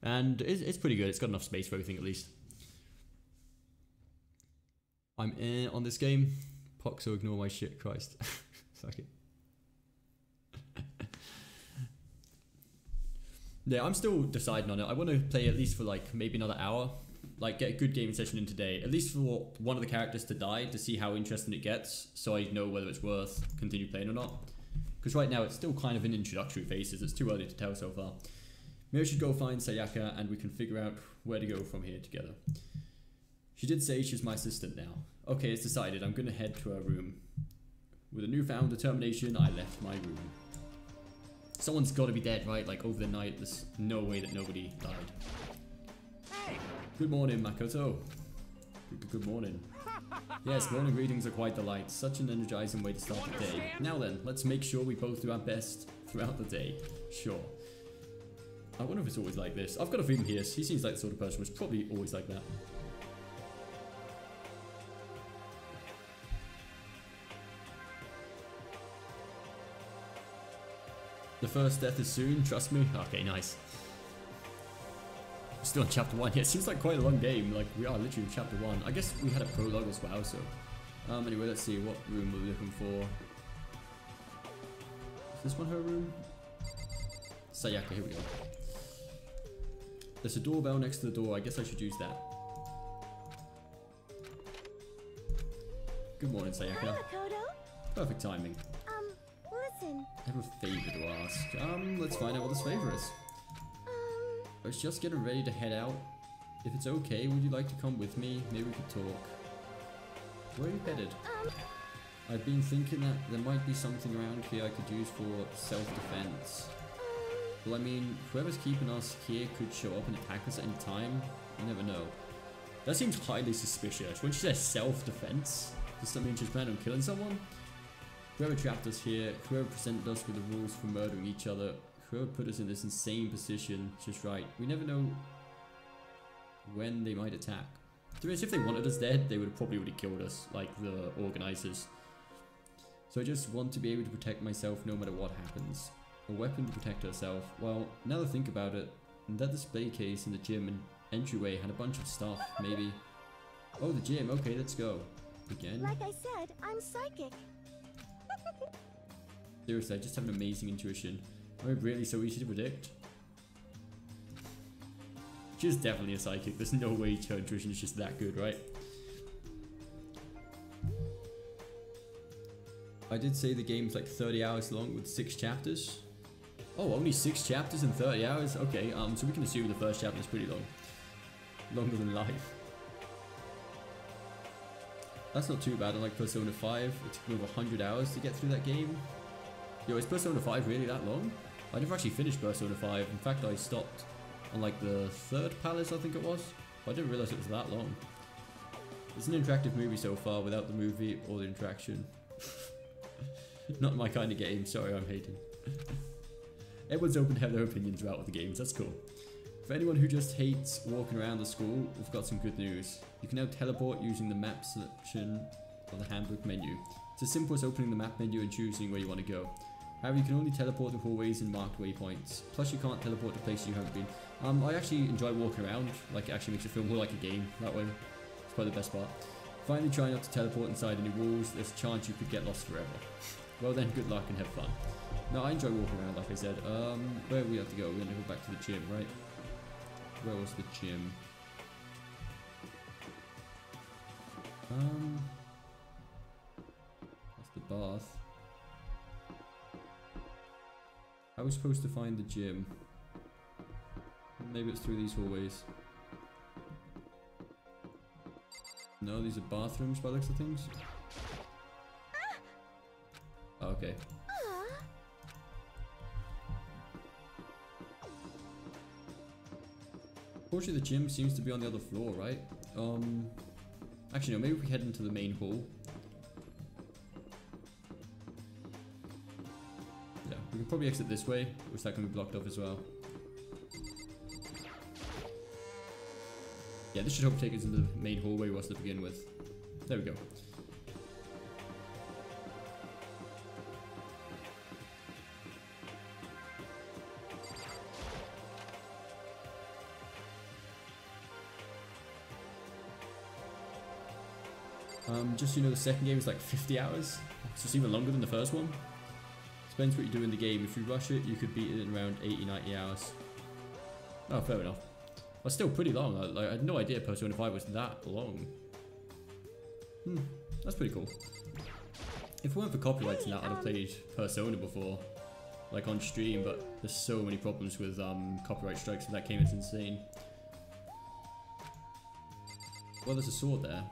And it's pretty good, it's got enough space for everything at least. I'm in on this game. Pox, so ignore my shit, Christ. Suck it. Yeah, I'm still deciding on it. I want to play at least for like maybe another hour. Like get a good gaming session in today. At least for one of the characters to die to see how interesting it gets. So I know whether it's worth continue playing or not. Because right now it's still kind of in introductory phases. It's too early to tell so far. Maybe I should go find Sayaka and we can figure out where to go from here together. She did say she's my assistant now. Okay, it's decided. I'm going to head to her room. With a newfound determination, I left my room. Someone's got to be dead, right? Like over the night, there's no way that nobody died. Hey! Good morning, Makoto. Good morning. Yes, morning greetings are quite the light. Such an energizing way to start the day. Now then, let's make sure we both do our best throughout the day. Sure. I wonder if it's always like this. I've got a feeling he is. He seems like the sort of person who's probably always like that. The first death is soon, trust me. Okay, nice. Still on chapter 1. Yeah, it seems like quite a long game. Like, we are literally in chapter 1. I guess we had a prologue as well, so... anyway, let's see what room we're looking for. Is this one her room? Sayaka, here we go. There's a doorbell next to the door. I guess I should use that. Good morning, Sayaka. Hi, Makoto. Perfect timing. Listen. I have a favor to ask. Let's find out what this favor is. I was just getting ready to head out. If it's okay, would you like to come with me? Maybe we could talk. Where are you headed? I've been thinking that there might be something around here I could use for self-defense. Well, I mean, whoever's keeping us here could show up and attack us at any time. You never know. That seems highly suspicious. When she says self-defense, does that mean she's planning on killing someone? Whoever trapped us here, whoever presented us with the rules for murdering each other, whoever put us in this insane position, just right. We never know when they might attack. To be honest, if they wanted us dead, they would probably killed us, like the organizers. So I just want to be able to protect myself no matter what happens. A weapon to protect herself. Well, now that I think about it, that display case in the gym and entryway had a bunch of stuff, maybe. Oh, the gym, okay, let's go. Again? Like I said, I'm psychic. Seriously, I just have an amazing intuition. Am I really so easy to predict? She's definitely a psychic. There's no way her intuition is just that good, right? I did say the game's like 30 hours long with 6 chapters. Oh, only 6 chapters in 30 hours? Okay, so we can assume the first chapter is pretty long. Longer than life. That's not too bad. Unlike Persona 5, it took me over 100 hours to get through that game. Yo, is Persona 5 really that long? I never actually finished Persona 5. In fact, I stopped on like the 3rd palace, I think it was. I didn't realize it was that long. It's an interactive movie so far without the movie or the interaction. Not my kind of game. Sorry, I'm hating. Everyone's open to have their opinions about the games. That's cool. For anyone who just hates walking around the school, we've got some good news. You can now teleport using the map selection of the handbook menu. It's as simple as opening the map menu and choosing where you want to go. However, you can only teleport to hallways and marked waypoints. Plus, you can't teleport to places you haven't been. I actually enjoy walking around. Like, it actually makes it feel more like a game that way. It's probably the best part. Finally, try not to teleport inside any walls. There's a chance you could get lost forever. Well then, good luck and have fun. No, I enjoy walking around, like I said. Where do we have to go? We're going to go back to the gym, right? Where was the gym? That's the bath. I was supposed to find the gym. Maybe it's through these hallways. No, these are bathrooms by the looks of things. Oh, okay. Fortunately, the gym seems to be on the other floor, right? Actually, no, maybe if we head into the main hall. Yeah, we can probably exit this way, which that can be blocked off as well. Yeah, this should hopefully take us into the main hallway was to begin with. There we go. Just so you know, the second game is like 50 hours, so it's even longer than the first one. Depends what you do in the game. If you rush it, you could beat it in around 80-90 hours. Oh, fair enough. But still pretty long. I had no idea Persona 5 was that long. That's pretty cool. If it weren't for copyrights and that, I'd have played Persona before, like on stream, but there's so many problems with copyright strikes with that game, it's insane. Well, there's a sword there.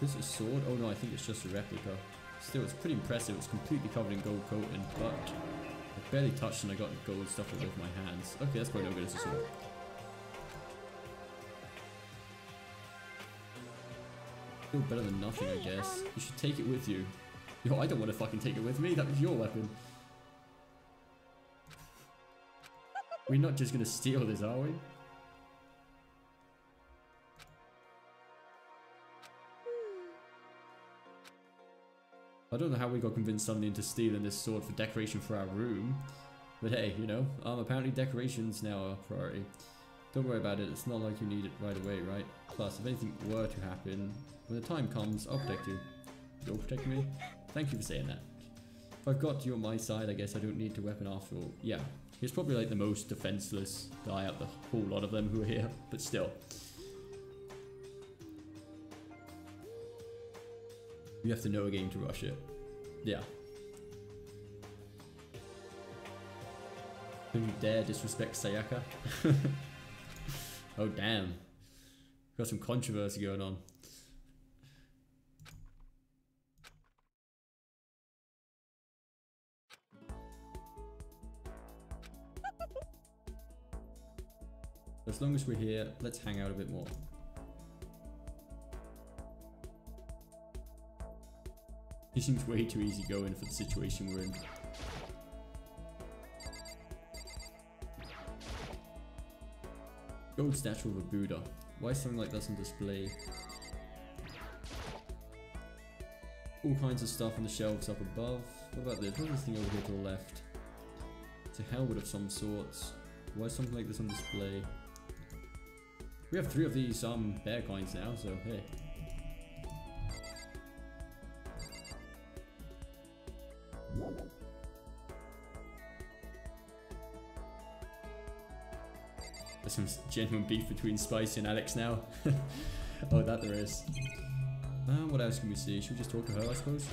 This is a sword? Oh no, I think it's just a replica. Still, it's pretty impressive. It's completely covered in gold coating, but I barely touched and I got gold stuff all over my hands. Okay, that's probably no good as a sword. Still better than nothing, I guess. You should take it with you. Yo, I don't want to fucking take it with me. That was your weapon. We're not just gonna steal this, are we? I don't know how we got convinced suddenly into stealing this sword for decoration for our room. But hey, you know, apparently decorations now are a priority. Don't worry about it, it's not like you need it right away, right? Plus, if anything were to happen, when the time comes, I'll protect you. You'll protect me? Thank you for saying that. If I've got you on my side, I guess I don't need a weapon after all. Yeah, he's probably like the most defenseless guy out of the whole lot of them who are here, but still. You have to know a game to rush it. Yeah. Don't you dare disrespect Sayaka. Oh damn. Got some controversy going on. As long as we're here, let's hang out a bit more. He seems way too easygoing for the situation we're in. Gold statue of a Buddha. Why is something like this on display? All kinds of stuff on the shelves up above. What about this? What's this thing over here to the left? It's a helmet of some sorts. Why is something like this on display? We have 3 of these bear coins now, so hey. There's some genuine beef between Spicy and Alex now. Oh, that there is. What else can we see? Should we just talk to her, I suppose?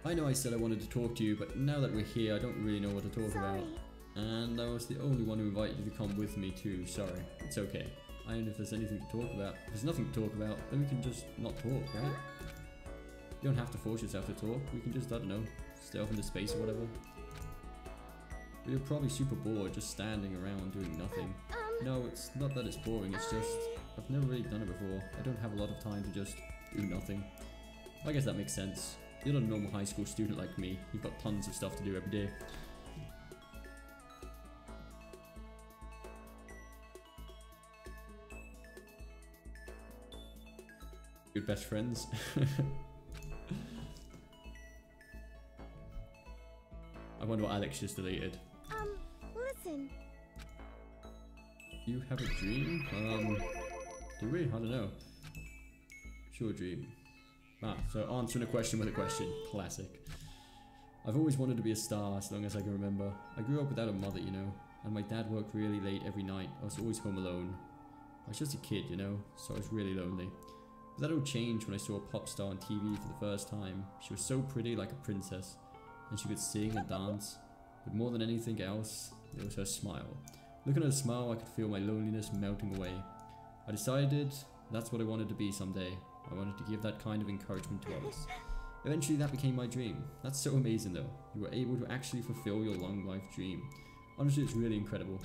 I know I said I wanted to talk to you, but now that we're here, I don't really know what to talk about. And I was the only one who invited you to come with me too, sorry. It's okay. I don't know if there's anything to talk about. If there's nothing to talk about, then we can just not talk, right? You don't have to force yourself to talk. We can just, I don't know, stay off into space or whatever. But you're probably super bored just standing around doing nothing. No, it's not that it's boring, it's just I've never really done it before. I don't have a lot of time to just do nothing. I guess that makes sense. You're not a normal high school student like me. You've got tons of stuff to do every day. Good best friends. I wonder what Alex just deleted. Listen. You have a dream? Do we? I don't know. Sure dream. So answering a question with a question. Classic. I've always wanted to be a star as long as I can remember. I grew up without a mother, you know, and my dad worked really late every night. I was always home alone. I was just a kid, you know, so I was really lonely. But that all changed when I saw a pop star on TV for the first time. She was so pretty, like a princess, and she could sing and dance. But more than anything else, it was her smile. Looking at her smile, I could feel my loneliness melting away. I decided that's what I wanted to be someday. I wanted to give that kind of encouragement to others. Eventually that became my dream. That's so amazing though. You were able to actually fulfill your long life dream. Honestly, it's really incredible.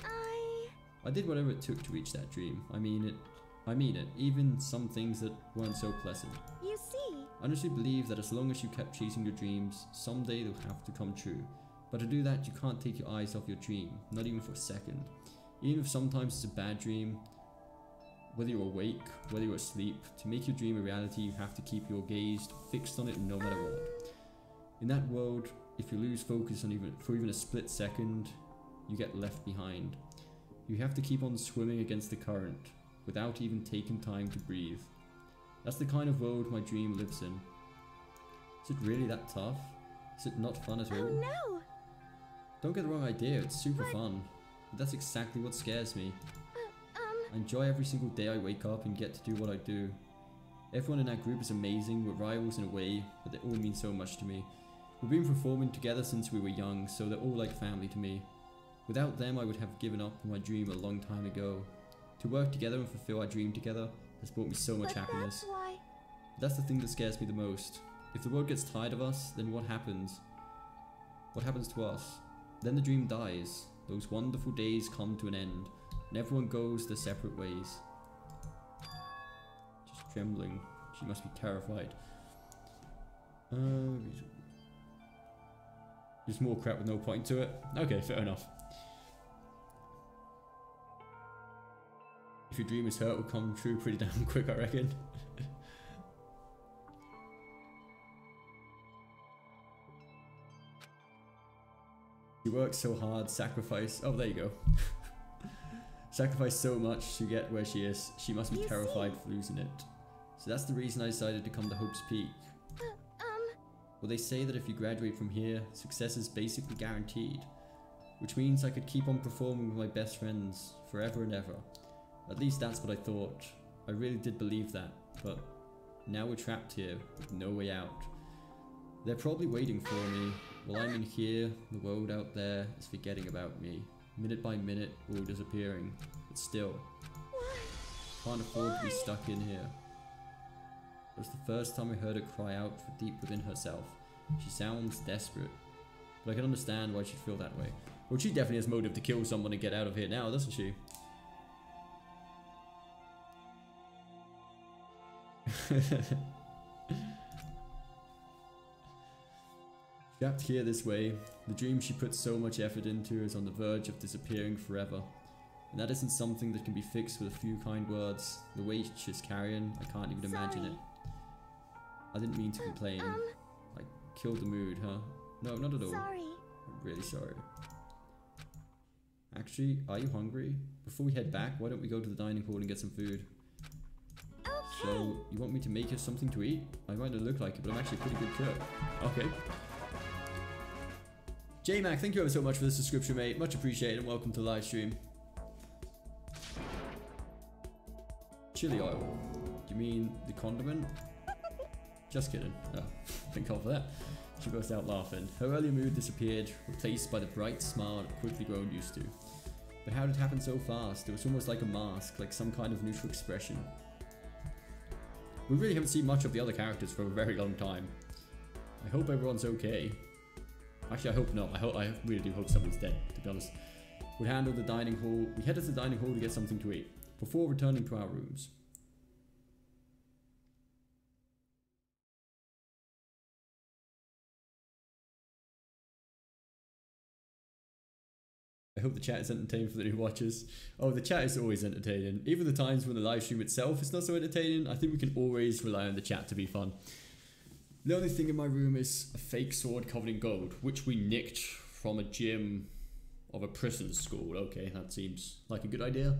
I did whatever it took to reach that dream. I mean it, even some things that weren't so pleasant. You see? I honestly believe that as long as you kept chasing your dreams, someday they'll have to come true. But to do that, you can't take your eyes off your dream, not even for a second. Even if sometimes it's a bad dream, whether you're awake, whether you're asleep, to make your dream a reality, you have to keep your gaze fixed on it no matter what. In that world, if you lose focus on for even a split second, you get left behind. You have to keep on swimming against the current, without even taking time to breathe. That's the kind of world my dream lives in. Is it really that tough? Is it not fun at all? Oh no! Don't get the wrong idea, it's super fun. But that's exactly what scares me. I enjoy every single day I wake up and get to do what I do. Everyone in our group is amazing, we're rivals in a way, but they all mean so much to me. We've been performing together since we were young, so they're all like family to me. Without them, I would have given up on my dream a long time ago. To work together and fulfill our dream together has brought me so much happiness. That's why. That's the thing that scares me the most. If the world gets tired of us, then what happens? What happens to us? Then the dream dies. Those wonderful days come to an end, and everyone goes their separate ways. Just trembling. She must be terrified. Just more crap with no point to it. Okay, fair enough. If your dream is hurt, it will come true pretty damn quick, I reckon. She works so hard, sacrifice. Oh, there you go. Sacrificed so much to get where she is. She must be terrified for losing it. So that's the reason I decided to come to Hope's Peak. Well, they say that if you graduate from here, success is basically guaranteed. Which means I could keep on performing with my best friends forever and ever. At least that's what I thought. I really did believe that, but now we're trapped here with no way out. They're probably waiting for me. While I'm in here, the world out there is forgetting about me. Minute by minute, all disappearing. But still, can't afford to be stuck in here. It was the first time I heard her cry out from deep within herself. She sounds desperate, but I can understand why she'd feel that way. Well, she definitely has motive to kill someone and get out of here now, doesn't she? Trapped here this way, the dream she put so much effort into is on the verge of disappearing forever. And that isn't something that can be fixed with a few kind words. The way she's carrying, I can't even imagine it. I didn't mean to complain. I killed the mood, huh? No, not at all. Sorry. I'm really sorry. Actually, are you hungry? Before we head back, why don't we go to the dining hall and get some food? Okay. So, you want me to make you something to eat? I might not look like it, but I'm actually a pretty good cook. Okay. J-Mac, thank you ever so much for the subscription, mate. Much appreciated, and welcome to the live stream. Chili oil. Do you mean the condiment? Just kidding. Oh, thank God for that. She burst out laughing. Her earlier mood disappeared, replaced by the bright smile I'd quickly grown used to. But how did it happen so fast? It was almost like a mask, like some kind of neutral expression. We really haven't seen much of the other characters for a very long time. I hope everyone's okay. Actually, I hope not. I really do hope someone's dead, to be honest. We handled the dining hall. We headed to the dining hall to get something to eat, before returning to our rooms. I hope the chat is entertaining for the new watchers. Oh, the chat is always entertaining. Even the times when the live stream itself is not so entertaining, I think we can always rely on the chat to be fun. The only thing in my room is a fake sword covered in gold, which we nicked from a gym of a prison school. Okay, that seems like a good idea.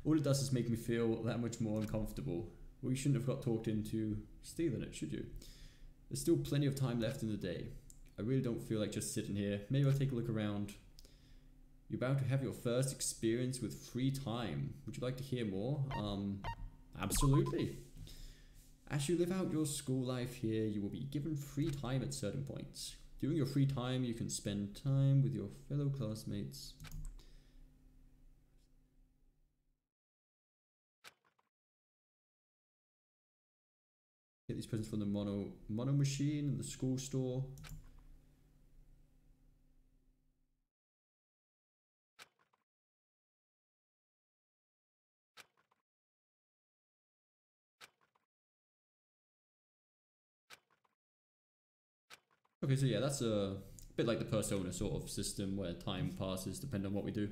All it does is make me feel that much more uncomfortable. Well, you shouldn't have got talked into stealing it, should you? There's still plenty of time left in the day. I really don't feel like just sitting here. Maybe I'll take a look around. You're about to have your first experience with free time. Would you like to hear more? Absolutely. As you live out your school life here, you will be given free time at certain points. During your free time, you can spend time with your fellow classmates. Get these presents from the mono machine in the school store. Okay, so yeah, that's a bit like the Persona sort of system where time passes depending on what we do.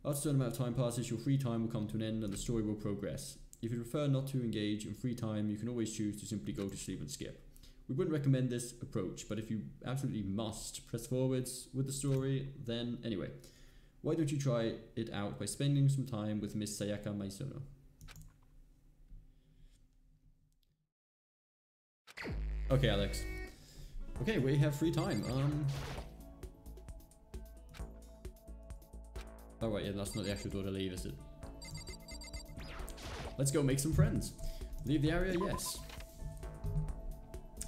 After a certain amount of time passes, your free time will come to an end and the story will progress. If you prefer not to engage in free time, you can always choose to simply go to sleep and skip. We wouldn't recommend this approach, but if you absolutely must press forwards with the story, then anyway. Why don't you try it out by spending some time with Miss Sayaka Maisono? Okay, Alex. Okay, we have free time. Oh right, yeah, that's not the actual door to leave, is it? Let's go make some friends. Leave the area, yes.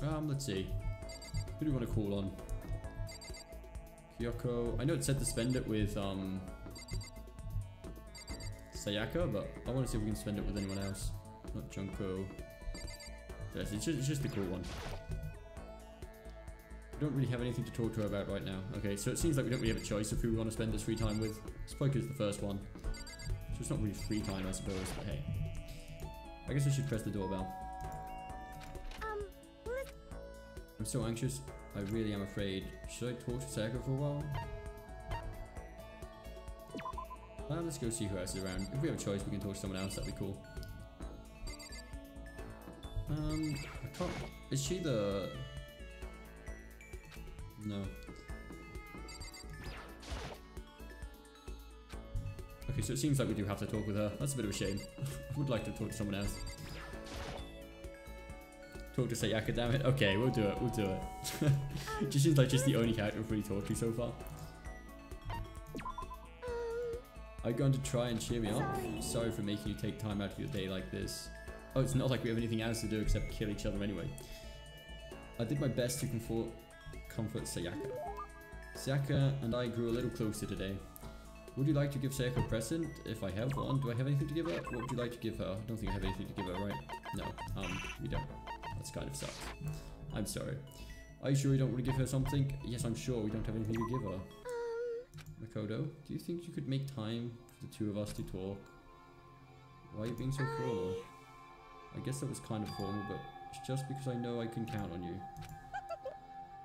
Let's see. Who do we want to call on? Kyoko. I know it said to spend it with Sayaka, but I want to see if we can spend it with anyone else. Not Junko. Yes, it's just a cool one. We don't really have anything to talk to her about right now. Okay, so it seems like we don't really have a choice of who we want to spend this free time with. Spike is the first one. So it's not really free time, I suppose, but hey. I guess I should press the doorbell. I'm so anxious. I really am afraid. Should I talk to Sayaka for a while? Let's go see who else is around. If we have a choice, we can talk to someone else. That'd be cool. I can't... Is she the... No. Okay, so it seems like we do have to talk with her. That's a bit of a shame. I would like to talk to someone else. Talk to Sayaka, damn it. Okay, we'll do it. We'll do it. She seems like just the only character we've really talked to so far. Are you going to try and cheer me up? Sorry for making you take time out of your day like this. Oh, it's not like we have anything else to do except kill each other anyway. I did my best to comfort Sayaka. Sayaka and I grew a little closer today. Would you like to give Sayaka a present? If I have one, do I have anything to give her? What would you like to give her? I don't think I have anything to give her, right? No, we don't. That's kind of sucks. I'm sorry. Are you sure you don't want to give her something? Yes, I'm sure we don't have anything to give her. Makoto, do you think you could make time for the two of us to talk? Why are you being so formal? I guess that was kind of formal, but it's just because I know I can count on you.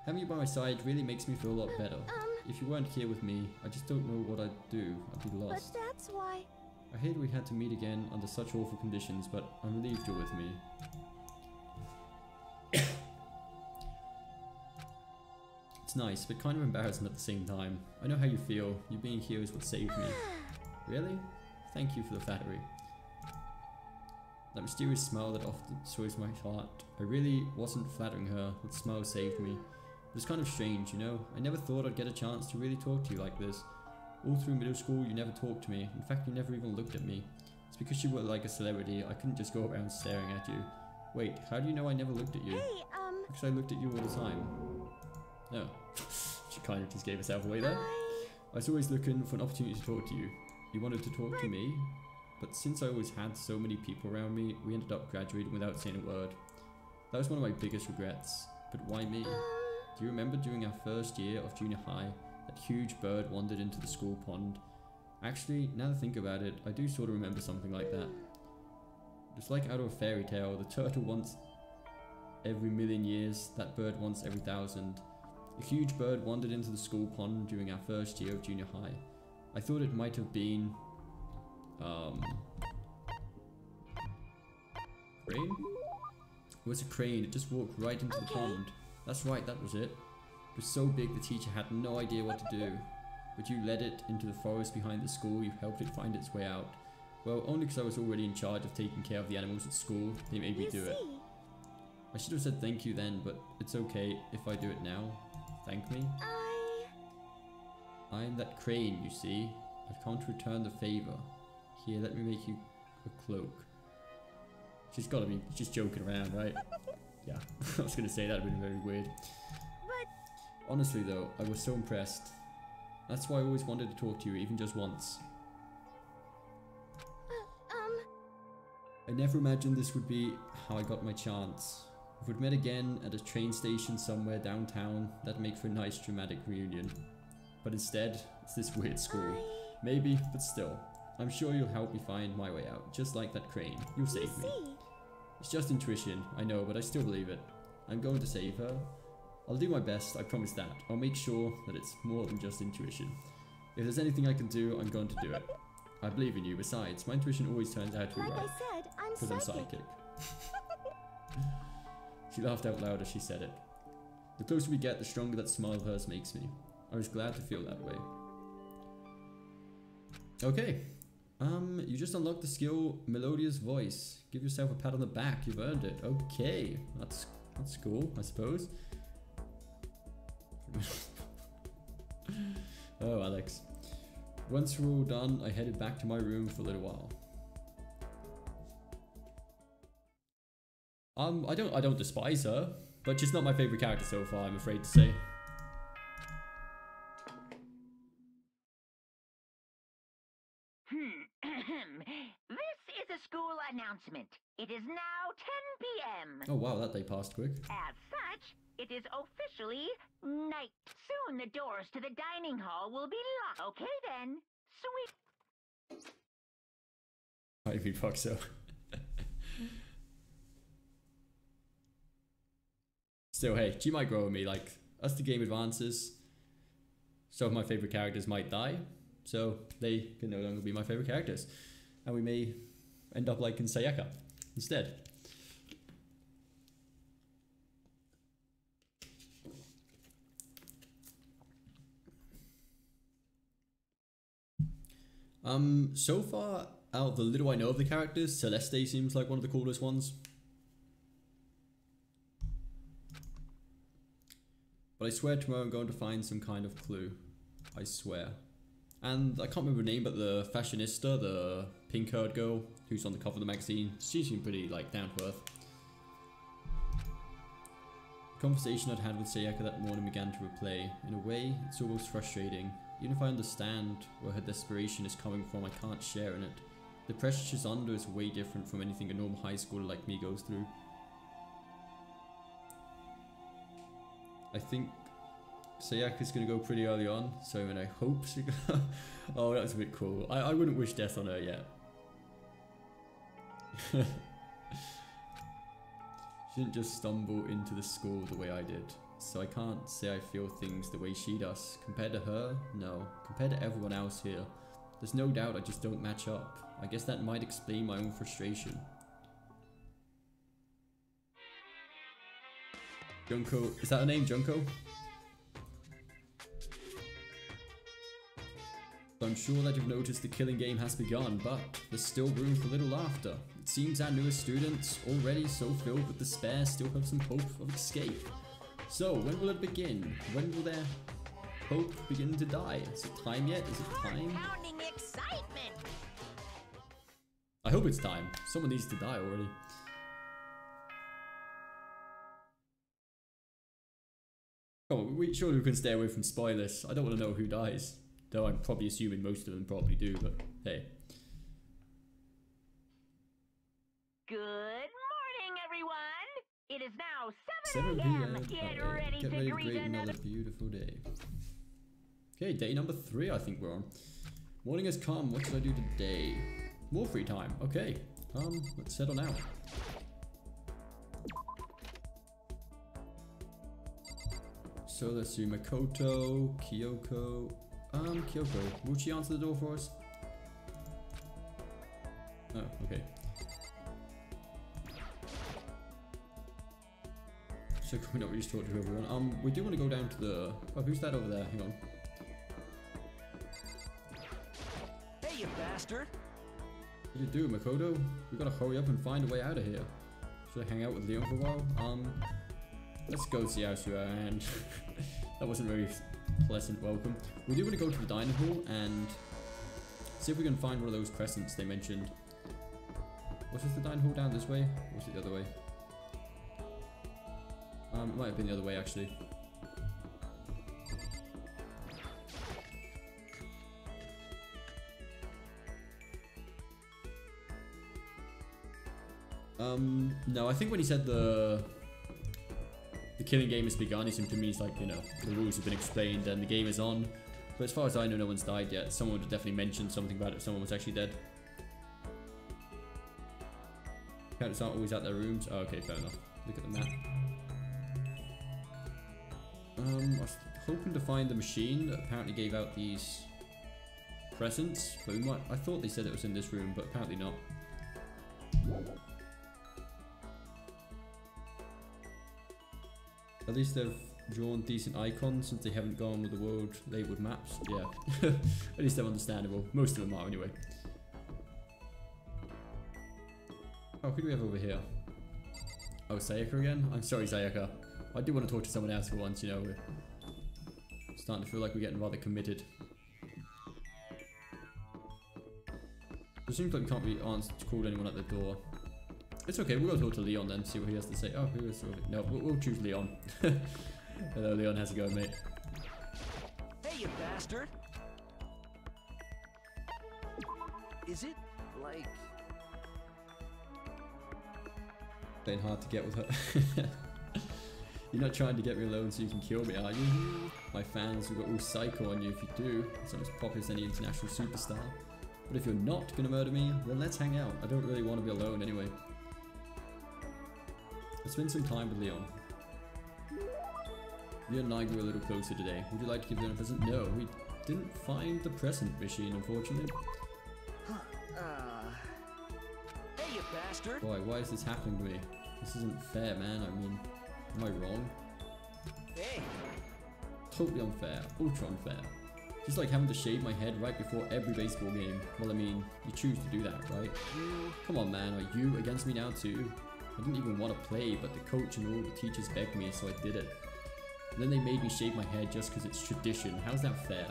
Having you by my side really makes me feel a lot better. If you weren't here with me, I just don't know what I'd do. I'd be lost. But that's why... I hate we had to meet again under such awful conditions, but I'm relieved you're with me. It's nice, but kind of embarrassing at the same time. I know how you feel. You being here is what saved me. Really? Thank you for the flattery. That mysterious smile that often soils my heart. I really wasn't flattering her. That smile saved me. It was kind of strange, you know? I never thought I'd get a chance to really talk to you like this. All through middle school, you never talked to me. In fact, you never even looked at me. It's because you were like a celebrity. I couldn't just go around staring at you. Wait, how do you know I never looked at you? Hey, Because I looked at you all the time. No. She kind of just gave herself away there. I was always looking for an opportunity to talk to you. You wanted to talk to me, but since I always had so many people around me, we ended up graduating without saying a word. That was one of my biggest regrets. But why me? Do you remember during our first year of junior high, that huge bird wandered into the school pond? Actually, now that I think about it, I do sort of remember something like that. It's like out of a fairy tale. The turtle once every million years, that bird once every 1,000. A huge bird wandered into the school pond during our first year of junior high. I thought it might have been... crane? It was a crane. It just walked right into the pond. That's right, that was it. It was so big the teacher had no idea what to do. But you led it into the forest behind the school. You helped it find its way out. Well, only because I was already in charge of taking care of the animals at school, they made me do it. I should have said thank you then, but it's okay if I do it now. Thank me? I'm that crane, you see. I've come to return the favor. Here, let me make you a cloak. She's gotta be just joking around, right? Yeah, I was gonna say that would have been very weird. But honestly though, I was so impressed. That's why I always wanted to talk to you, even just once. I never imagined this would be how I got my chance. If we'd met again at a train station somewhere downtown, that'd make for a nice dramatic reunion. But instead, it's this weird school. Maybe, but still. I'm sure you'll help me find my way out, just like that crane. You'll save me. It's just intuition, I know, but I still believe it. I'm going to save her. I'll do my best, I promise that. I'll make sure that it's more than just intuition. If there's anything I can do, I'm going to do it. I believe in you. Besides, my intuition always turns out to be right. Like I said, Because I'm psychic. She laughed out loud as she said it. The closer we get, the stronger that smile of hers makes me. I was glad to feel that way. Okay. You just unlocked the skill Melodious Voice. Give yourself a pat on the back. You've earned it. Okay. That's cool, I suppose. Oh, Alex. Once we're all done, I headed back to my room for a little while. I don't despise her, but she's not my favorite character so far, I'm afraid to say. This is a school announcement. It is now 10 p.m. Oh wow, that day passed quick. As such, it is officially night. Soon the doors to the dining hall will be locked. Okay then, sweet. I mean, fuck so. Still, hey, she might grow on me. Like, as the game advances, some of my favorite characters might die, so they can no longer be my favorite characters, and we may end up liking Sayaka instead. So far, out of the little I know of the characters, Celeste seems like one of the coolest ones. But I swear tomorrow I'm going to find some kind of clue. I swear. And I can't remember her name, but the fashionista, the pink-haired girl who's on the cover of the magazine, she seemed pretty, like, down to earth. The conversation I'd had with Sayaka that morning began to replay. In a way, it's almost frustrating. Even if I understand where her desperation is coming from, I can't share in it. The pressure she's under is way different from anything a normal high schooler like me goes through. I think Sayaka's gonna go pretty early on, so I mean, I hope she goes. Oh, that was a bit cool. I wouldn't wish death on her yet. She didn't just stumble into the school the way I did, so I can't say I feel things the way she does. Compared to her, no. Compared to everyone else here, there's no doubt I just don't match up. I guess that might explain my own frustration. Junko, is that her name, Junko? I'm sure that you've noticed the killing game has begun, but there's still room for a little laughter. It seems our newest students, already so filled with despair, still have some hope of escape. So, when will it begin? When will their hope begin to die? Is it time yet? Is it time? Excitement. I hope it's time. Someone needs to die already. Come on, surely we can stay away from spoilers. I don't want to know who dies. Though I'm probably assuming most of them probably do, but hey. Good morning, everyone. It is now 7 p.m. Get ready to ready to greet greet another beautiful day. Okay, day number 3 I think we're on. Morning has come, what should I do today? More free time, okay. Let's settle out. So let's see, Makoto, Kyoko. Kyoko, will she answer the door for us? Oh, okay. So can we not really talk to everyone? We do want to go down to the... Oh, who's that over there? Hang on. Hey, you bastard! What do you do, Makoto? We gotta hurry up and find a way out of here. Should I hang out with Leon for a while? Let's go see Asura, and that wasn't very pleasant welcome. We do want to go to the dining hall and see if we can find one of those crescents they mentioned. Was this the dining hall down this way? Or was it the other way? It might have been the other way actually. No, I think when he said the killing game has begun, he simply means like, you know, the rules have been explained and the game is on. But as far as I know, no one's died yet. Someone would have definitely mentioned something about it if someone was actually dead. Characters aren't always at their rooms. Oh, okay, fair enough. Look at the map. I was hoping to find the machine that apparently gave out these presents, but we might. I thought they said it was in this room, but apparently not. At least they've drawn decent icons since they haven't gone with the world labeled maps. Yeah, at least they're understandable. Most of them are anyway. Oh, who do we have over here? Oh, Sayaka again? I'm sorry, Sayaka. I do want to talk to someone else for once, you know. We're starting to feel like we're getting rather committed. It seems like we can't really call anyone at the door. It's okay, we'll go talk to Leon then, see what he has to say. Oh, who is it? No, we'll choose Leon. Hello, Leon, how's it going, mate? Hey, you bastard! Is it, like... Playing hard to get with her. You're not trying to get me alone so you can kill me, are you? My fans will go all psycho on you if you do. It's not as popular as any international superstar. But if you're not gonna murder me, then let's hang out. I don't really want to be alone anyway. Let's spend some time with Leon. Leon and I grew a little closer today. Would you like to give Leon a present? No, we didn't find the present machine, unfortunately. Hey, you bastard! Boy, why is this happening to me? This isn't fair, man. I mean, am I wrong? Hey! Totally unfair. Ultra unfair. Just like having to shave my head right before every baseball game. Well, I mean, you choose to do that, right? Come on, man. Are you against me now, too? I didn't even want to play, but the coach and all the teachers begged me, so I did it. And then they made me shave my head just because it's tradition. How's that fair?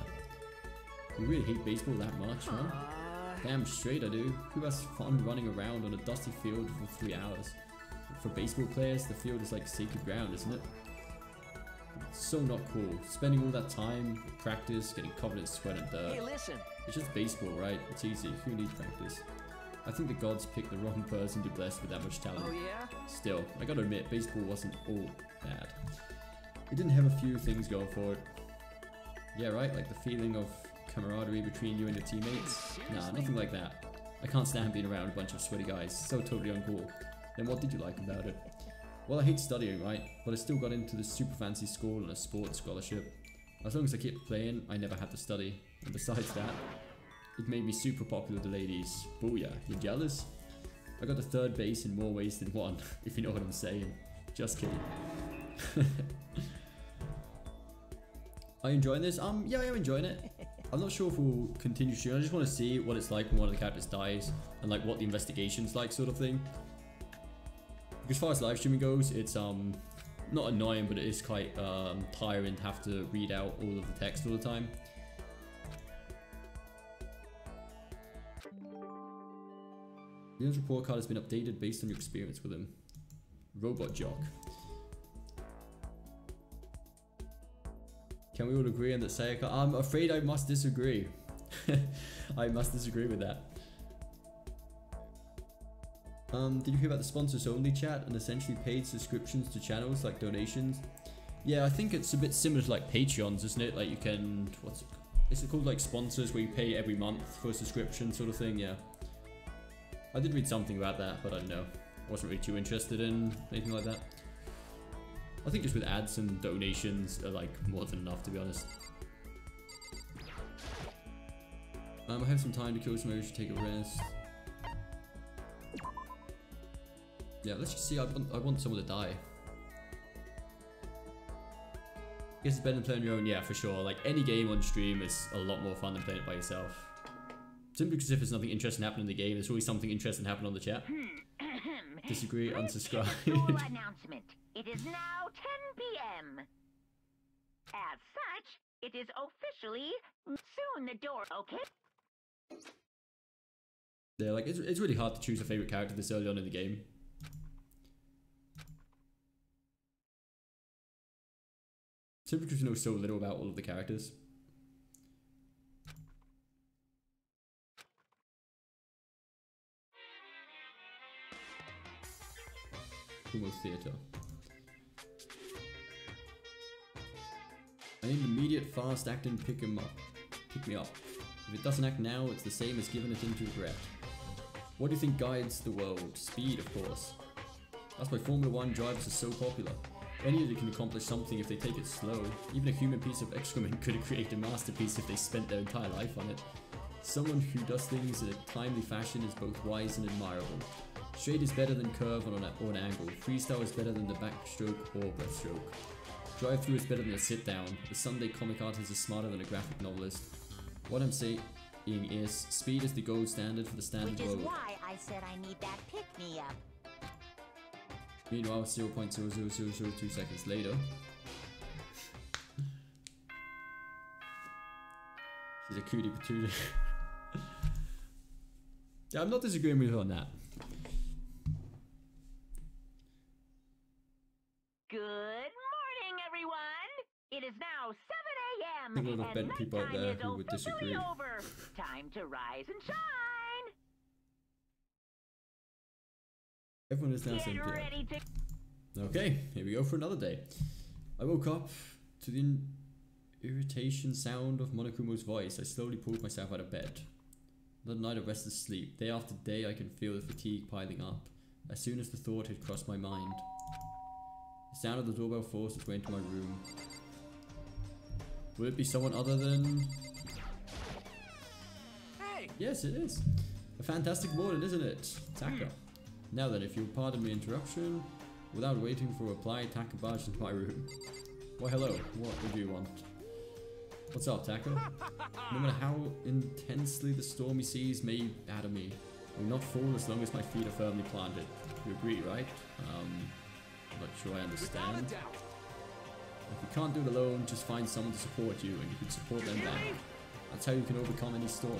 You really hate baseball that much, huh? Damn straight I do. Who has fun running around on a dusty field for 3 hours? For baseball players, the field is like sacred ground, isn't it? It's so not cool. Spending all that time, practice, getting covered in sweat and dirt. Hey, listen! It's just baseball, right? It's easy. Who needs practice? I think the gods picked the wrong person to bless with that much talent. Oh yeah? Still, I gotta admit, baseball wasn't all bad. It didn't have a few things going for it. Yeah, right? Like the feeling of camaraderie between you and your teammates? Nah, nothing like that. I can't stand being around a bunch of sweaty guys. So totally uncool. Then what did you like about it? Well, I hate studying, right? But I still got into this super fancy school and a sports scholarship. As long as I kept playing, I never had to study. And besides that, it made me super popular with the ladies. Booyah, you jealous? I got to third base in more ways than one, if you know what I'm saying. Just kidding. Are you enjoying this? Yeah, I'm enjoying it. I'm not sure if we'll continue shooting. I just want to see what it's like when one of the characters dies and like what the investigation's like, sort of thing. As far as live streaming goes, it's not annoying, but it is quite tiring to have to read out all of the text all the time. Leon's report card has been updated based on your experience with him. Robot jock. Can we all agree on that, Sayaka? I'm afraid I must disagree. I must disagree with that. Did you hear about the sponsors only chat and essentially paid subscriptions to channels like donations? Yeah, I think it's a bit similar to like Patreons, isn't it? Like you can, is it called like sponsors where you pay every month for a subscription sort of thing? Yeah. I did read something about that, but I don't know. I wasn't really too interested in anything like that. I think just with ads and donations are like more than enough, to be honest. I have some time to kill, so maybe we should take a rest. Yeah, let's just see. I want someone to die. I guess it's better than playing your own. Yeah, for sure. Like any game on stream is a lot more fun than playing it by yourself. Simply because if there's nothing interesting happening in the game, there's always something interesting happening on the chat. Disagree, unsubscribe. Announcement. It is now 10 p.m. As such, It is officially soon the door, okay? Yeah, like it's really hard to choose a favorite character this early on in the game. Simply because you know so little about all of the characters. Kumo Theater. I need an immediate fast acting pick me up. If it doesn't act now, it's the same as giving it into regret. What do you think guides the world? Speed, of course. That's why Formula 1 drivers are so popular. Any idiot can accomplish something if they take it slow. Even a human piece of excrement could create a masterpiece if they spent their entire life on it. Someone who does things in a timely fashion is both wise and admirable. Straight is better than curve or an angle. Freestyle is better than the backstroke or breaststroke. Drive-through is better than a sit-down. A Sunday comic artist is smarter than a graphic novelist. What I'm saying is, speed is the gold standard for the standard road. Which is why I said I need that pick-me-up. Meanwhile, 0.00002 seconds later. She's a cutie patootie. Yeah, I'm not disagreeing with her on that. Good morning, everyone! It is now 7 a.m. I think a lot of and bent people out nighttime there is who would officially disagree. over. Time to rise and shine! Everyone is now saying Get ready to... Okay, here we go for another day. I woke up to the irritation sound of Monokumo's voice. I slowly pulled myself out of bed. Another night of restless sleep. Day after day I can feel the fatigue piling up. As soon as the thought had crossed my mind. The sound of the doorbell forced its way into my room. Will it be someone other than... Hey! Yes, it is. A fantastic morning, isn't it? Taka. Now then, if you'll pardon the interruption, without waiting for a reply, Taka barged into my room. Why hello, what do you want? What's up, Taka? No matter how intensely the stormy seas may batter me, I will not fall as long as my feet are firmly planted. You agree, right? I'm not sure I understand. If you can't do it alone, just find someone to support you and you can support them back. That's how you can overcome any storm.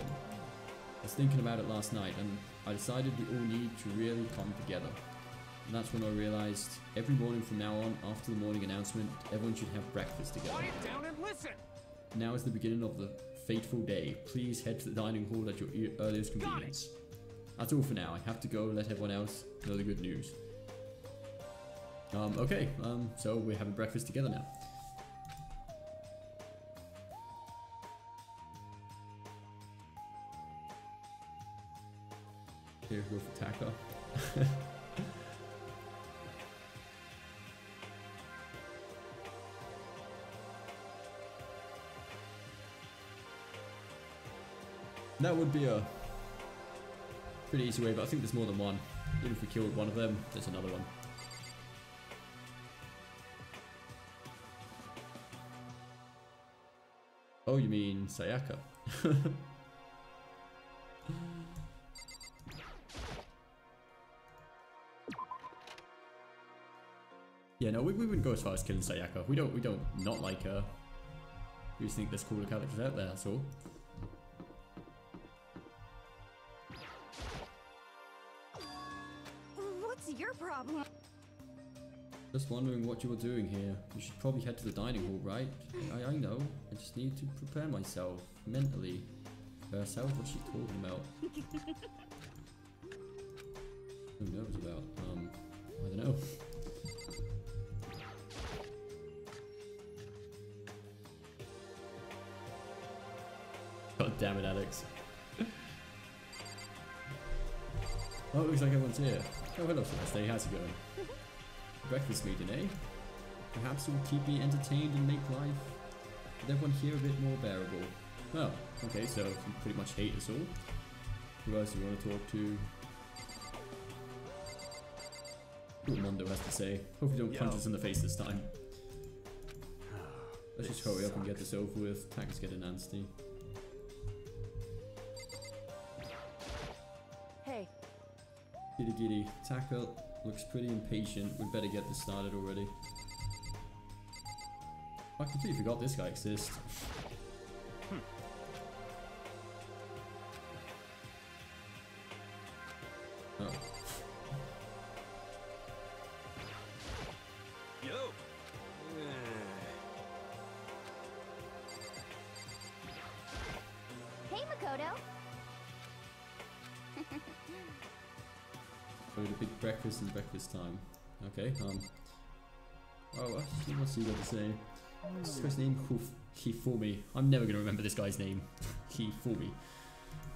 I was thinking about it last night and I decided we all need to really come together. And that's when I realized every morning from now on, after the morning announcement, everyone should have breakfast together. Quiet down and listen! Now is the beginning of the fateful day. Please head to the dining hall at your earliest convenience. That's all for now. I have to go let everyone else know the good news. Okay, so we're having breakfast together now. Here we go for Taka. That would be a pretty easy way, but I think there's more than one. Even if we killed one of them, there's another one. Oh, you mean Sayaka? Yeah, no, we wouldn't go as far as killing Sayaka. We don't not like her. We just think there's cooler characters out there, that's all. What's your problem? Just wondering what you were doing here. You should probably head to the dining hall, right? I know. I just need to prepare myself mentally. Herself, what's she talking about? So nervous about? I don't know. God damn it, Alex. Oh, it looks like everyone's here. Oh, hello, Celeste. How's it going? Breakfast meeting, eh? Perhaps it will keep me entertained and make life with everyone here a bit more bearable. Oh, okay, so you pretty much hate us all. Who else do you want to talk to? See what Mondo has to say. Hope you don't punch us in the face this time. Let's just hurry up and get this over with. Taka's getting nasty. Hey. Giddy giddy. Taka looks pretty impatient. We'd better get this started already. I completely forgot this guy exists. Makoto. Oh, the big breakfast and breakfast time. Okay, oh, let's see what to say. What's this guy's name? Hifumi. I'm never gonna remember this guy's name. Hifumi.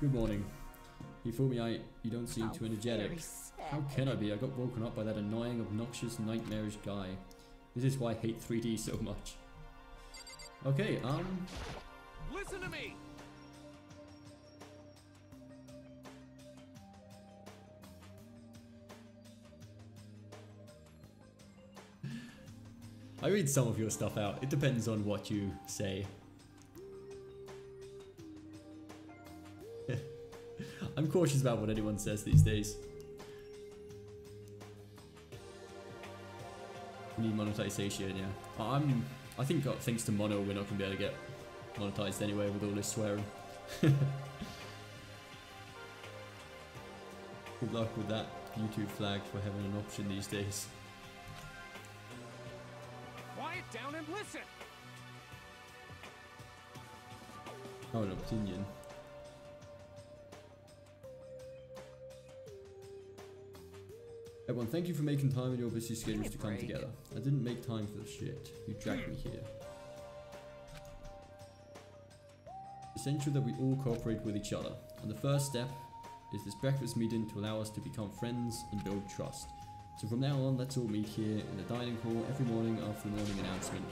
Good morning. Hifumi, you don't seem too energetic. How can I be? I got woken up by that annoying, obnoxious, nightmarish guy. This is why I hate 3D so much. Okay, Listen to me! I read some of your stuff out. It depends on what you say. I'm cautious about what anyone says these days. We need monetization, yeah. I think thanks to Mono, we're not gonna be able to get monetized anyway with all this swearing. Good luck with that YouTube flag for having an option these days. Quiet down and listen! Oh, an opinion. Everyone, thank you for making time in your busy schedules to come together. I didn't make time for this shit. You dragged me here. It's essential that we all cooperate with each other. And the first step is this breakfast meeting to allow us to become friends and build trust. So from now on, let's all meet here in the dining hall every morning after the morning announcement.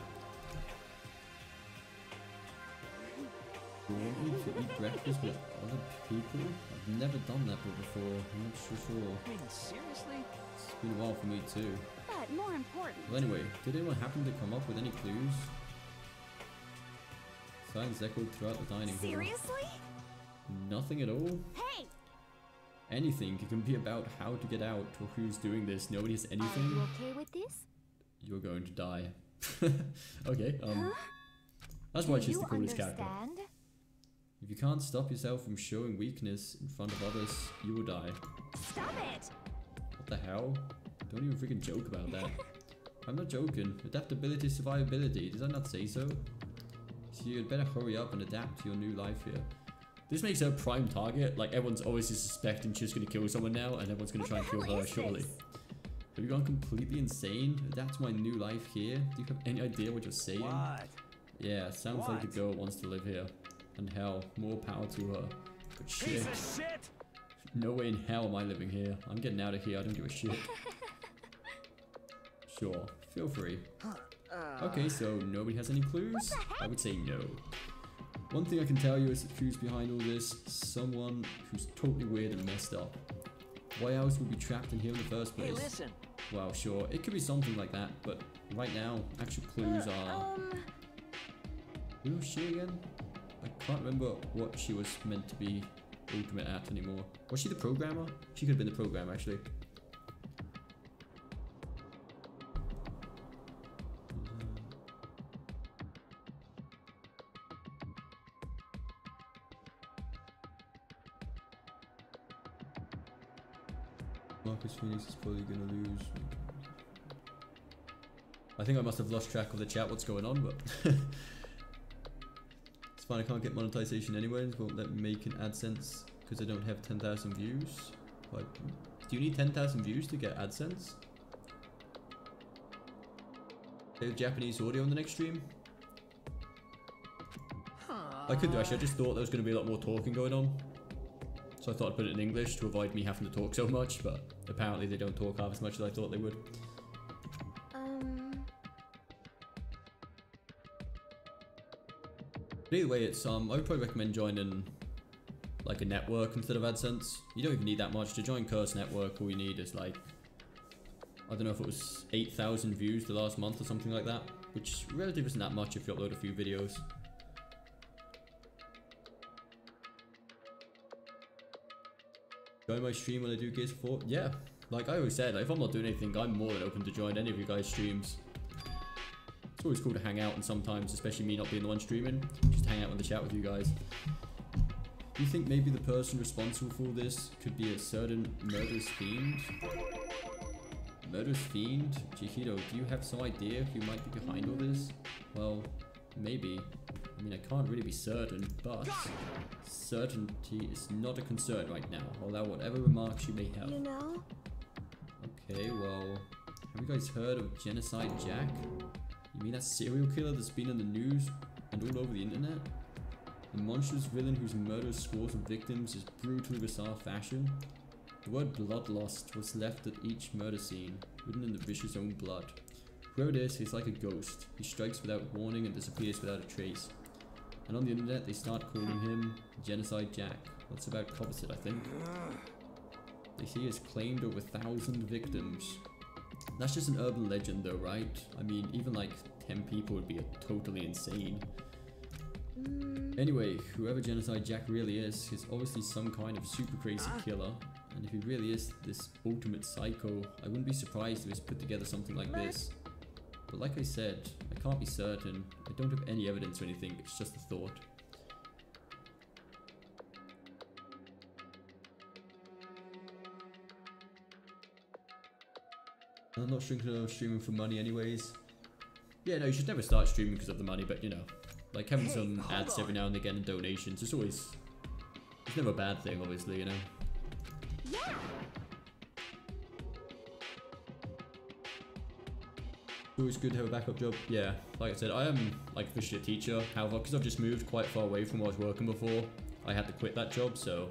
You want me to eat breakfast with other people? I've never done that before. I'm not so sure. I mean, seriously? It's been a while for me too. But more important. Well, anyway, did anyone happen to come up with any clues? Silence echoed throughout the dining hall. Seriously? Nothing at all? Hey! Anything. It can be about how to get out or who's doing this. Nobody has anything. Are you okay with this? You're going to die. Okay, that's why she's the coolest character. If you can't stop yourself from showing weakness in front of others, you will die. Stop it! What the hell? Don't even freaking joke about that. I'm not joking. Adaptability, survivability. Did I not say so? So you'd better hurry up and adapt to your new life here. This makes her a prime target. Like, everyone's always suspecting she's gonna kill someone now, and everyone's gonna try and kill her, surely. Have you gone completely insane? Adapt to my new life here? Do you have any idea what you're saying? What? Yeah, sounds like the girl wants to live here. And hell, more power to her. But shit. Piece of shit! No way in hell am I living here. I'm getting out of here. I don't give a shit. Sure, feel free. Okay, so nobody has any clues? I would say no. One thing I can tell you is who's behind all this. Someone who's totally weird and messed up. Why else would we be trapped in here in the first place? Hey, listen. Well, sure, it could be something like that, but right now, actual clues are... Who was she again? I can't remember what she was meant to be ultimate at anymore. Was she the programmer? She could have been the programmer, actually. Marcus Phoenix is probably gonna lose. I think I must have lost track of the chat, what's going on, but... It's fine, I can't get monetization anyways, won't let me make an AdSense because I don't have 10,000 views. But do you need 10,000 views to get AdSense? Do you have Japanese audio on the next stream? I could do, actually. I just thought there was going to be a lot more talking going on. So I thought I'd put it in English to avoid me having to talk so much, but apparently they don't talk half as much as I thought they would. But either way, it's I would probably recommend joining like a network instead of AdSense. You don't even need that much to join Curse Network. All you need is like, I don't know if it was 8,000 views the last month or something like that, which relatively isn't that much if you upload a few videos. Join my stream when I do Gears 4. Yeah, like I always said, like, if I'm not doing anything, I'm more than open to join any of you guys' streams. It's always cool to hang out, and sometimes, especially me not being the one streaming, just hang out in the chat with you guys. Do you think maybe the person responsible for this could be a certain murderous fiend? Murderous fiend? Chihiro, do you have some idea who might be behind all this? Well, maybe. I mean, I can't really be certain, but certainty is not a concern right now. Allow whatever remarks you may have. You know? Okay, well, have you guys heard of Genocide Jack? You mean that serial killer that's been in the news and all over the internet? The monstrous villain whose murders scores of victims is brutally bizarre fashion. The word bloodlust was left at each murder scene, written in the vicious own blood. Whoever it is, he's like a ghost. He strikes without warning and disappears without a trace. And on the internet, they start calling him Genocide Jack. That's about covers it, I think. They say he has claimed over 1,000 victims. That's just an urban legend though, right? I mean, even like 10 people would be totally insane. Anyway, whoever Genocide Jack really is, he's obviously some kind of super crazy killer. And if he really is this ultimate psycho, I wouldn't be surprised if he's put together something like this. But like I said, I can't be certain. I don't have any evidence or anything, it's just a thought. I'm not streaming for money anyways. Yeah, no, you should never start streaming because of the money, but you know, like having some ads every now and again and donations, it's never a bad thing, obviously, you know. Yeah. Always good to have a backup job. Yeah, like I said, I am like officially a teacher. However, because I've just moved quite far away from where I was working before, I had to quit that job, so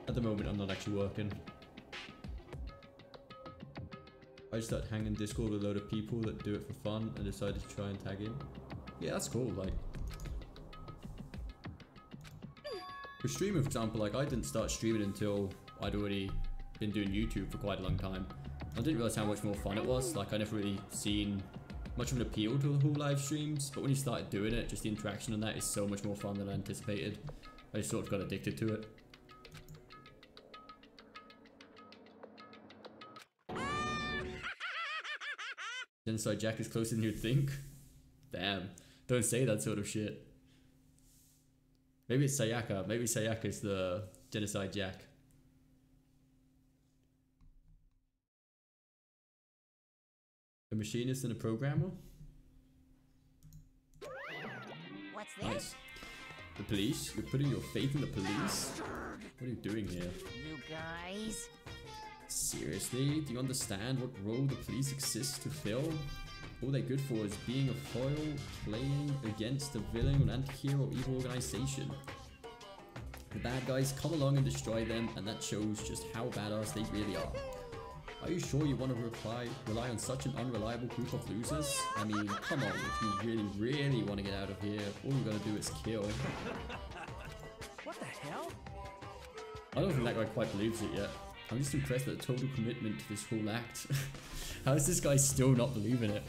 at the moment I'm not actually working. I just started hanging Discord with a load of people that do it for fun and decided to try and tag in. Yeah, that's cool, like. For streaming, for example, like I didn't start streaming until I'd already been doing YouTube for quite a long time. I didn't realize how much more fun it was. Like I never really seen much of an appeal to the whole live streams, but when you started doing it, just the interaction on that is so much more fun than I anticipated. I just sort of got addicted to it. Genocide Jack is closer than you'd think. Damn, don't say that sort of shit. Maybe it's Sayaka. Maybe Sayaka is the Genocide Jack. A machinist and a programmer? What's this? Nice. The police? You're putting your faith in the police? What are you doing here? You guys? Seriously? Do you understand what role the police exist to fill? All they're good for is being a foil, playing against a villain, an anti-hero, or evil organization. The bad guys come along and destroy them, and that shows just how badass they really are. Are you sure you want to rely on such an unreliable group of losers? I mean, come on, if you really want to get out of here, all you gotta do is kill. What the hell? I don't think that guy quite believes it yet. I'm just impressed at the total commitment to this whole act. How is this guy still not believing it?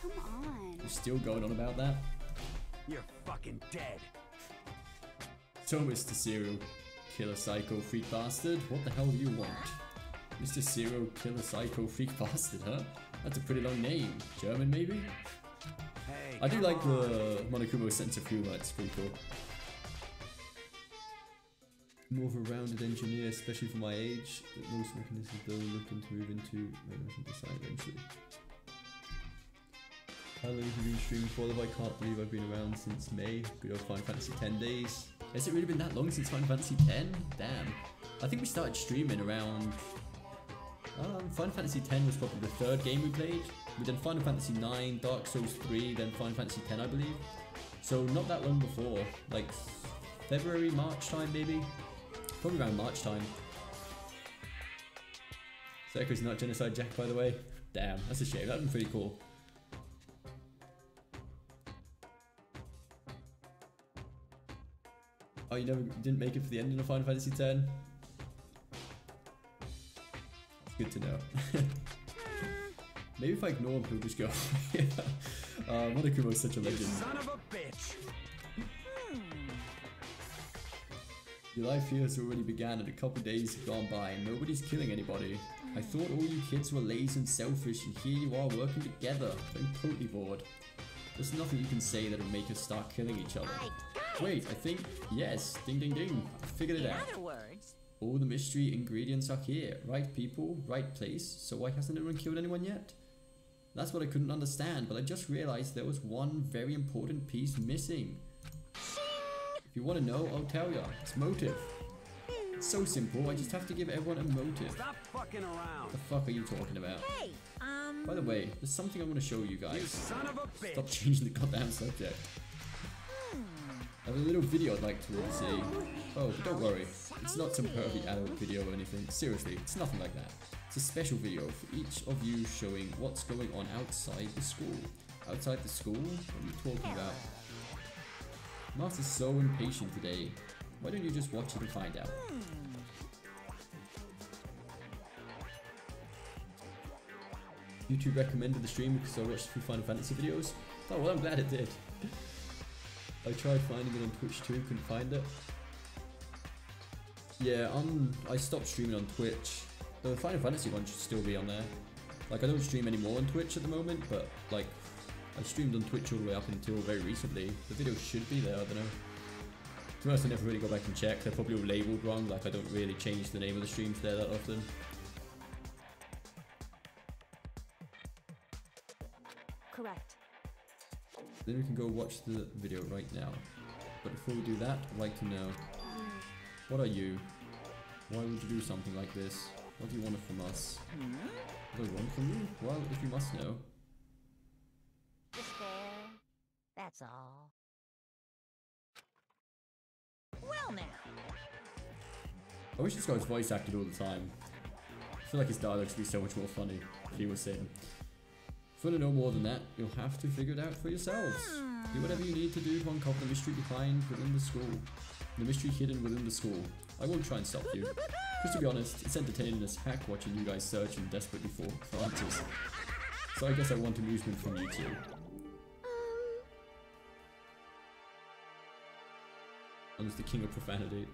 Come on. You're still going on about that? You're fucking dead. So, Mr. Serial Killer Psycho Freak Bastard, what the hell do you want? Mr. Serial Killer Psycho Freak Bastard, huh? That's a pretty long name. German, maybe? Hey, I do like the Monokumo sense of humor, it's pretty cool. More of a rounded engineer, especially for my age, that most mechanisms though looking to move into decide eventually. How long have you been streaming for? I can't believe I've been around since May. Good old Final Fantasy X days. Has it really been that long since Final Fantasy X? Damn. I think we started streaming around... Final Fantasy X was probably the third game we played. We did Final Fantasy IX, Dark Souls 3, then Final Fantasy X I believe. So not that long before. Like February, March time maybe? Probably around March time. Seiko's not Genocide Jack, by the way. Damn, that's a shame. That'd been pretty cool. Oh, you didn't make it for the ending of Final Fantasy X? That's good to know. Maybe if I ignore him, he'll just go. Monokumo's such a legend. Son of a bitch. Your life here has already begun and a couple days have gone by and nobody's killing anybody. I thought all you kids were lazy and selfish and here you are working together. I'm totally bored. There's nothing you can say that'll make us start killing each other. Wait, I think, yes, ding ding ding, I figured it out. In other words, all the mystery ingredients are here. Right people, right place, so why hasn't anyone killed anyone yet? That's what I couldn't understand, but I just realized there was one very important piece missing. If you want to know, I'll tell ya. It's motive. It's so simple, I just have to give everyone a motive. Stop fucking around. What the fuck are you talking about? Hey, By the way, there's something I want to show you guys. You son of a bitch. Stop changing the goddamn subject. I have a little video I'd like to really see. Oh, but don't worry. It's not some pervy adult video or anything. Seriously, it's nothing like that. It's a special video for each of you showing what's going on outside the school. Outside the school? What are you talking about? Master's so impatient today. Why don't you just watch it and find out? YouTube recommended the stream because I watched a few Final Fantasy videos. Oh well, I'm glad it did. I tried finding it on Twitch too, couldn't find it. Yeah, I stopped streaming on Twitch. The Final Fantasy one should still be on there. Like, I don't stream anymore on Twitch at the moment, but like, I streamed on Twitch all the way up until very recently. The video should be there, I don't know. To be honest, I never really go back and check. They're probably all labelled wrong, like I don't really change the name of the streams there that often. Correct. Then we can go watch the video right now. But before we do that, I'd like to know, what are you? Why would you do something like this? What do you want from us? What do I want from you? Well, if you must know. just there. That's all. Well now. I wish this guy was voice acted all the time. I feel like his dialogue would be so much more funny if he was saying. If you want to know more than that, you'll have to figure it out for yourselves. Do whatever you need to do to uncover the mystery behind within the school. The mystery hidden within the school. I won't try and stop you. Because to be honest, it's entertaining as heck watching you guys search and desperately for answers. So I guess I want amusement from you too. I'm just the king of profanity.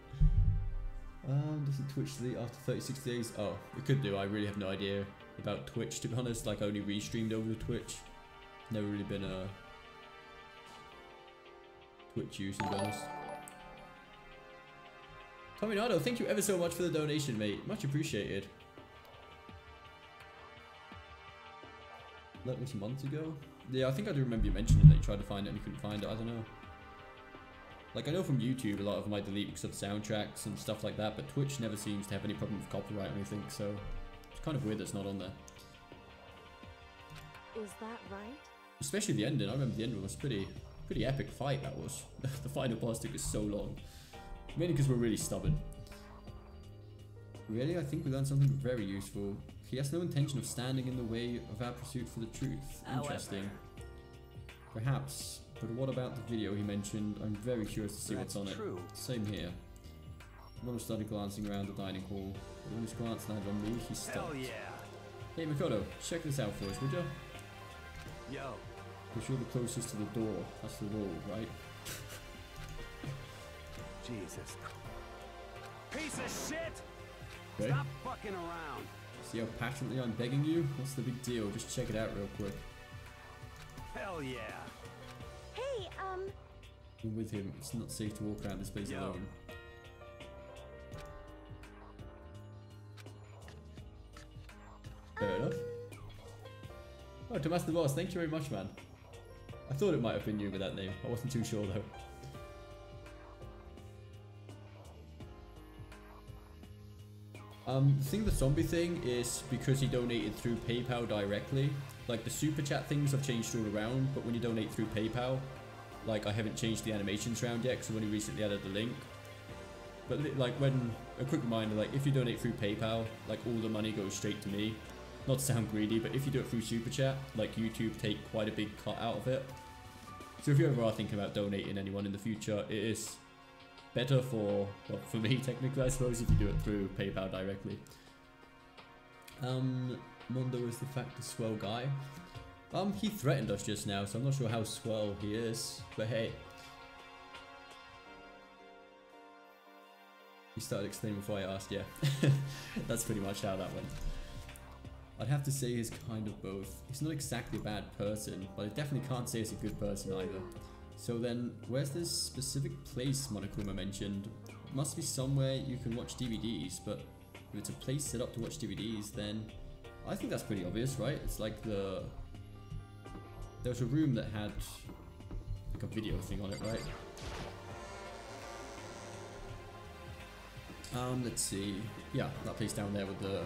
Doesn't Twitch delete after 36 days? Oh, it could do. I really have no idea about Twitch, to be honest. Like, I only restreamed over to Twitch. Never really been a Twitch user, to be honest. Tommy Nardo, thank you ever so much for the donation, mate. Much appreciated. That was months ago? Yeah, I think I do remember you mentioning that you tried to find it and you couldn't find it. I don't know. Like, I know from YouTube a lot of them I delete because of soundtracks and stuff like that, but Twitch never seems to have any problem with copyright or anything, so it's kind of weird that it's not on there. Is that right? Especially the ending. I remember the ending was pretty epic fight, that was. The final boss took us so long. Mainly because we're really stubborn. Really, I think we learned something very useful. He has no intention of standing in the way of our pursuit for the truth. Interesting. Perhaps. But what about the video he mentioned? I'm very curious to see what's on it. Same here. Mom started glancing around the dining hall. But when his glance landed on me, he stopped. Hell yeah. Hey Makoto, check this out for us, would ya? Yo. Because you're the closest to the door. That's the rule, right? Jesus. Piece of shit! Okay. Stop fucking around. See how passionately I'm begging you? What's the big deal? Just check it out real quick. Hell yeah. Hey, I'm with him. It's not safe to walk around this place alone. Fair enough. Oh, Tomas the Boss, thank you very much, man. I thought it might have been you with that name. I wasn't too sure though. The thing with the zombie thing is because he donated through PayPal directly. Like, the super chat things have changed all around, but when you donate through PayPal, like, I haven't changed the animations around yet because I've only recently added the link. But like, when, a quick reminder, like, if you donate through PayPal, like, all the money goes straight to me. Not to sound greedy, but if you do it through super chat, like, YouTube take quite a big cut out of it. So if you ever are thinking about donating anyone in the future, it is better for, well, for me technically, I suppose, if you do it through PayPal directly. Mondo is the fact the swell guy. He threatened us just now, so I'm not sure how swell he is, but hey. He started explaining before I asked, yeah. That's pretty much how that went. I'd have to say he's kind of both. He's not exactly a bad person, but I definitely can't say he's a good person either. So then, where's this specific place Monokuma mentioned? It must be somewhere you can watch DVDs, but if it's a place set up to watch DVDs, then I think that's pretty obvious, right? It's like the There was a room that had like a video thing on it, right? Let's see. Yeah, that place down there with the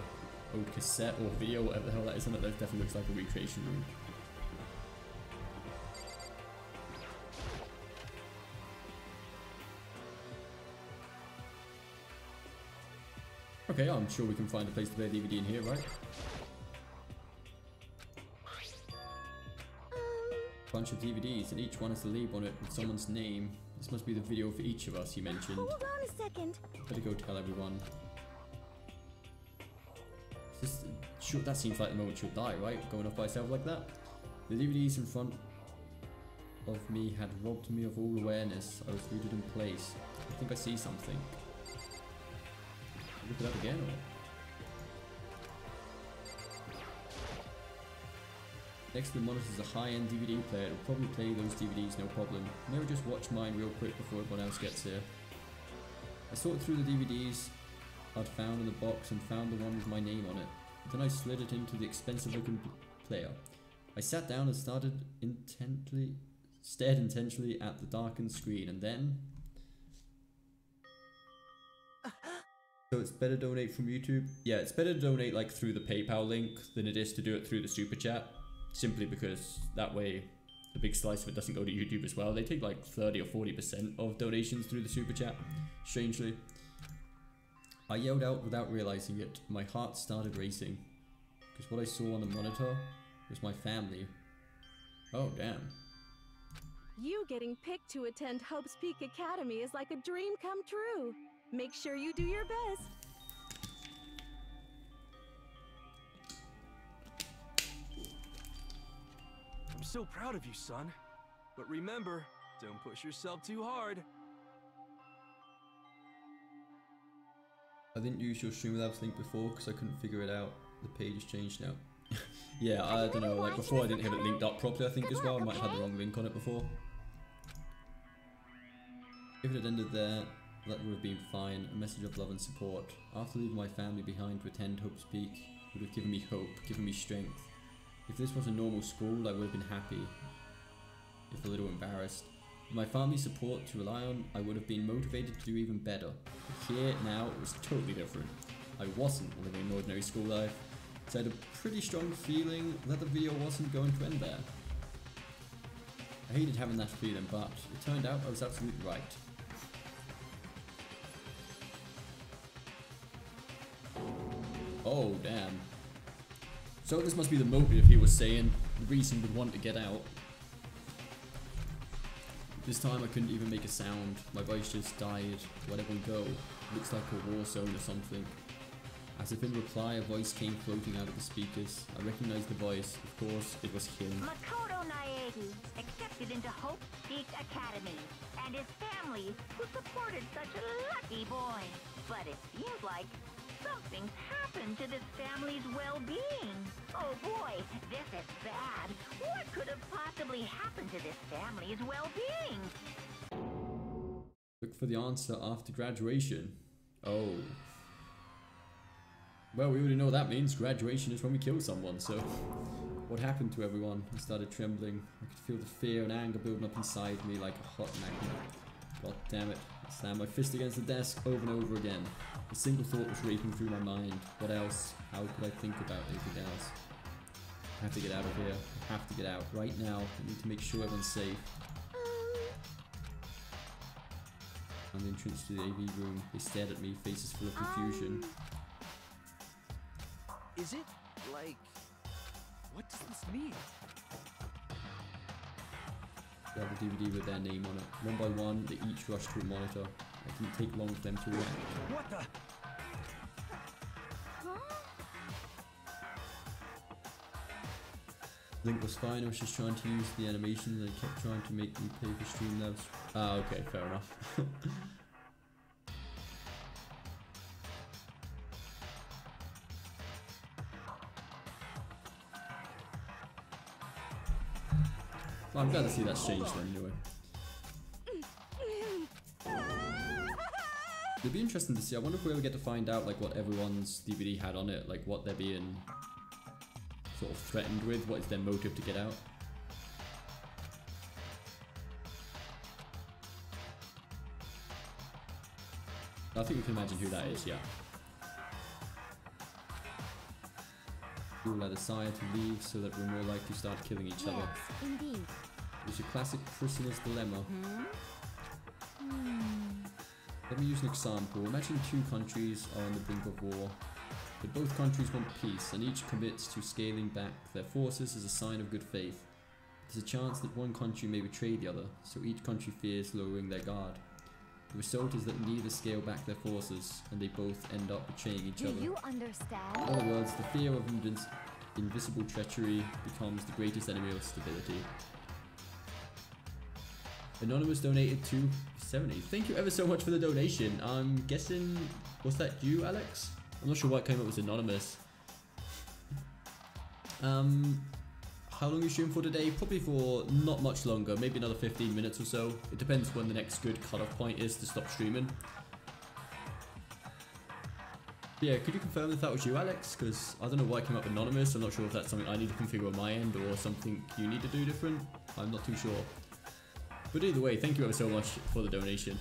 old cassette or video, whatever the hell that is on it, that definitely looks like a recreation room. Okay, I'm sure we can find a place to play a DVD in here, right? Bunch of DVDs, and each one has a label on it with someone's name. This must be the video for each of us, he mentioned. Hold on a second. Better go tell everyone. Sure, that seems like the moment she'll die, right? Going off by herself like that. The DVDs in front of me had robbed me of all awareness. I was rooted in place. I think I see something. Look it up again, or? Next to the monitor is a high-end DVD player. It'll probably play those DVDs, no problem. Maybe just watch mine real quick before everyone else gets here. I sorted through the DVDs I'd found in the box and found the one with my name on it. Then I slid it into the expensive-looking player. I sat down and stared intently at the darkened screen, and then... So it's better to donate from YouTube? Yeah, it's better to donate like through the PayPal link than it is to do it through the Super Chat. Simply because that way a big slice of it doesn't go to YouTube as well. They take like 30 or 40% of donations through the Super Chat, strangely. I yelled out without realizing it. My heart started racing. Because what I saw on the monitor was my family. Oh, damn. You getting picked to attend Hope's Peak Academy is like a dream come true. Make sure you do your best. I'm so proud of you, son. But remember, don't push yourself too hard. I didn't use your Streamlabs link before because I couldn't figure it out. The page has changed now. Yeah, I don't know, like before I didn't have it linked up properly, I think as well. I might have had the wrong link on it before. If it had ended there, that would have been fine. A message of love and support. After leaving my family behind to attend Hope's Peak, would have given me hope, given me strength. If this was a normal school, I would have been happy, if a little embarrassed. With my family's support to rely on, I would have been motivated to do even better. But here, now, it was totally different. I wasn't living an ordinary school life, so I had a pretty strong feeling that the video wasn't going to end there. I hated having that feeling, but it turned out I was absolutely right. Oh, damn. So this must be the motive he was saying, the reason we'd want to get out. This time I couldn't even make a sound, my voice just died. Let everyone go. Looks like a war zone or something. As if in reply, a voice came floating out of the speakers. I recognized the voice. Of course, it was him. Makoto Naegi, accepted into Hope Peak Academy, and his family, who supported such a lucky boy. But it seems like something's happened to this family's well-being. Oh boy, this is bad. What could have possibly happened to this family's well-being? Look for the answer after graduation. Oh. Well, we already know what that means. Graduation is when we kill someone, so... What happened to everyone? I started trembling. I could feel the fear and anger building up inside me like a hot magnet. God damn it. I slammed my fist against the desk over and over again. A single thought was racing through my mind. What else? How could I think about anything else? I have to get out of here. I have to get out. Right now. I need to make sure everyone's safe. On the entrance to the AV room, they stared at me, faces full of confusion. Is it, like... What does this mean? They have a DVD with their name on it. One by one, they each rushed to a monitor. It didn't take long for them to react. What the? Link was fine, I was just trying to use the animation and they kept trying to make me pay for Streamlabs. Ah, okay, fair enough. Well, I'm glad to see that's changed then, anyway. It'd be interesting to see. I wonder if we ever get to find out like what everyone's DVD had on it, like what they're being sort of threatened with, what is their motive to get out. I think we can imagine who that is, yeah. We will decide to leave so that we're more likely to start killing each other. Yes, indeed. It's a classic prisoner's dilemma. Let me use an example. Imagine two countries are on the brink of war, but both countries want peace and each commits to scaling back their forces as a sign of good faith. There's a chance that one country may betray the other, so each country fears lowering their guard. The result is that neither scale back their forces, and they both end up betraying each other. Do you understand? In other words, the fear of invisible treachery becomes the greatest enemy of stability. Anonymous donated $2.70. Thank you ever so much for the donation. I'm guessing, was that you, Alex? I'm not sure why it came up as anonymous. How long are you streaming for today? Probably for not much longer, maybe another 15 minutes or so. It depends when the next good cutoff point is to stop streaming. Yeah, could you confirm if that was you, Alex? Because I don't know why it came up anonymous. I'm not sure if that's something I need to configure on my end or something you need to do different. I'm not too sure. But either way, thank you ever so much for the donation.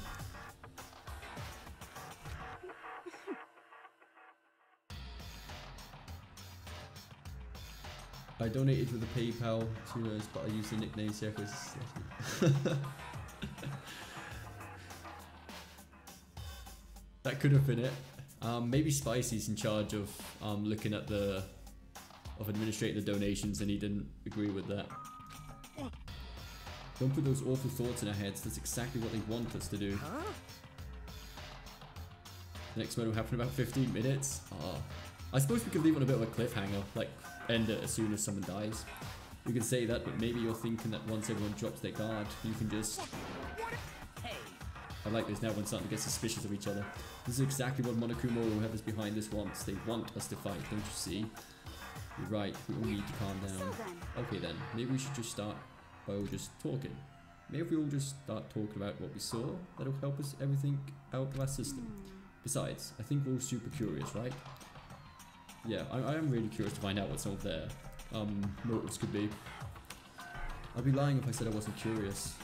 I donated with a PayPal, but I used the nickname Circus. That could have been it. Maybe Spicy's in charge of looking at administrating the donations, and he didn't agree with that. Don't put those awful thoughts in our heads. That's exactly what they want us to do. Next one will happen in about 15 minutes. I suppose we could leave on a bit of a cliffhanger, like end it as soon as someone dies. You can say that, but maybe you're thinking that once everyone drops their guard, you can just... I like this now when starting to get suspicious of each other. This is exactly what Monokuma or whoever's behind this wants. They want us to fight, don't you see? You're right, we all need to calm down. Okay then, maybe we should just start by just talking. Maybe if we all just start talking about what we saw, that'll help us everything out of our system. Besides, I think we're all super curious, right? Yeah, I am really curious to find out what some of their motives could be. I'd be lying if I said I wasn't curious.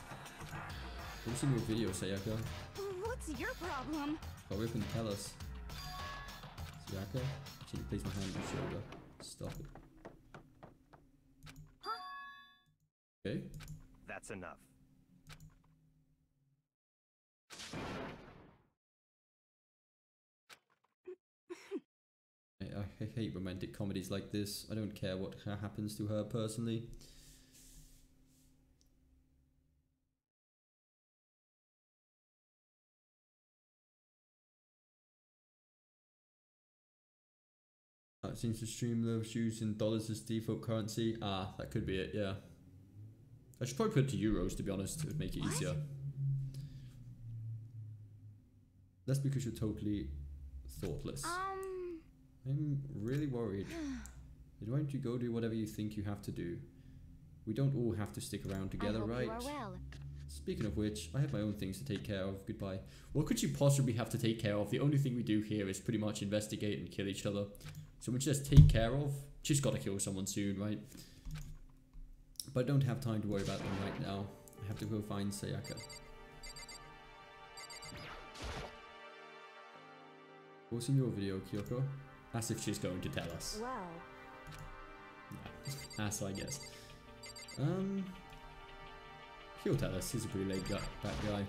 What's in your video, Sayaka? What's your problem? Hurry up and tell us. Sayaka? She placed my hand on your shoulder. Stop it. Okay. That's enough. I hate romantic comedies like this. I don't care what happens to her personally. It seems to Streamlabs using dollars as default currency. Ah, that could be it, yeah. I should probably put it to euros, to be honest. It would make it easier. That's because you're totally thoughtless. I'm really worried. Why don't you go do whatever you think you have to do? We don't all have to stick around together, right? You are well. Speaking of which, I have my own things to take care of. Goodbye. What could you possibly have to take care of? The only thing we do here is pretty much investigate and kill each other. So we just take care of. Just gotta kill someone soon, right? But I don't have time to worry about them right now. I have to go find Sayaka. What's in your video, Kyoko? As if she's going to tell us. Well. No. As I guess. He'll tell us. He's a pretty laid back guy.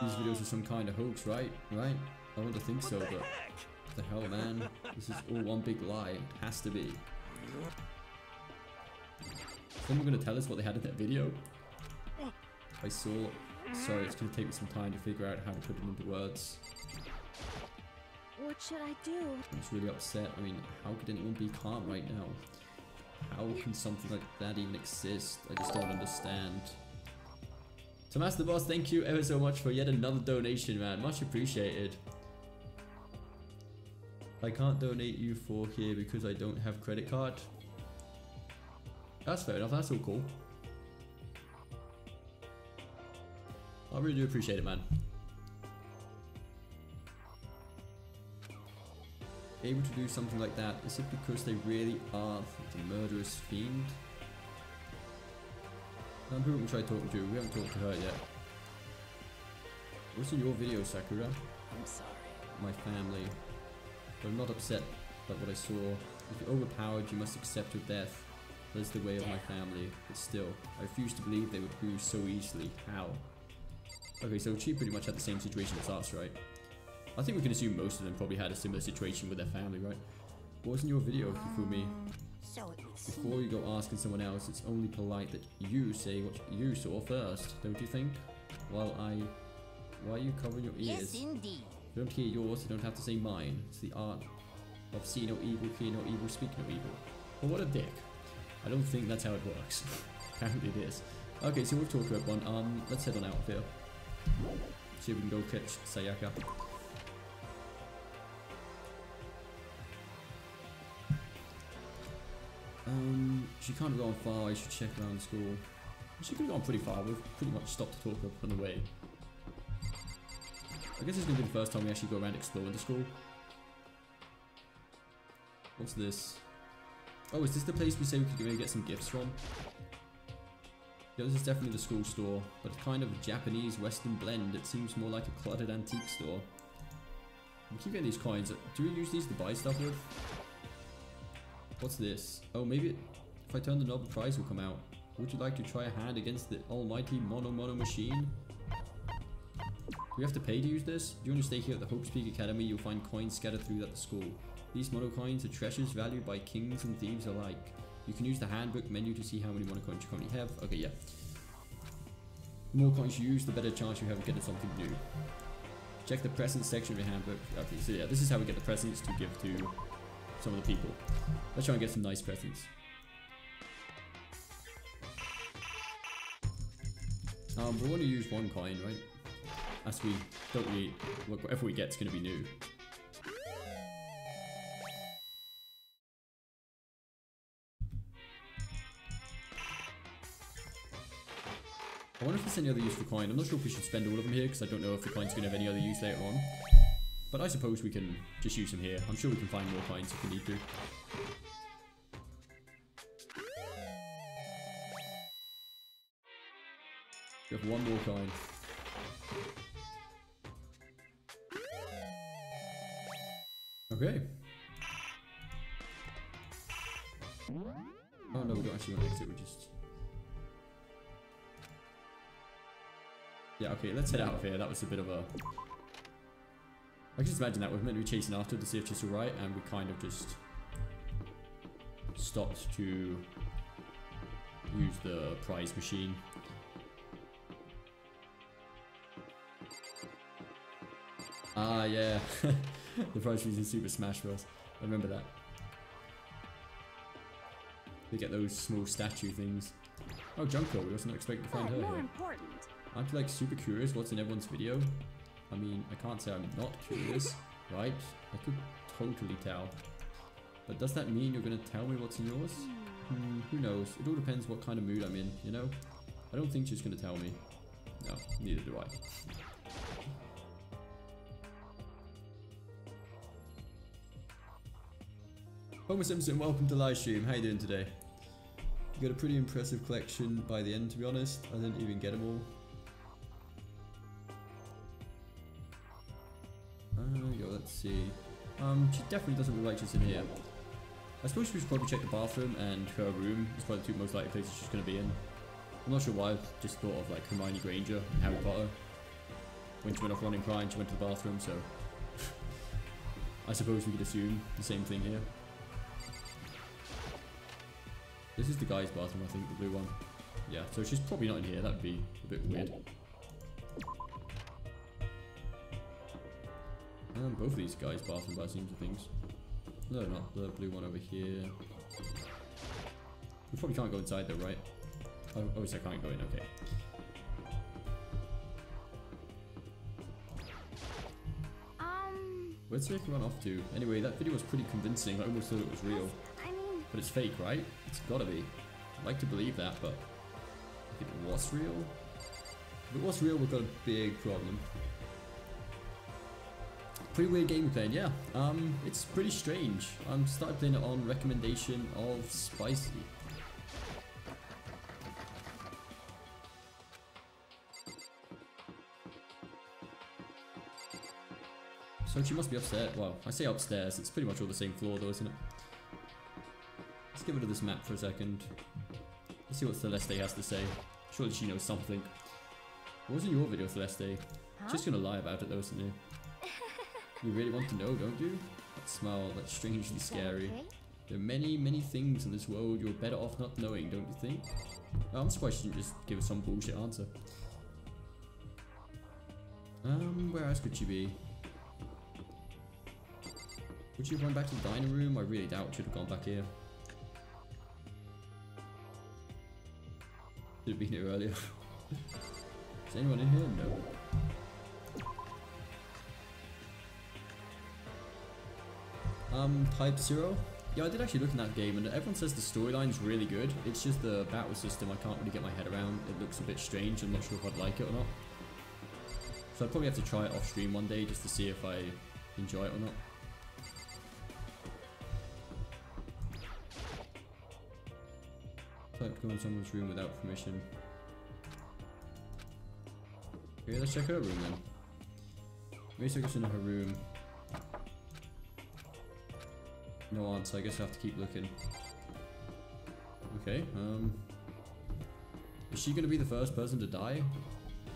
These videos are some kind of hoax, right? Right? I want to think so, but... What the hell, man? This is all one big lie. It has to be. Is someone going to tell us what they had in that video? I saw... Sorry, it's going to take me some time to figure out how to put it into words. What should I do? I'm just really upset. I mean, how could anyone be calm right now? How can something like that even exist? I just don't understand. Tomas the Boss, thank you ever so much for yet another donation, man. Much appreciated. I can't donate you for here because I don't have credit card. That's fair enough. That's all cool. I really do appreciate it, man. Able to do something like that, is it because they really are the murderous fiend? Some people can try talking to. We haven't talked to her yet. What's in your video, Sakura? I'm sorry. My family. But I'm not upset about what I saw. If you're overpowered, you must accept your death. That is the way of my family. But still, I refuse to believe they would lose so easily. How? Okay, so she pretty much had the same situation as us, right? I think we can assume most of them probably had a similar situation with their family, right? What was in your video, Hifumi? So it was... Before you go asking someone else, it's only polite that you say what you saw first, don't you think? Why are you covering your ears? Yes, indeed. If you don't hear yours, you don't have to say mine. It's the art of see no evil, hear no evil, speak no evil. Well, what a dick. I don't think that's how it works. Apparently it is. Okay, so we've talked about one. Let's head on out of here. See if we can go catch Sayaka. She can't have gone far. I should check around the school. She could have gone pretty far. We've pretty much stopped to talk up on the way. I guess it's going to be the first time we actually go around exploring the school. What's this? Oh, is this the place we say we could maybe get some gifts from? Yeah, this is definitely the school store, but kind of a Japanese Western blend. It seems more like a cluttered antique store. We keep getting these coins. Do we use these to buy stuff with? What's this? Oh, maybe if I turn the knob, the prize will come out. Would you like to try a hand against the almighty Mono machine? Do we have to pay to use this? If you want to stay here at the Havoc Academy, you'll find coins scattered throughout the school. These mono coins are treasures valued by kings and thieves alike. You can use the handbook menu to see how many mono coins you currently have. Okay, yeah. The more coins you use, the better chance you have of getting something new. Check the presents section of your handbook. Okay, so yeah, this is how we get the presents to give to some of the people. Let's try and get some nice presents. We'll only use one coin, right? As we don't really, whatever we get's gonna be new. I wonder if there's any other use for coin. I'm not sure if we should spend all of them here because I don't know if the coin's gonna have any other use later on. But I suppose we can just use them here. I'm sure we can find more coins if we need to. We have one more coin. Okay. Oh no, we don't actually want to exit, we just... Yeah, okay, let's head out of here. That was a bit of a... I can just imagine that. We're meant to be chasing after to see if she's alright, and we kind of just stopped to use the prize machine. Ah, yeah. The prize machine in Super Smash Bros. I remember that. They get those small statue things. Oh, Junko, we wasn't expecting to find her more here. important. Aren't you like super curious what's in everyone's video? I mean, I can't say I'm not curious, right? I could totally tell. But does that mean you're gonna tell me what's in yours? Who knows? It all depends what kind of mood I'm in, you know? I don't think she's gonna tell me. No, neither do I. Homer Simpson, welcome to Livestream. How you doing today? You got a pretty impressive collection by the end, to be honest. I didn't even get them all. Let's see. She definitely doesn't look like she's in here. I suppose we should probably check the bathroom and her room. It's probably the two most likely places she's going to be in. I'm not sure why, I just thought of like Hermione Granger and Harry Potter. When she went off running crying, she went to the bathroom, so... I suppose we could assume the same thing here. This is the guy's bathroom, I think, the blue one. Yeah, so she's probably not in here. That would be a bit weird. Both of these guys' bathroom by the seems of things. No, not the blue one over here. We probably can't go inside though, right? Oh, so I can't go in, okay. Where's the run off to? Anyway, that video was pretty convincing. I almost thought it was real. But it's fake, right? It's gotta be. I'd like to believe that, but if it was real? If it was real, we've got a big problem. Pretty weird game we're playing, yeah. It's pretty strange. I'm started playing it on recommendation of Spicy. So she must be upstairs. Well, I say upstairs. It's pretty much all the same floor though, isn't it? Let's get rid of this map for a second. Let's see what Celeste has to say. Surely she knows something. What was in your video, Celeste? Huh? Just gonna lie about it though, isn't it? You really want to know, don't you? That smile, that's strangely scary. Okay? There are many, many things in this world you're better off not knowing, don't you think? I'm surprised she didn't just give us some bullshit answer. Where else could she be? Would she have gone back to the dining room? I really doubt she'd have gone back here. Should have been here earlier. Is anyone in here? No. Type 0? Yeah, I did actually look in that game and everyone says the storyline's really good. It's just the battle system I can't really get my head around. It looks a bit strange. I'm not sure if I'd like it or not. So I'd probably have to try it off stream one day just to see if I enjoy it or not. Type go in someone's room without permission. Okay, let's check her room then. Maybe take us into her room. No answer, I guess I have to keep looking. Okay, is she gonna be the first person to die?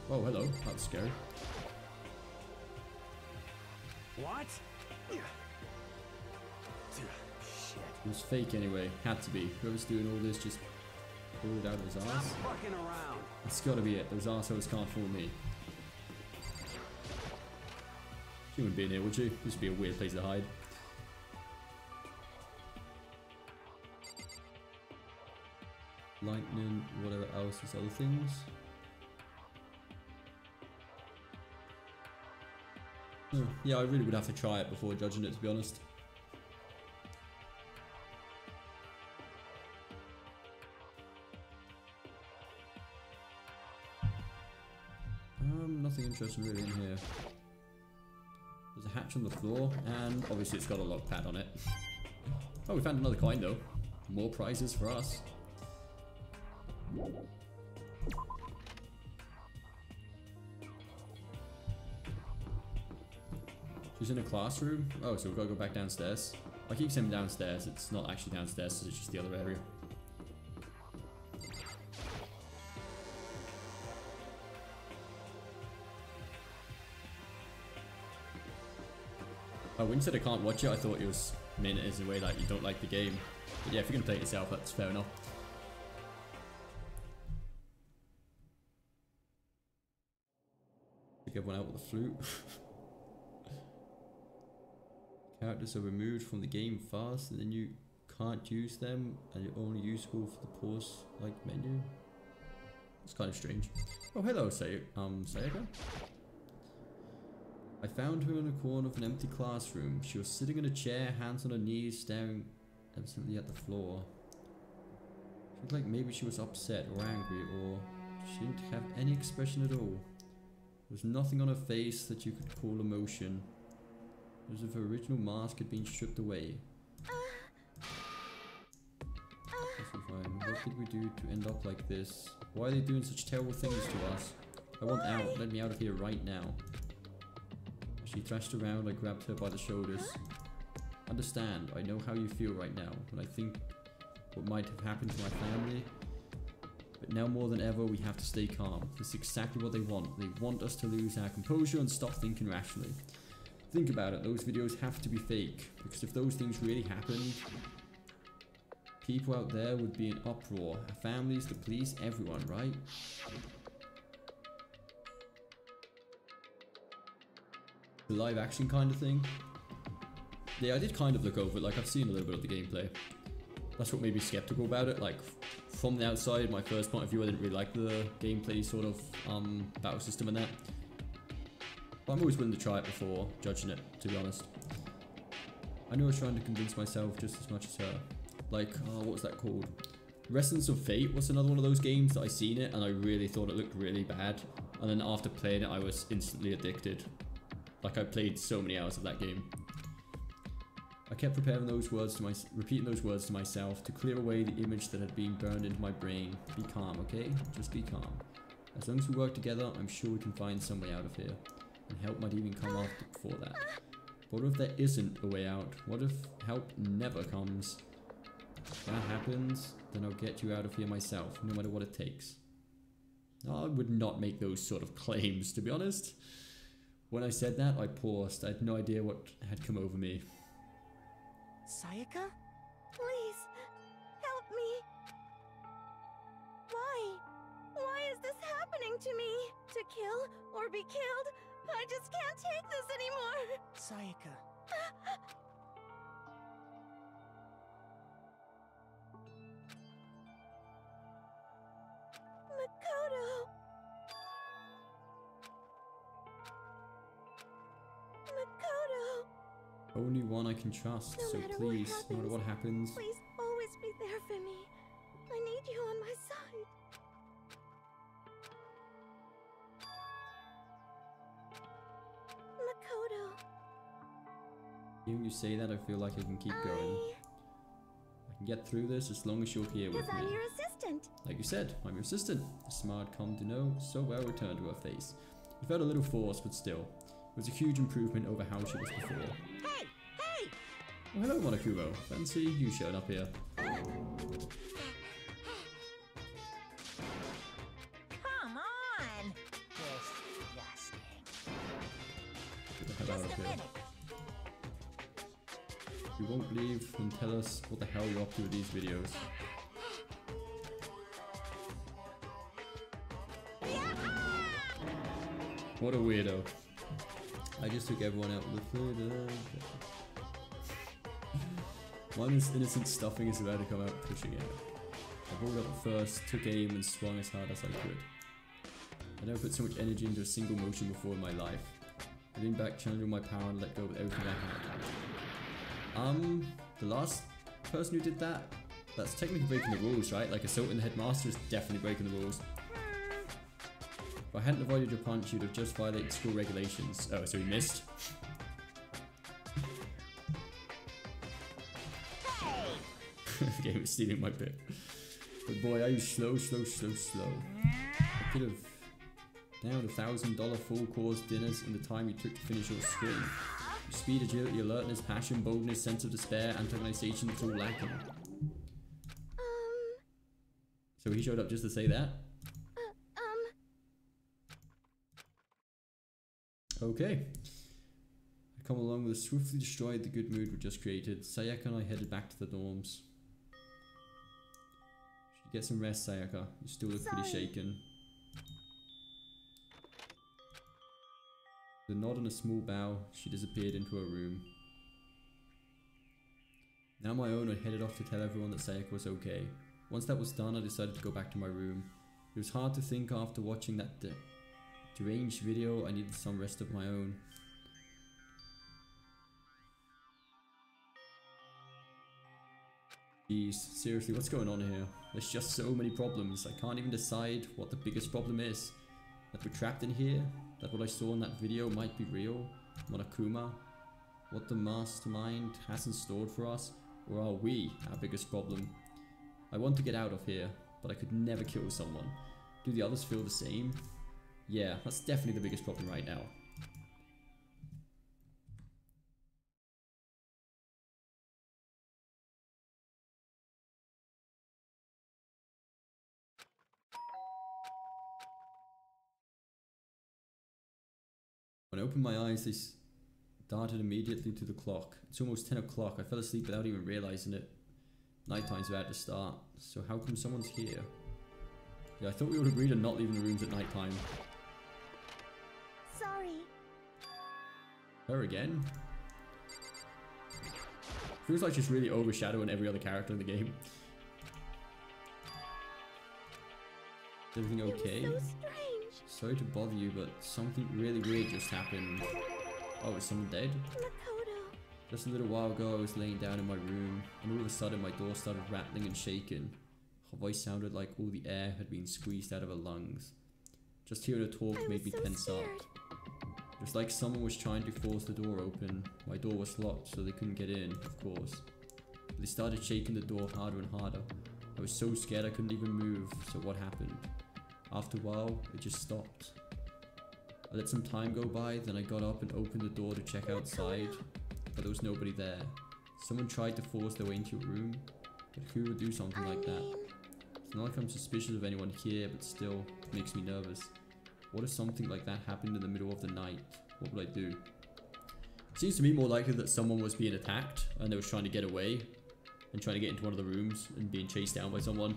Oh, hello, that's scary. What? It was fake anyway, had to be. Whoever's doing all this just pulled it out of his ass. Stop fucking around. It's gotta be it, those arseholes can't fool me. She wouldn't be in here, would she? This would be a weird place to hide. Lightning, whatever else is other things. Yeah, I really would have to try it before judging it, to be honest. Nothing interesting really in here. There's a hatch on the floor, and obviously it's got a lock pad on it. Oh, we found another coin though. More prizes for us. She's in a classroom. Oh, so we've got to go back downstairs. I keep saying downstairs. It's not actually downstairs. It's just the other area. Oh, when you said I can't watch it, I thought it was meant as a way that you don't like the game. But yeah, if you're gonna play it yourself, that's fair enough. Take everyone out with a flute. Characters are removed from the game fast, and then you can't use them, and you're only useful for the pause-like menu. It's kind of strange. Oh, hello, Sayaka. I found her in a corner of an empty classroom. She was sitting in a chair, hands on her knees, staring absently at the floor. She looked like maybe she was upset or angry, or she didn't have any expression at all. There was nothing on her face that you could call emotion. It was as if her original mask had been stripped away. What did we do to end up like this? Why are they doing such terrible things to us? I want out. Let me out of here right now. As she thrashed around, I grabbed her by the shoulders. Understand, I know how you feel right now, when I think what might have happened to my family. But now more than ever, we have to stay calm. This is exactly what they want. They want us to lose our composure and stop thinking rationally. Think about it, those videos have to be fake, because if those things really happened, people out there would be in uproar. Our families, the police, everyone, right? The live action kind of thing. Yeah, I did kind of look over it, like I've seen a little bit of the gameplay. That's what made me skeptical about it, like from the outside, my first point of view, I didn't really like the gameplay sort of battle system and that. But I'm always willing to try it before judging it, to be honest. I know I was trying to convince myself just as much as her. Like, what was that called? Resonance of Fate was another one of those games that I seen it and I really thought it looked really bad. And then after playing it, I was instantly addicted. Like, I played so many hours of that game. I kept repeating those words to myself to clear away the image that had been burned into my brain. Be calm, okay? Just be calm. As long as we work together, I'm sure we can find some way out of here. And help might even come after before that. What if there isn't a way out? What if help never comes? If that happens, then I'll get you out of here myself, no matter what it takes. I would not make those sort of claims, to be honest. When I said that, I paused. I had no idea what had come over me. Sayaka? Please, help me. Why? Why is this happening to me? To kill or be killed? I just can't take this anymore. Sayaka. Makoto. Makoto. Only one I can trust, so please, no matter what happens. Please always be there for me. I need you on my side. Makoto. Hearing you say that, I feel like I can keep going. I can get through this as long as you're here with me. I'm your assistant. Like you said, I'm your assistant. A smart, calm to know, so well returned to her face. It felt a little forced, but still. It was a huge improvement over how she was before. Hey! Hey! Well, hello, Monokuro. Fancy you showed up here. Come on! Disgusting. Get the hell out Just of a here. minute. You won't leave and tell us what the hell you're up to with these videos. What a weirdo. I just took everyone out with the One innocent stuffing is about to come out pushing it. I rolled up first, took aim and swung as hard as I could. I never put so much energy into a single motion before in my life. I leaned back, channeling my power and let go with everything I had. The last person who did that, that's technically breaking the rules, right? Like assaulting the headmaster is definitely breaking the rules. If I hadn't avoided your punch, you'd have just violated school regulations. Oh, so he missed? The game is stealing my bit. But boy, are you slow. I could have downed $1,000 full course dinners in the time you took to finish your screen. Your speed, agility, alertness, passion, boldness, sense of despair, antagonization, it's all lacking. So he showed up just to say that? Okay. I come along with a swiftly destroyed the good mood we just created. Sayaka and I headed back to the dorms. Should get some rest, Sayaka. You still look pretty shaken. With a nod and a small bow, she disappeared into her room. Now on my own, I headed off to tell everyone that Sayaka was okay. Once that was done, I decided to go back to my room. It was hard to think after watching that deranged video. I needed some rest of my own. Jeez, seriously, what's going on here? There's just so many problems. I can't even decide what the biggest problem is. That we're trapped in here? That what I saw in that video might be real? Monokuma? What the mastermind hasn't stored for us? Or are we our biggest problem? I want to get out of here, but I could never kill someone. Do the others feel the same? Yeah, that's definitely the biggest problem right now. When I opened my eyes, they darted immediately to the clock. It's almost 10 o'clock. I fell asleep without even realizing it. Nighttime's about to start, so how come someone's here? Yeah, I thought we would agree to not leaving the rooms at nighttime. Sorry. Her again? Feels like she's really overshadowing every other character in the game. Is everything okay? It was so strange. Sorry to bother you, but something really weird just happened. Oh, is someone dead? Makoto. Just a little while ago, I was laying down in my room, and all of a sudden my door started rattling and shaking. Her voice sounded like all the air had been squeezed out of her lungs. Just hearing her talk made me tense up. Just like someone was trying to force the door open. My door was locked, so they couldn't get in, of course. But they started shaking the door harder and harder. I was so scared I couldn't even move, so what happened? After a while, it just stopped. I let some time go by, then I got up and opened the door to check outside. but there was nobody there. Someone tried to force their way into your room, but who would do something like that? It's not like I'm suspicious of anyone here, but still makes me nervous. What if something like that happened in the middle of the night? What would I do? Seems to me more likely that someone was being attacked and they was trying to get away and trying to get into one of the rooms and being chased down by someone.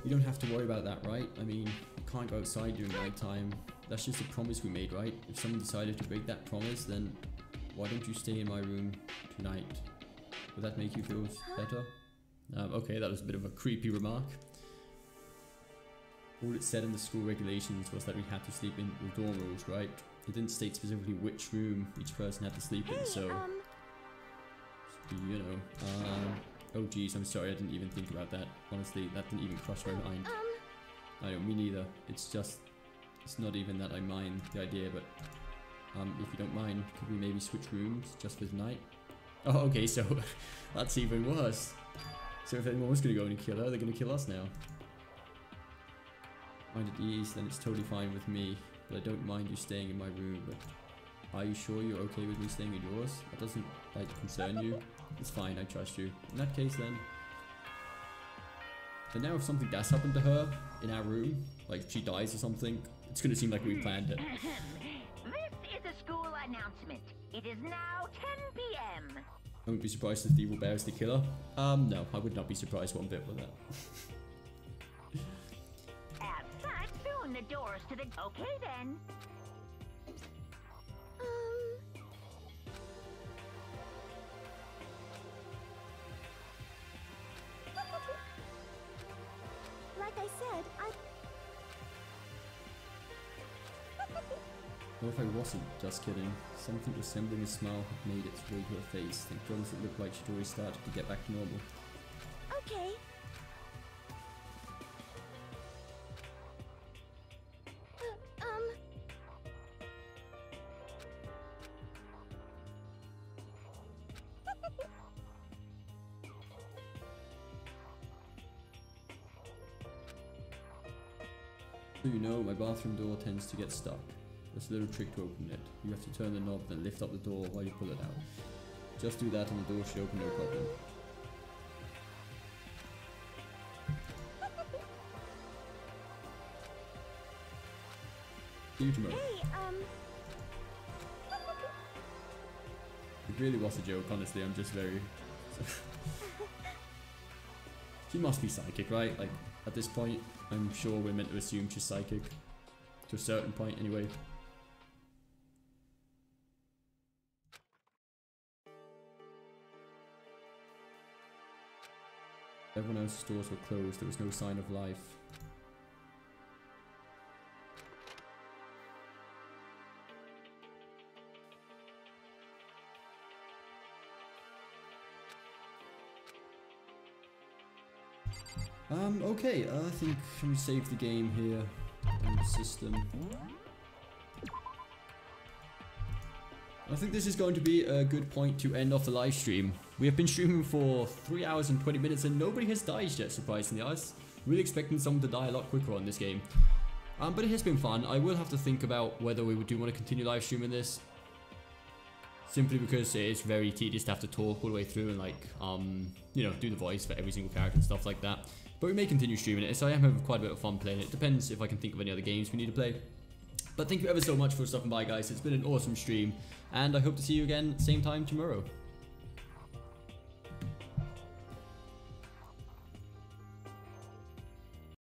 You don't have to worry about that, right? I mean, you can't go outside during nighttime. That's just a promise we made, right? If someone decided to break that promise, then why don't you stay in my room tonight? Would that make you feel better? Okay, that was a bit of a creepy remark. All it said in the school regulations was that we had to sleep in the dorm rooms, right? It didn't state specifically which room each person had to sleep in, so... You know, oh geez, I'm sorry, I didn't even think about that. Honestly, that didn't even cross my mind. I know, me neither. It's just... It's not even that I mind the idea, but... if you don't mind, could we maybe switch rooms just for tonight? Oh, okay, so... that's even worse. So if anyone was gonna go in and kill her, they're gonna kill us now. Mind at ease, then it's totally fine with me. But I don't mind you staying in my room, but... Are you sure you're okay with me staying in yours? That doesn't, like, concern you? It's fine, I trust you. In that case, then... And now if something does happen to her in our room, like if she dies or something, it's gonna seem like we planned it. This is a school announcement. It is now 10 p.m. I wouldn't be surprised if the evil bear is the killer. No, I would not be surprised one bit with that. As such, soon the doors to the... Okay then. Like I said, What if I wasn't? Just kidding. Something resembling a smile had made its way to her face. Thank goodness it looked like she'd already started to get back to normal. Okay. So you know, my bathroom door tends to get stuck. There's a little trick to open it. You have to turn the knob, then lift up the door while you pull it out. Just do that and the door should open no problem. See you tomorrow. It really was a joke, honestly. I'm just very... She must be psychic, right? Like, at this point, I'm sure we're meant to assume she's psychic. To a certain point, anyway. Everyone else's doors were closed. There was no sign of life. Okay, I think we save the game here on the system. I think this is going to be a good point to end off the live stream. We have been streaming for 3 hours and 20 minutes and nobody has died yet, surprisingly. I was really expecting someone to die a lot quicker on this game. But it has been fun. I will have to think about whether we do want to continue live streaming this. Simply because it is very tedious to have to talk all the way through and like, you know, do the voice for every single character and stuff like that. But we may continue streaming it, so I am having quite a bit of fun playing it. Depends if I can think of any other games we need to play. But thank you ever so much for stopping by, guys. It's been an awesome stream, and I hope to see you again same time tomorrow.